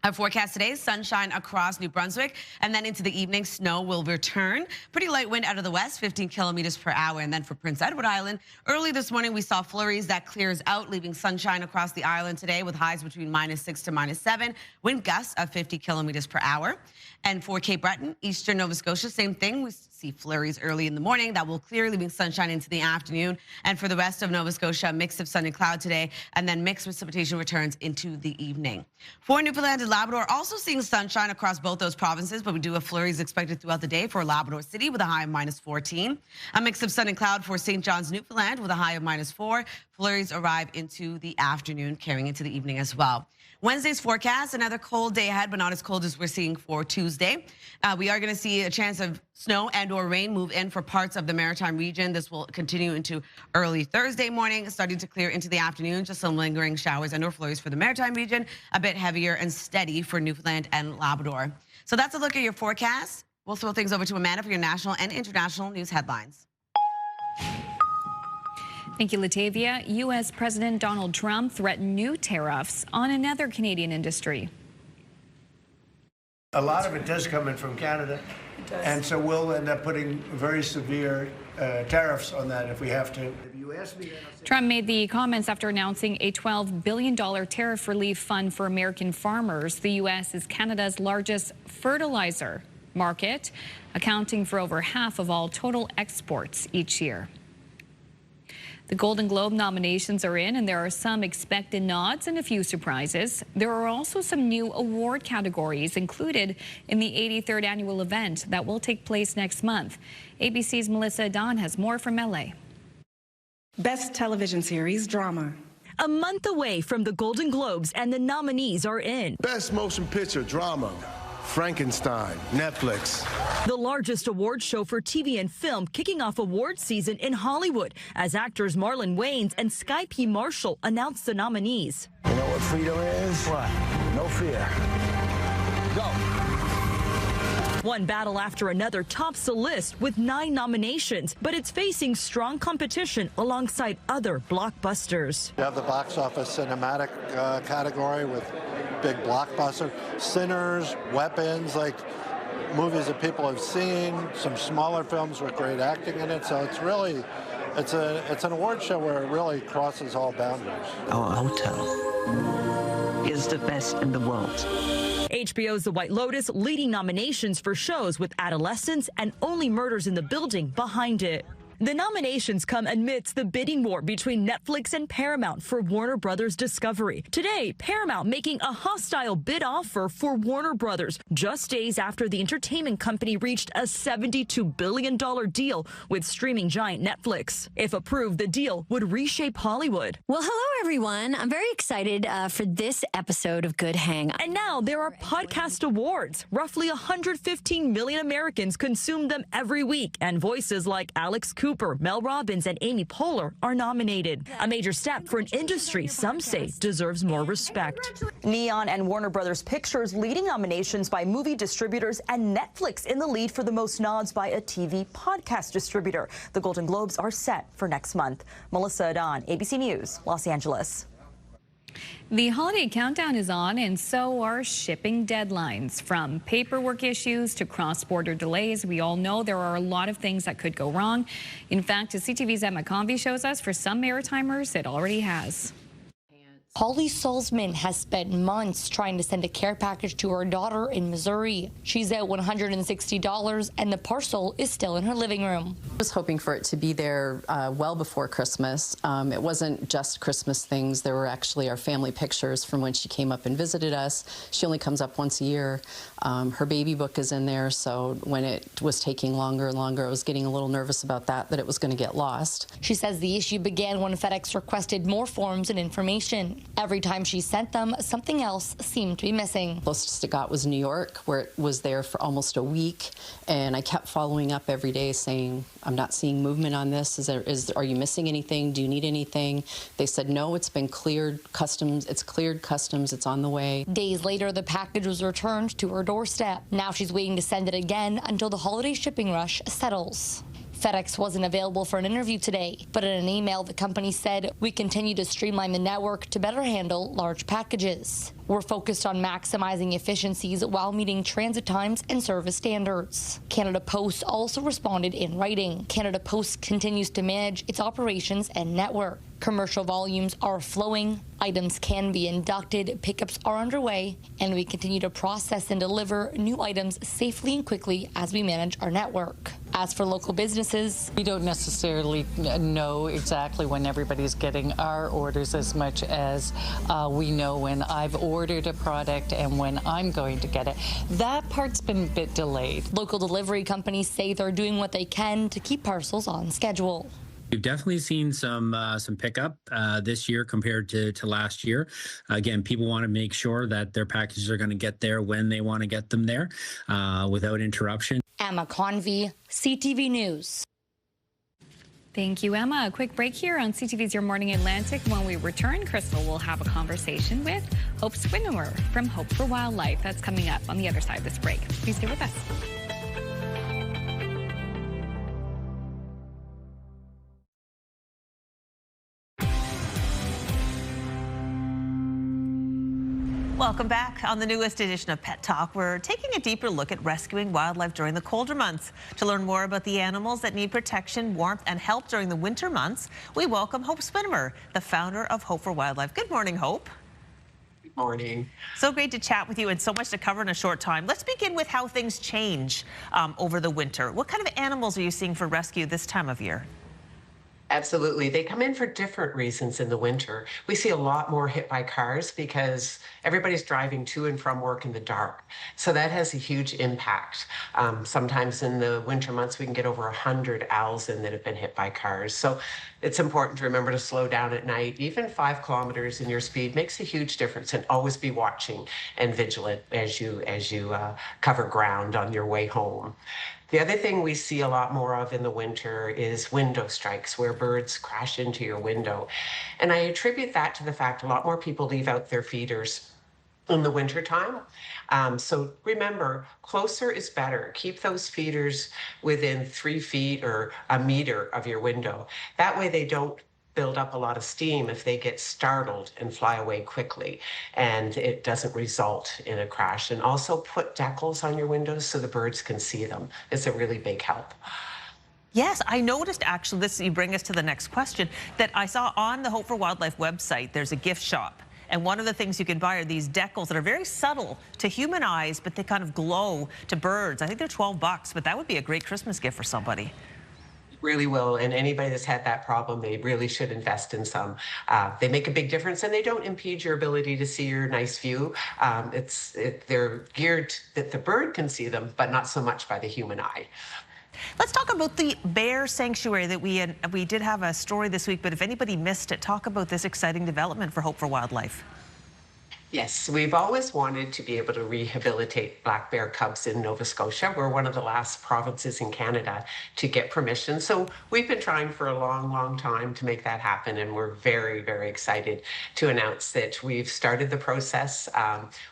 Our forecast today, sunshine across New Brunswick, and then into the evening, snow will return. Pretty light wind out of the west, 15 kilometers per hour. And then for Prince Edward Island, early this morning, we saw flurries that clears out, leaving sunshine across the island today with highs between minus 6 to minus 7, wind gusts of 50 kilometers per hour. And for Cape Breton, eastern Nova Scotia, same thing. We see flurries early in the morning that will clear, leaving sunshine into the afternoon. And for the rest of Nova Scotia, a mix of sun and cloud today, and then mixed precipitation returns into the evening. For Newfoundland and Labrador, also seeing sunshine across both those provinces, but we do have flurries expected throughout the day for Labrador City with a high of minus 14. A mix of sun and cloud for St. John's, Newfoundland with a high of minus 4. Flurries arrive into the afternoon, carrying into the evening as well. Wednesday's forecast, another cold day ahead, but not as cold as we're seeing for Tuesday. We are going to see a chance of snow and or rain move in for parts of the Maritime region. This will continue into early Thursday morning, starting to clear into the afternoon. Just some lingering showers and or flurries for the Maritime region, a bit heavier and steady for Newfoundland and Labrador. So that's a look at your forecast. We'll throw things over to Amanda for your national and international news headlines. Thank you, Latavia. U.S. President Donald Trump threatened new tariffs on another Canadian industry. A lot of it does come in from Canada, and so we'll end up putting very severe tariffs on that if we have to. If you ask me, Trump made the comments after announcing a $12 billion tariff relief fund for American farmers. The U.S. is Canada's largest fertilizer market, accounting for over half of all total exports each year. The Golden Globe nominations are in, and there are some expected nods and a few surprises. There are also some new award categories included in the 83rd annual event that will take place next month. ABC's Melissa Don has more from LA. Best Television Series Drama. A month away from the Golden Globes, and the nominees are in. Best Motion Picture Drama. Frankenstein, Netflix. The largest award show for TV and film, kicking off awards season in Hollywood as actors Marlon Wayans and Sky P. Marshall announce the nominees. You know what freedom is? What? No fear. Go. One battle after another tops the list with 9 nominations, but it's facing strong competition alongside other blockbusters. You have the box office cinematic category with big blockbuster, Sinners, Weapons, like movies that people have seen, some smaller films with great acting in it. So it's really, it's an award show where it really crosses all boundaries. Our hotel is the best in the world. HBO's The White Lotus leading nominations for shows with adolescents and Only Murders in the Building behind it. The nominations come amidst the bidding war between Netflix and Paramount for Warner Brothers Discovery. Today, Paramount making a hostile bid offer for Warner Brothers just days after the entertainment company reached a $72 billion deal with streaming giant Netflix. If approved, the deal would reshape Hollywood. Well, hello, everyone. I'm very excited for this episode of Good Hang. And now there are podcast awards. Roughly 115 million Americans consume them every week, and voices like Alex Cooper Cooper, Mel Robbins, and Amy Poehler are nominated. A major step for an industry some say deserves more respect. Neon and Warner Brothers Pictures leading nominations by movie distributors, and Netflix in the lead for the most nods by a TV podcast distributor. The Golden Globes are set for next month. Melissa Adon, ABC News, Los Angeles. The holiday countdown is on, and so are shipping deadlines. From paperwork issues to cross-border delays, we all know there are a lot of things that could go wrong. In fact, as CTV's Emma Convey shows us, for some Maritimers, it already has. Holly Salzman has spent months trying to send a care package to her daughter in Missouri. She's out $160, and the parcel is still in her living room. I was hoping for it to be there well before Christmas. It wasn't just Christmas things. There were actually our family pictures from when she came up and visited us. She only comes up once a year. Her baby book is in there, so when it was taking longer and longer, I was getting a little nervous about that it was going to get lost. She says the issue began when FedEx requested more forms and information. Every time she sent them, something else seemed to be missing. Closest it got was New York, where it was there for almost a week, and I kept following up every day saying, I'm not seeing movement on this. Are you missing anything? Do you need anything? They said, no, it's been cleared customs. It's cleared customs. It's on the way. Days later, the package was returned to her doorstep. Now she's waiting to send it again until the holiday shipping rush settles. FedEx wasn't available for an interview today, but in an email, the company said, we continue to streamline the network to better handle large packages. We're focused on maximizing efficiencies while meeting transit times and service standards. Canada Post also responded in writing. Canada Post continues to manage its operations and network. Commercial volumes are flowing, items can be inducted, pickups are underway, and we continue to process and deliver new items safely and quickly as we manage our network. As for local businesses, we don't necessarily know exactly when everybody's getting our orders as much as we know when I've ordered a product and when I'm going to get it. That part's been a bit delayed. Local delivery companies say they're doing what they can to keep parcels on schedule. We've definitely seen some pickup this year compared to last year. Again, people want to make sure that their packages are going to get there when they want to get them there without interruption. Emma Convey, CTV News. Thank you, Emma. A quick break here on CTV's Your Morning Atlantic. When we return, Crystal will have a conversation with Hope Swinnower from Hope for Wildlife. That's coming up on the other side of this break. Please stay with us. Welcome back. On the newest edition of Pet Talk, we're taking a deeper look at rescuing wildlife during the colder months. To learn more about the animals that need protection, warmth, and help during the winter months, we welcome Hope Swinnower, the founder of Hope for Wildlife. Good morning, Hope. Good morning. So great to chat with you, and so much to cover in a short time. Let's begin with how things change over the winter. What kind of animals are you seeing for rescue this time of year? Absolutely. They come in for different reasons in the winter. We see a lot more hit by cars because everybody's driving to and from work in the dark. So that has a huge impact. Sometimes in the winter months, we can get over 100 owls in that have been hit by cars. So it's important to remember to slow down at night. Even 5 kilometers in your speed makes a huge difference, and always be watching and vigilant as you cover ground on your way home. The other thing we see a lot more of in the winter is window strikes, where birds crash into your window. And I attribute that to the fact a lot more people leave out their feeders in the wintertime. So remember, closer is better. Keep those feeders within 3 feet or a meter of your window. That way they don't build up a lot of steam if they get startled and fly away quickly, and it doesn't result in a crash. And also put decals on your windows so the birds can see them. It's a really big help. Yes, I noticed actually, this, you bring us to the next question, that I saw on the Hope for Wildlife website, there's a gift shop. And one of the things you can buy are these decals that are very subtle to human eyes, but they kind of glow to birds. I think they're $12, but that would be a great Christmas gift for somebody. Really will, and anybody that's had that problem, they really should invest in some. They make a big difference, and they don't impede your ability to see your nice view. They're geared that the bird can see them, but not so much by the human eye. Let's talk about the bear sanctuary that we did have a story this week, but if anybody missed it, talk about this exciting development for Hope for Wildlife. Yes, we've always wanted to be able to rehabilitate black bear cubs in Nova Scotia. We're one of the last provinces in Canada to get permission. So we've been trying for a long, long time to make that happen, and we're very, very excited to announce that we've started the process.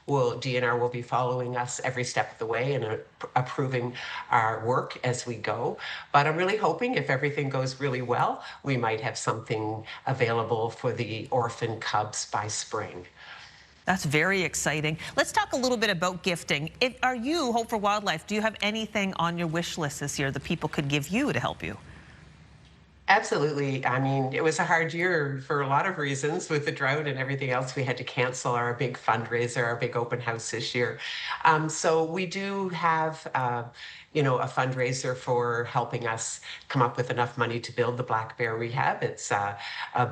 DNR will be following us every step of the way and approving our work as we go. But I'm really hoping if everything goes really well, we might have something available for the orphan cubs by spring. That's very exciting. Let's talk a little bit about gifting. Are you, Hope for Wildlife, do you have anything on your wish list this year that people could give you to help you? Absolutely. I mean, it was a hard year for a lot of reasons with the drought and everything else. We had to cancel our big fundraiser, our big open house this year. So we do have, a fundraiser for helping us come up with enough money to build the Black Bear Rehab. It's a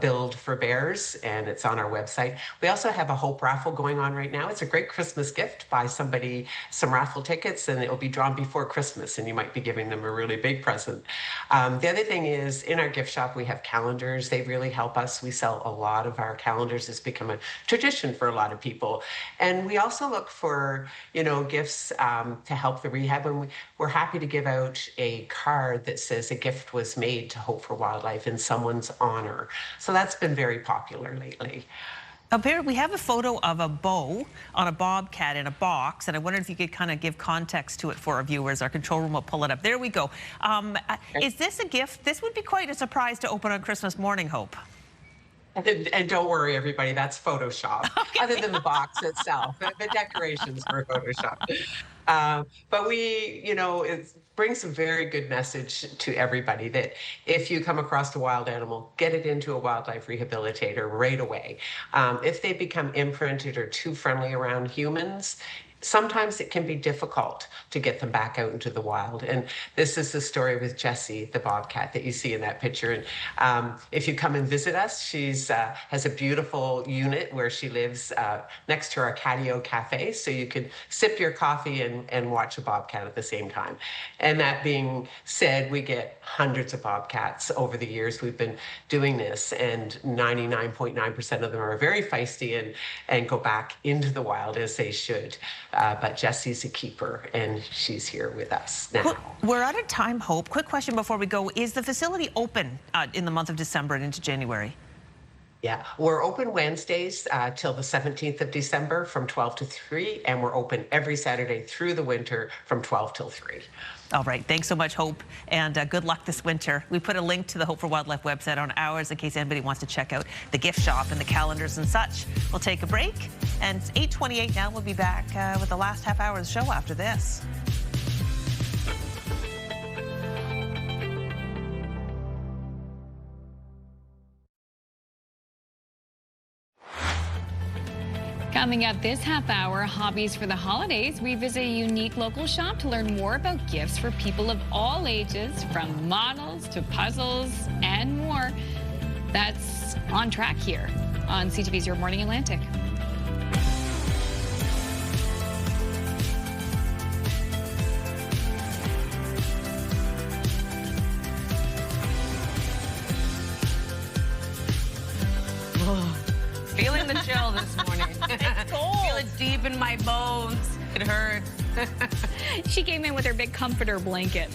Build for Bears, and it's on our website. We also have a Hope raffle going on right now. It's a great Christmas gift. Buy somebody some raffle tickets, and it will be drawn before Christmas, and you might be giving them a really big present. The other thing is, in our gift shop, we have calendars. They really help us. We sell a lot of our calendars. It's become a tradition for a lot of people. And we also look for, gifts to help the rehab. And we're happy to give out a card that says a gift was made to Hope for Wildlife in someone's honor. So that's been very popular lately. We have a photo of a bow on a bobcat in a box, and I wondered if you could kind of give context to it for our viewers. Our control room will pull it up. There we go. Is this a gift? This would be quite a surprise to open on Christmas morning, Hope. And don't worry, everybody, that's Photoshop. Okay. Other than the box itself. The decorations were Photoshop. But it brings a very good message to everybody that if you come across a wild animal, get it into a wildlife rehabilitator right away. If they become imprinted or too friendly around humans, sometimes it can be difficult to get them back out into the wild. And this is the story with Jessie, the bobcat that you see in that picture. And if you come and visit us, she's has a beautiful unit where she lives next to our Catio Cafe. So you can sip your coffee and watch a bobcat at the same time. And that being said, we get hundreds of bobcats over the years we've been doing this. And 99.9% of them are very feisty and go back into the wild as they should. But Jessie's a keeper, and she's here with us now. We're out of time, Hope. Quick question before we go. Is the facility open in the month of December and into January? Yeah, we're open Wednesdays till the 17th of December from 12 to 3, and we're open every Saturday through the winter from 12 till 3. All right. Thanks so much, Hope, and good luck this winter. We put a link to the Hope for Wildlife website on ours in case anybody wants to check out the gift shop and the calendars and such. We'll take a break, and it's 8:28 now. We'll be back with the last half hour of the show after this. Coming up this half hour, hobbies for the holidays. We visit a unique local shop to learn more about gifts for people of all ages, from models to puzzles and more. That's on track here on CTV's Your Morning Atlantic. Feeling the chill this morning. It's cold. Feel it deep in my bones. It hurts. She came in with her big comforter blanket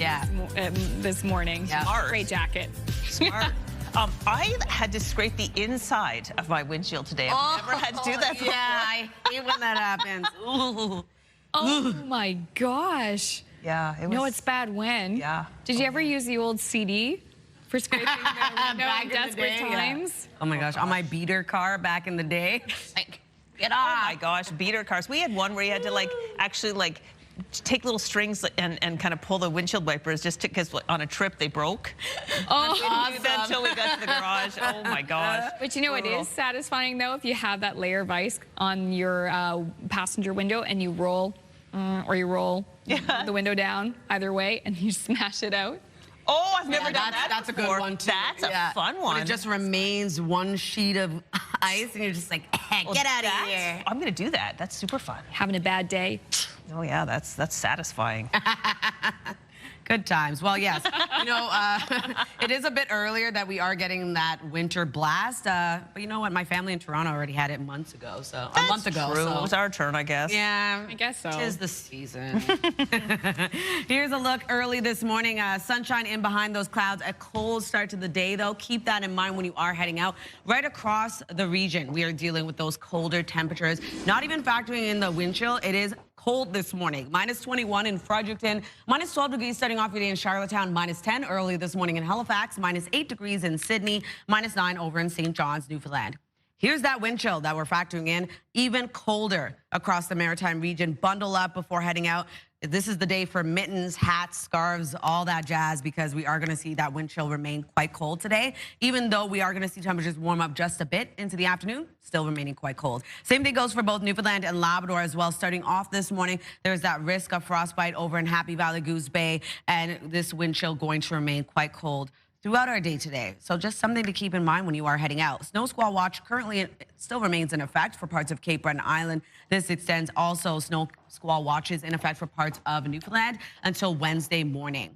this morning. Yeah. Smart. Great jacket. Smart. I had to scrape the inside of my windshield today. I've never had to do that before. Yeah, I hate when that happens. Ooh. Oh my gosh. Yeah. No, it's bad when. Yeah. Did you ever use the old CD for scraping the window in desperate times? Yeah. Oh my gosh, on my beater car back in the day. Like, get off. Oh my gosh, beater cars. We had one where you had to actually take little strings and kind of pull the windshield wipers just because on a trip they broke. Oh, we didn't do that until we got to the garage. Oh my gosh. But you know, it is satisfying though if you have that layer of ice on your passenger window and you roll the window down either way and you smash it out. Oh, I've never done that. That's before. A good one too. That's a fun one. When it just remains one sheet of ice and you're just like, get out of here. I'm going to do that. That's super fun. Having a bad day. Oh yeah, that's satisfying. Good times. Well, yes, you know, it is a bit earlier that we are getting that winter blast. But you know what? My family in Toronto already had it months ago. So a month ago. True. So. It was our turn, I guess. Yeah, I guess so. Tis the season. Here's a look early this morning. Sunshine in behind those clouds. A cold start to the day, though. Keep that in mind when you are heading out. Right across the region, we are dealing with those colder temperatures. Not even factoring in the wind chill. It is cold this morning. Minus 21 in Fredericton, minus 12 degrees starting off your day in Charlottetown, minus 10 early this morning in Halifax, minus 8 degrees in Sydney, minus 9 over in St. John's, Newfoundland. Here's that wind chill that we're factoring in, even colder across the maritime region. Bundle up before heading out. This is the day for mittens, hats, scarves, all that jazz, because we are going to see that wind chill remain quite cold today. Even though we are going to see temperatures warm up just a bit into the afternoon, still remaining quite cold. Same thing goes for both Newfoundland and Labrador as well. Starting off this morning, there's that risk of frostbite over in Happy Valley Goose Bay, and this wind chill going to remain quite cold throughout our day today. So just something to keep in mind when you are heading out. Snow squall watch currently still remains in effect for parts of Cape Breton Island. This extends also snow squall watches in effect for parts of Newfoundland until Wednesday morning.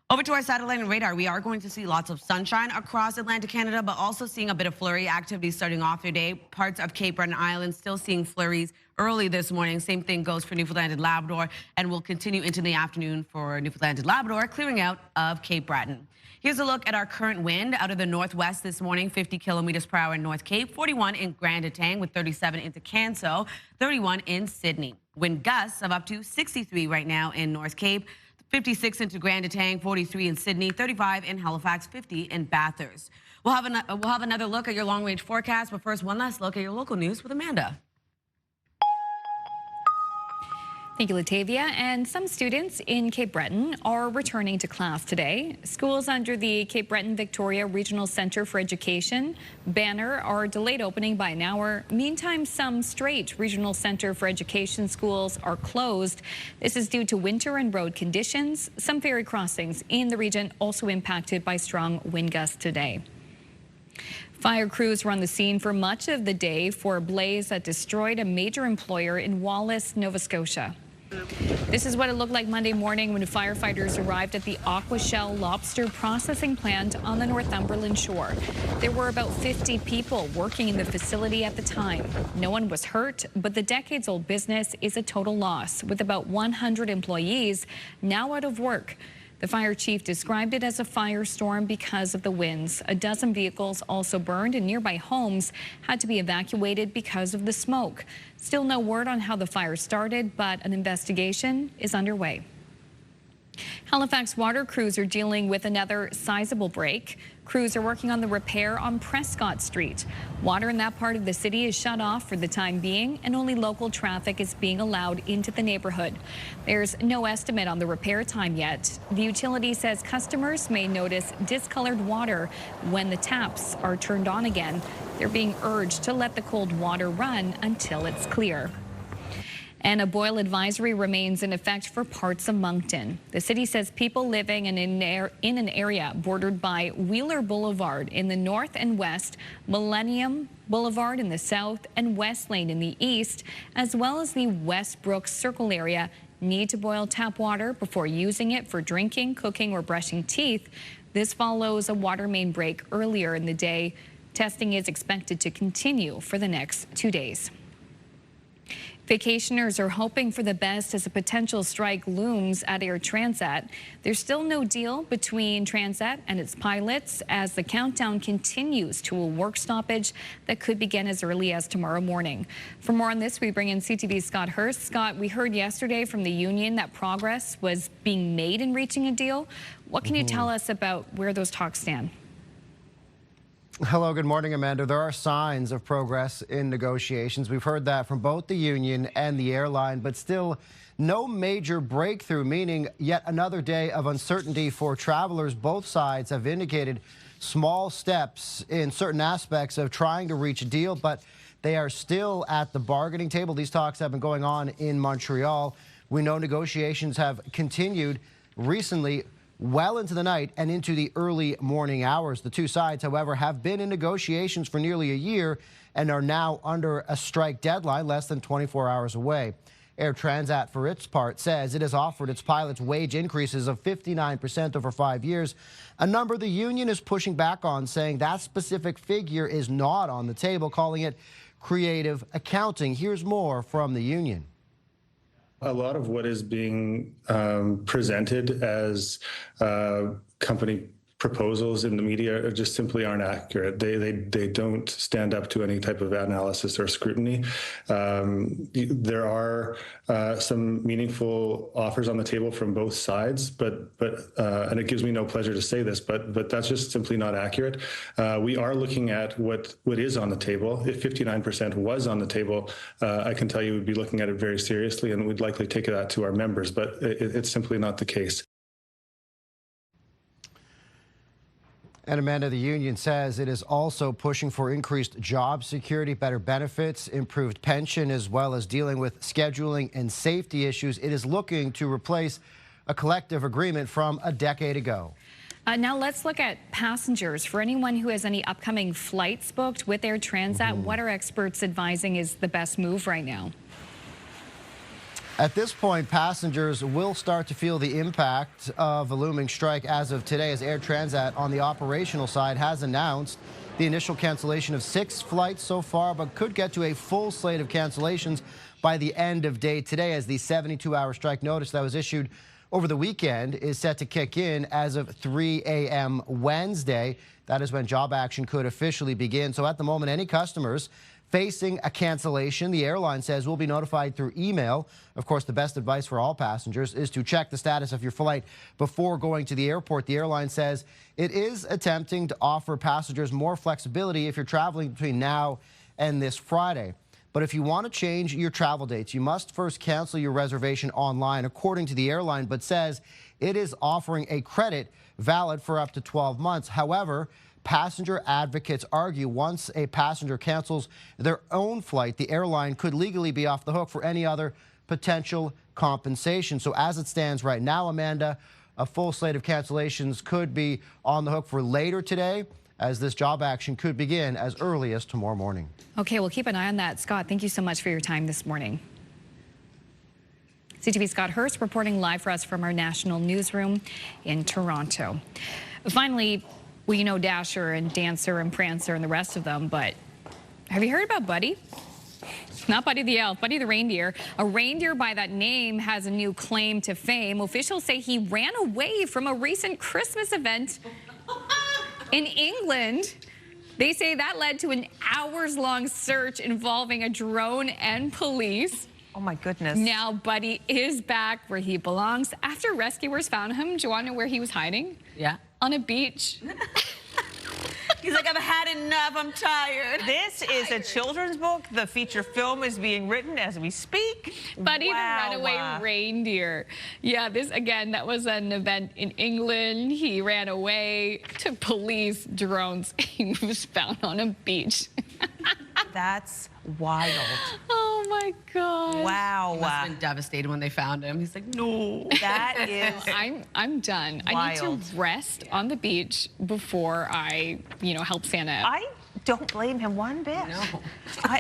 Over to our satellite and radar, we are going to see lots of sunshine across Atlantic Canada, but also seeing a bit of flurry activity starting off your day. Parts of Cape Breton Island still seeing flurries early this morning. Same thing goes for Newfoundland and Labrador, and will continue into the afternoon for Newfoundland and Labrador, clearing out of Cape Breton. Here's a look at our current wind out of the northwest this morning, 50 kilometers per hour in North Cape, 41 in Grand Etang with 37 into Canso, 31 in Sydney. Wind gusts of up to 63 right now in North Cape, 56 into Grand Etang, 43 in Sydney, 35 in Halifax, 50 in Bathurst. We'll have another look at your long-range forecast, but first, one last look at your local news with Amanda. Thank you, Latavia. And some students in Cape Breton are returning to class today. Schools under the Cape Breton Victoria Regional Centre for Education banner are delayed opening by an hour. Meantime, some Strait Regional Centre for Education schools are closed. This is due to winter and road conditions. Some ferry crossings in the region also impacted by strong wind gusts today. Fire crews were on the scene for much of the day for a blaze that destroyed a major employer in Wallace, Nova Scotia. This is what it looked like Monday morning when firefighters arrived at the Aquashell lobster processing plant on the Northumberland shore. There were about 50 people working in the facility at the time. No one was hurt, but the decades-old business is a total loss, with about 100 employees now out of work. The fire chief described it as a firestorm because of the winds. A dozen vehicles also burned, and nearby homes had to be evacuated because of the smoke. Still no word on how the fire started, but an investigation is underway. Halifax water crews are dealing with another sizable break. Crews are working on the repair on Prescott Street. Water in that part of the city is shut off for the time being, and only local traffic is being allowed into the neighborhood. There's no estimate on the repair time yet. The utility says customers may notice discolored water when the taps are turned on again. They're being urged to let the cold water run until it's clear. And a boil advisory remains in effect for parts of Moncton. The city says people living in an area bordered by Wheeler Boulevard in the north and west, Millennium Boulevard in the south, and West Lane in the east, as well as the Westbrook Circle area, need to boil tap water before using it for drinking, cooking, or brushing teeth. This follows a water main break earlier in the day. Testing is expected to continue for the next 2 days. Vacationers are hoping for the best as a potential strike looms at Air Transat. There's still no deal between Transat and its pilots as the countdown continues to a work stoppage that could begin as early as tomorrow morning. For more on this, we bring in CTV's Scott Hurst. Scott, we heard yesterday from the union that progress was being made in reaching a deal. What can you tell us about where those talks stand? Hello, good morning, Amanda. There are signs of progress in negotiations. We've heard that from both the union and the airline, but still no major breakthrough, meaning yet another day of uncertainty for travelers. Both sides have indicated small steps in certain aspects of trying to reach a deal, but they are still at the bargaining table. These talks have been going on in Montreal. We know negotiations have continued recently well into the night and into the early morning hours. The two sides, however, have been in negotiations for nearly a year and are now under a strike deadline less than 24 hours away. Air Transat, for its part, says it has offered its pilots wage increases of 59% over 5 years, a number the union is pushing back on, saying that specific figure is not on the table, calling it creative accounting. Here's more from the union. A lot of what is being presented as company proposals in the media just simply aren't accurate. They don't stand up to any type of analysis or scrutiny. There are some meaningful offers on the table from both sides, but and it gives me no pleasure to say this, but that's just simply not accurate. We are looking at what is on the table. If 59% was on the table, I can tell you we'd be looking at it very seriously, and we'd likely take that to our members, but it's simply not the case. And Amanda, the union says it is also pushing for increased job security, better benefits, improved pension, as well as dealing with scheduling and safety issues. It is looking to replace a collective agreement from a decade ago. Now let's look at passengers. For anyone who has any upcoming flights booked with Air Transat, what are experts advising is the best move right now? At this point, passengers will start to feel the impact of a looming strike as of today, as Air Transat on the operational side has announced the initial cancellation of 6 flights so far, but could get to a full slate of cancellations by the end of day today, as the 72-hour strike notice that was issued over the weekend is set to kick in as of 3 a.m. Wednesday. That is when job action could officially begin. So at the moment, any customers facing a cancellation, the airline says, will be notified through email. Of course, the best advice for all passengers is to check the status of your flight before going to the airport. The airline says it is attempting to offer passengers more flexibility if you're traveling between now and this Friday. But if you want to change your travel dates, you must first cancel your reservation online, according to the airline, but says it is offering a credit valid for up to 12 months. However, passenger advocates argue once a passenger cancels their own flight, the airline could legally be off the hook for any other potential compensation. So as it stands right now, Amanda, a full slate of cancellations could be on the hook for later today, as this job action could begin as early as tomorrow morning. Okay, we'll keep an eye on that. Scott, thank you so much for your time this morning. CTV Scott Hurst reporting live for us from our national newsroom in Toronto. Finally, well, you know Dasher and Dancer and Prancer and the rest of them, but have you heard about Buddy? Not Buddy the elf, Buddy the reindeer. A reindeer by that name has a new claim to fame. Officials say he ran away from a recent Christmas event in England. They say that led to an hours-long search involving a drone and police. Oh my goodness. Now Buddy is back where he belongs after rescuers found him. Do you want to know where he was hiding? Yeah. On a beach. He's like, I've had enough, I'm tired. This is a children's book. The feature film is being written as we speak. Buddy the runaway reindeer. Yeah, this, again, that was an event in England. He ran away, took police drones. He was found on a beach. That's wild. Oh my God. Wow. He must have been devastated when they found him. He's like, no. That is I'm done. wild. I need to rest on the beach before I, help Santa out. I don't blame him one bit. No.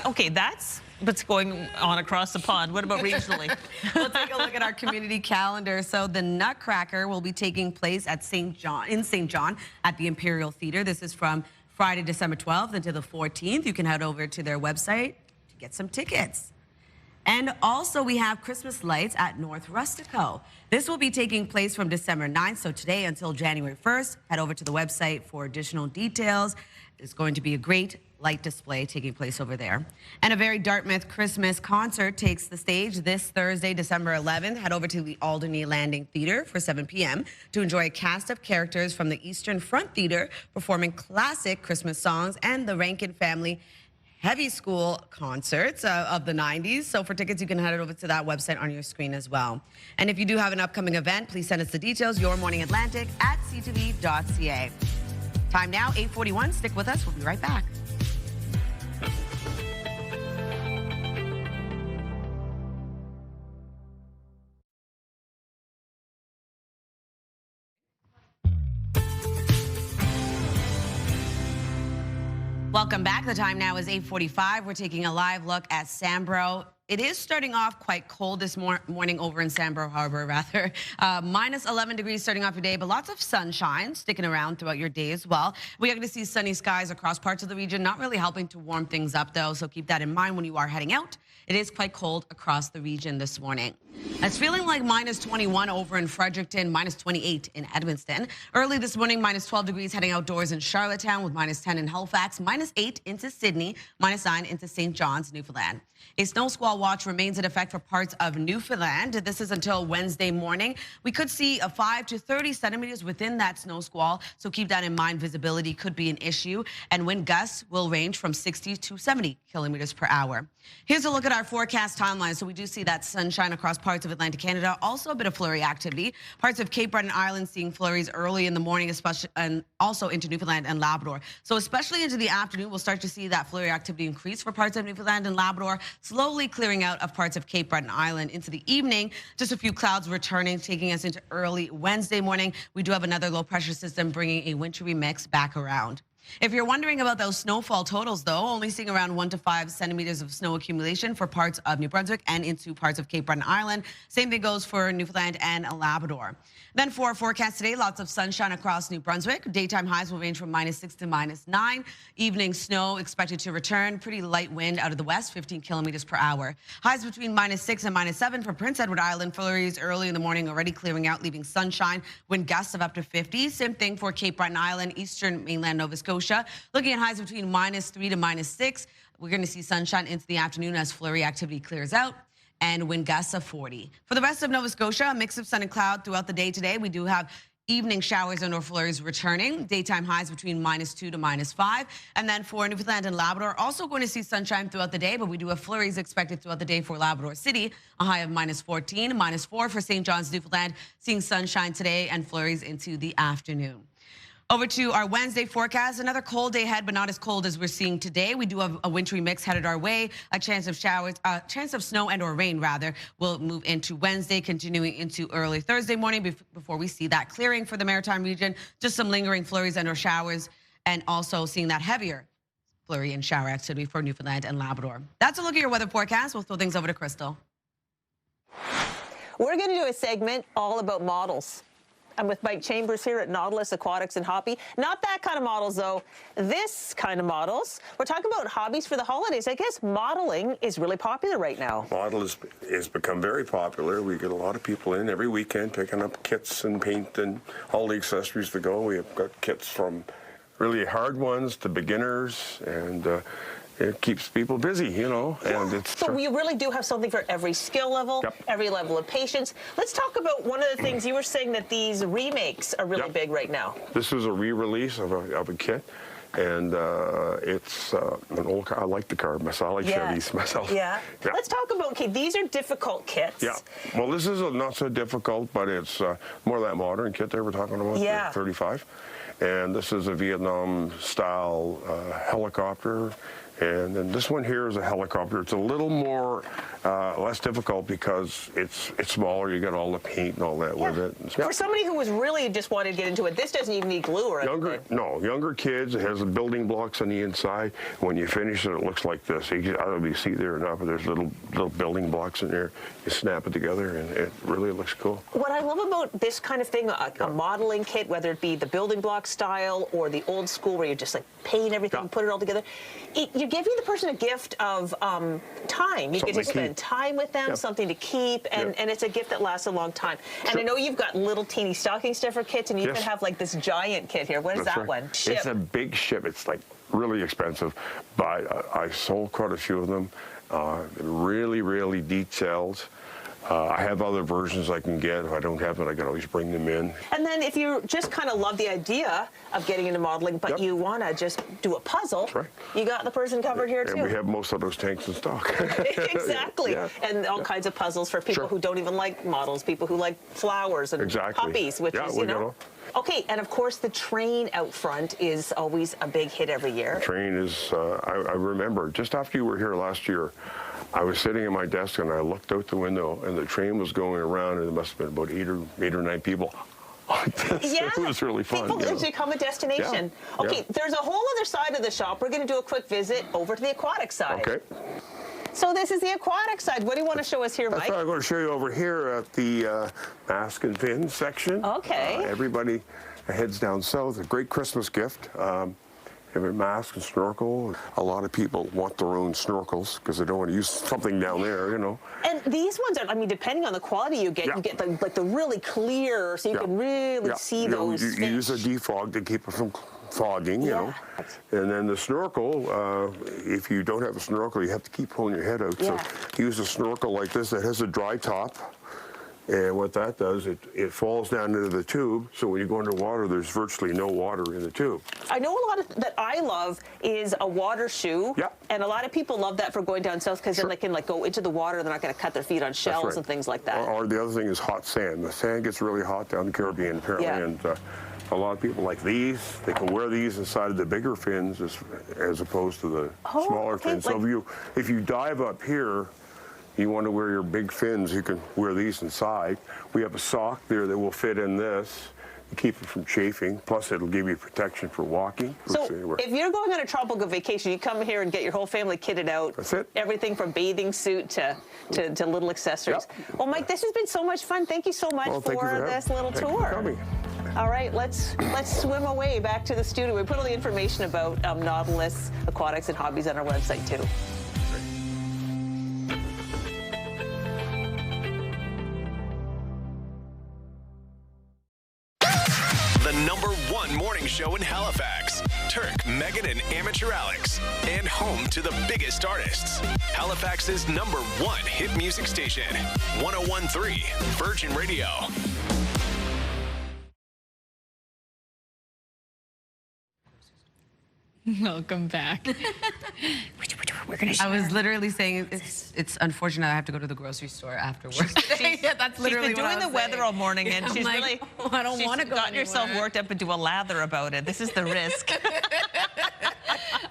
Okay, that's what's going on across the pond. What about regionally? We'll take a look at our community calendar. So the Nutcracker will be taking place at St. John at the Imperial Theatre. This is from Friday, December 12th until the 14th. You can head over to their website to get some tickets. And also we have Christmas lights at North Rustico. This will be taking place from December 9th, so today until January 1st. Head over to the website for additional details. There's going to be a great light display taking place over there. And a very Dartmouth Christmas concert takes the stage this Thursday, December 11th. Head over to the Alderney Landing Theatre for 7 p.m. to enjoy a cast of characters from the Eastern Front Theatre performing classic Christmas songs and the Rankin Family Heavy School concerts of the 90s. So for tickets, you can head over to that website on your screen as well. And if you do have an upcoming event, please send us the details, Your Morning Atlantic at ctv.ca. Time now, 8:41. Stick with us. We'll be right back. Welcome back. The time now is 8:45. We're taking a live look at Sambro it is starting off quite cold this morning over in Sambro Harbor, rather. Minus 11 degrees starting off your day, but lots of sunshine sticking around throughout your day as well. We are going to see sunny skies across parts of the region, not really helping to warm things up, though, so keep that in mind when you are heading out. It is quite cold across the region this morning. It's feeling like minus 21 over in Fredericton, minus 28 in Edmundston. Early this morning, minus 12 degrees heading outdoors in Charlottetown with minus 10 in Halifax, minus 8 into Sydney, minus 9 into St. John's, Newfoundland. A snow squall watch remains in effect for parts of Newfoundland. This is until Wednesday morning. We could see a 5 to 30 centimeters within that snow squall, so keep that in mind. Visibility could be an issue, and wind gusts will range from 60 to 70 kilometers per hour. Here's a look at our forecast timeline. So we do see that sunshine across parts of Atlantic Canada, also a bit of flurry activity. Parts of Cape Breton Island seeing flurries early in the morning, especially, and also into Newfoundland and Labrador. So especially into the afternoon, we'll start to see that flurry activity increase for parts of Newfoundland and Labrador, slowly clearing out of parts of Cape Breton Island into the evening. Just a few clouds returning, taking us into early Wednesday morning. We do have another low pressure system bringing a wintry mix back around. If you're wondering about those snowfall totals, though, only seeing around 1 to 5 centimeters of snow accumulation for parts of New Brunswick and into parts of Cape Breton Island. Same thing goes for Newfoundland and Labrador. Then for our forecast today, lots of sunshine across New Brunswick. Daytime highs will range from minus 6 to minus 9. Evening snow expected to return. Pretty light wind out of the west, 15 kilometers per hour. Highs between minus 6 and minus 7 for Prince Edward Island. Flurries early in the morning already clearing out, leaving sunshine. Wind gusts of up to 50. Same thing for Cape Breton Island, eastern mainland Nova Scotia. Looking at highs between minus 3 to minus 6. We're going to see sunshine into the afternoon as flurry activity clears out, and wind gusts of 40. For the rest of Nova Scotia, a mix of sun and cloud throughout the day today. We do have evening showers and or flurries returning. Daytime highs between minus 2 to minus 5. And then for Newfoundland and Labrador, also going to see sunshine throughout the day, but we do have flurries expected throughout the day for Labrador City. A high of minus 14, minus 4 for St. John's, Newfoundland. Seeing sunshine today and flurries into the afternoon. Over to our Wednesday forecast. Another cold day ahead, but not as cold as we're seeing today. We do have a wintry mix headed our way. A chance of showers, chance of snow and or rain, rather, will move into Wednesday, continuing into early Thursday morning before we see that clearing for the Maritime region. Just some lingering flurries and or showers, and also seeing that heavier flurry and shower activity for Newfoundland and Labrador. That's a look at your weather forecast. We'll throw things over to Crystal. We're going to do a segment all about models. I'm with Mike Chambers here at Nautilus Aquatics and Hobby. Not that kind of models, though. This kind of models. We're talking about hobbies for the holidays. I guess modeling is really popular right now. Model has become very popular. We get a lot of people in every weekend picking up kits and paint and all the accessories to go. We have got kits from really hard ones to beginners, and it keeps people busy, you know. And it's so we really do have something for every skill level, every level of patience. Let's talk about one of the things you were saying, that these remakes are really big right now. This is a re-release of a kit, and it's an old car. I like the car myself. I like Chevys myself. Yeah. Let's talk about, okay, these are difficult kits. Yeah. Well, this is not so difficult, but it's more that modern kit they were talking about, the 35. And this is a Vietnam-style helicopter. And then this one here is a helicopter. It's a little more less difficult because it's smaller. You got all the paint and all that with it. For somebody who was really just wanted to get into it, this doesn't even need glue or anything. Younger kids. It has the building blocks on the inside. When you finish it, it looks like this. I don't know if you see there or not, but there's little building blocks in there. You snap it together, and it really looks cool. What I love about this kind of thing, a modeling kit, whether it be the building block style or the old school where you just like paint everything and put it all together, you're giving the person a gift of time. You get to spend time with them, something to keep, and it's a gift that lasts a long time. And I know you've got little teeny stocking stuffer kits, and you even have like this giant kit here. What is that one? It's a big ship. It's like really expensive, but I sold quite a few of them. Really, really detailed. I have other versions I can get. If I don't have it, I can always bring them in. And then if you just kind of love the idea of getting into modeling, but you want to just do a puzzle, you got the person covered here, too. And we have most of those tanks in stock. Exactly. And all kinds of puzzles for people who don't even like models, people who like flowers and puppies, which is, you know. Okay, and of course the train out front is always a big hit every year. The train is, I remember, just after you were here last year, I was sitting at my desk and I looked out the window and the train was going around, and there must have been about eight or nine people. It was really fun. People become a destination. Okay, there's a whole other side of the shop. We're going to do a quick visit over to the aquatic side. Okay. So this is the aquatic side. What do you want to show us here, Mike? That's what I'm going to show you over here at the mask and fins section. Okay. Everybody heads down south. A great Christmas gift. Every mask and snorkel. A lot of people want their own snorkels because they don't want to use something down there, you know. And these ones are, I mean, depending on the quality you get, you get the really clear, so you can really see those fish. You use a defog to keep it from fogging, you know. And then the snorkel, if you don't have a snorkel, you have to keep pulling your head out. So use a snorkel like this that has a dry top. And what that does, it falls down into the tube, so when you go underwater, there's virtually no water in the tube. I know a lot of that I love is a water shoe, and a lot of people love that for going down south because then they can go into the water, they're not going to cut their feet on shells and things like that. Or the other thing is hot sand. The sand gets really hot down the Caribbean, apparently, and a lot of people like these. They can wear these inside of the bigger fins as opposed to the smaller fins. So if you dive up here, you want to wear your big fins, you can wear these inside. We have a sock there that will fit in this to keep it from chafing. Plus, it'll give you protection for walking. So if you're going on a tropical vacation, you come here and get your whole family kitted out. That's it. Everything from bathing suit to little accessories. Well, Mike, this has been so much fun. Thank you so much for this little tour. All right, let's swim away back to the studio. We put all the information about Nautilus Aquatics and Hobbies on our website, too. The #1 morning show in Halifax. Turk, Megan, and Amateur Alex. And home to the biggest artists. Halifax's #1 hit music station. 101.3 Virgin Radio. Welcome back. I was literally saying it's unfortunate I have to go to the grocery store after work. That's literally she's been doing the weather all morning, and she's like, I don't want to go. Got yourself worked up into a lather about it. This is the risk.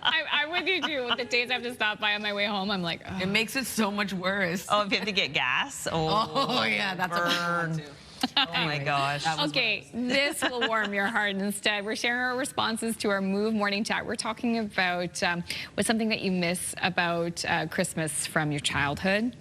I'm with you too. The days I have to stop by on my way home, I'm like, it makes it so much worse. Oh, if you have to get gas. Oh yeah, that's a burn. Oh my gosh. Okay, this will warm your heart instead. We're sharing our responses to our Move Morning Chat. We're talking about what's something that you miss about Christmas from your childhood.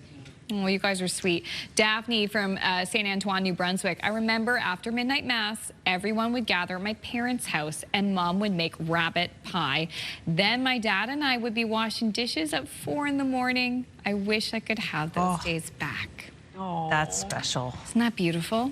Oh, you guys are sweet. Daphne from St. Antoine, New Brunswick. I remember after midnight mass, everyone would gather at my parents' house and Mom would make rabbit pie. Then my dad and I would be washing dishes at 4 in the morning. I wish I could have those days back. Oh, that's special. Isn't that beautiful?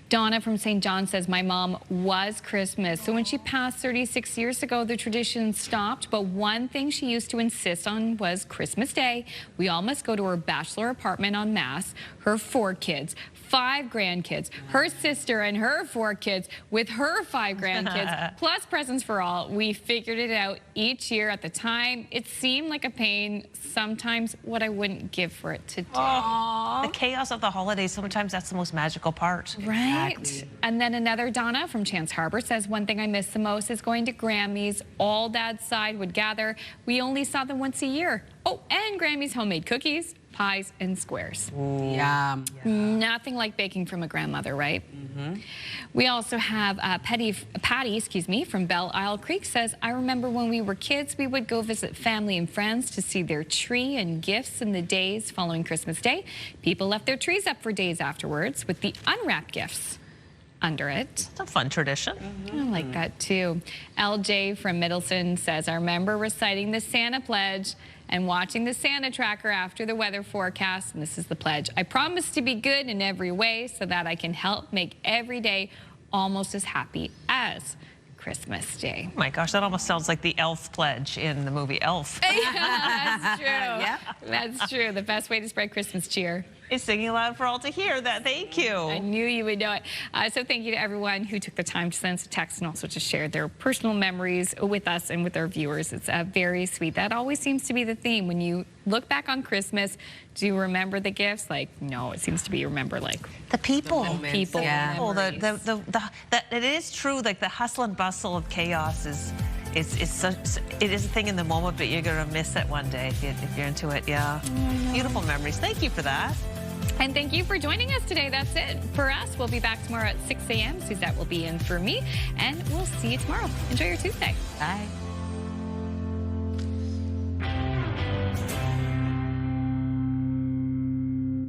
Donna from St. John says, my mom was Christmas. So when she passed 36 years ago, the tradition stopped. But one thing she used to insist on was Christmas Day. We all must go to her bachelor apartment en masse. Her 4 kids, 5 grandkids, her sister and her 4 kids with her 5 grandkids, plus presents for all. We figured it out each year. At the time, it seemed like a pain. Sometimes what I wouldn't give for it today. Aww. The chaos of the holidays, sometimes that's the most magical part. Right. Exactly. And then another Donna from Chance Harbor says, one thing I miss the most is going to Grammy's. All Dad's side would gather. We only saw them once a year. Oh, and Grammy's homemade cookies, pies, and squares. Yeah. Nothing like baking from a grandmother, right? We also have Patty, from Belle Isle Creek says, I remember when we were kids, we would go visit family and friends to see their tree and gifts in the days following Christmas Day. People left their trees up for days afterwards with the unwrapped gifts under it. It's a fun tradition. I like that too. LJ from Middleton says, I remember reciting the Santa pledge and watching the Santa tracker after the weather forecast. And this is the pledge. I promise to be good in every way so that I can help make every day almost as happy as Christmas Day. Oh my gosh, that almost sounds like the Elf pledge in the movie Elf. Yeah, that's true. That's true. The best way to spread Christmas cheer is singing loud for all to hear that. Thank you. I knew you would know it. So thank you to everyone who took the time to send us a text and also to share their personal memories with us and with our viewers. It's very sweet. That always seems to be the theme. When you look back on Christmas, do you remember the gifts? Like, no, it seems to be remember like the people. The people. Yeah. It is true, like the hustle and bustle of chaos is it is a thing in the moment, but you're going to miss it one day if you're into it. Yeah. Beautiful memories. Thank you for that. And thank you for joining us today. That's it for us. We'll be back tomorrow at 6 a.m. Suzette will be in for me, and we'll see you tomorrow. Enjoy your Tuesday. Bye.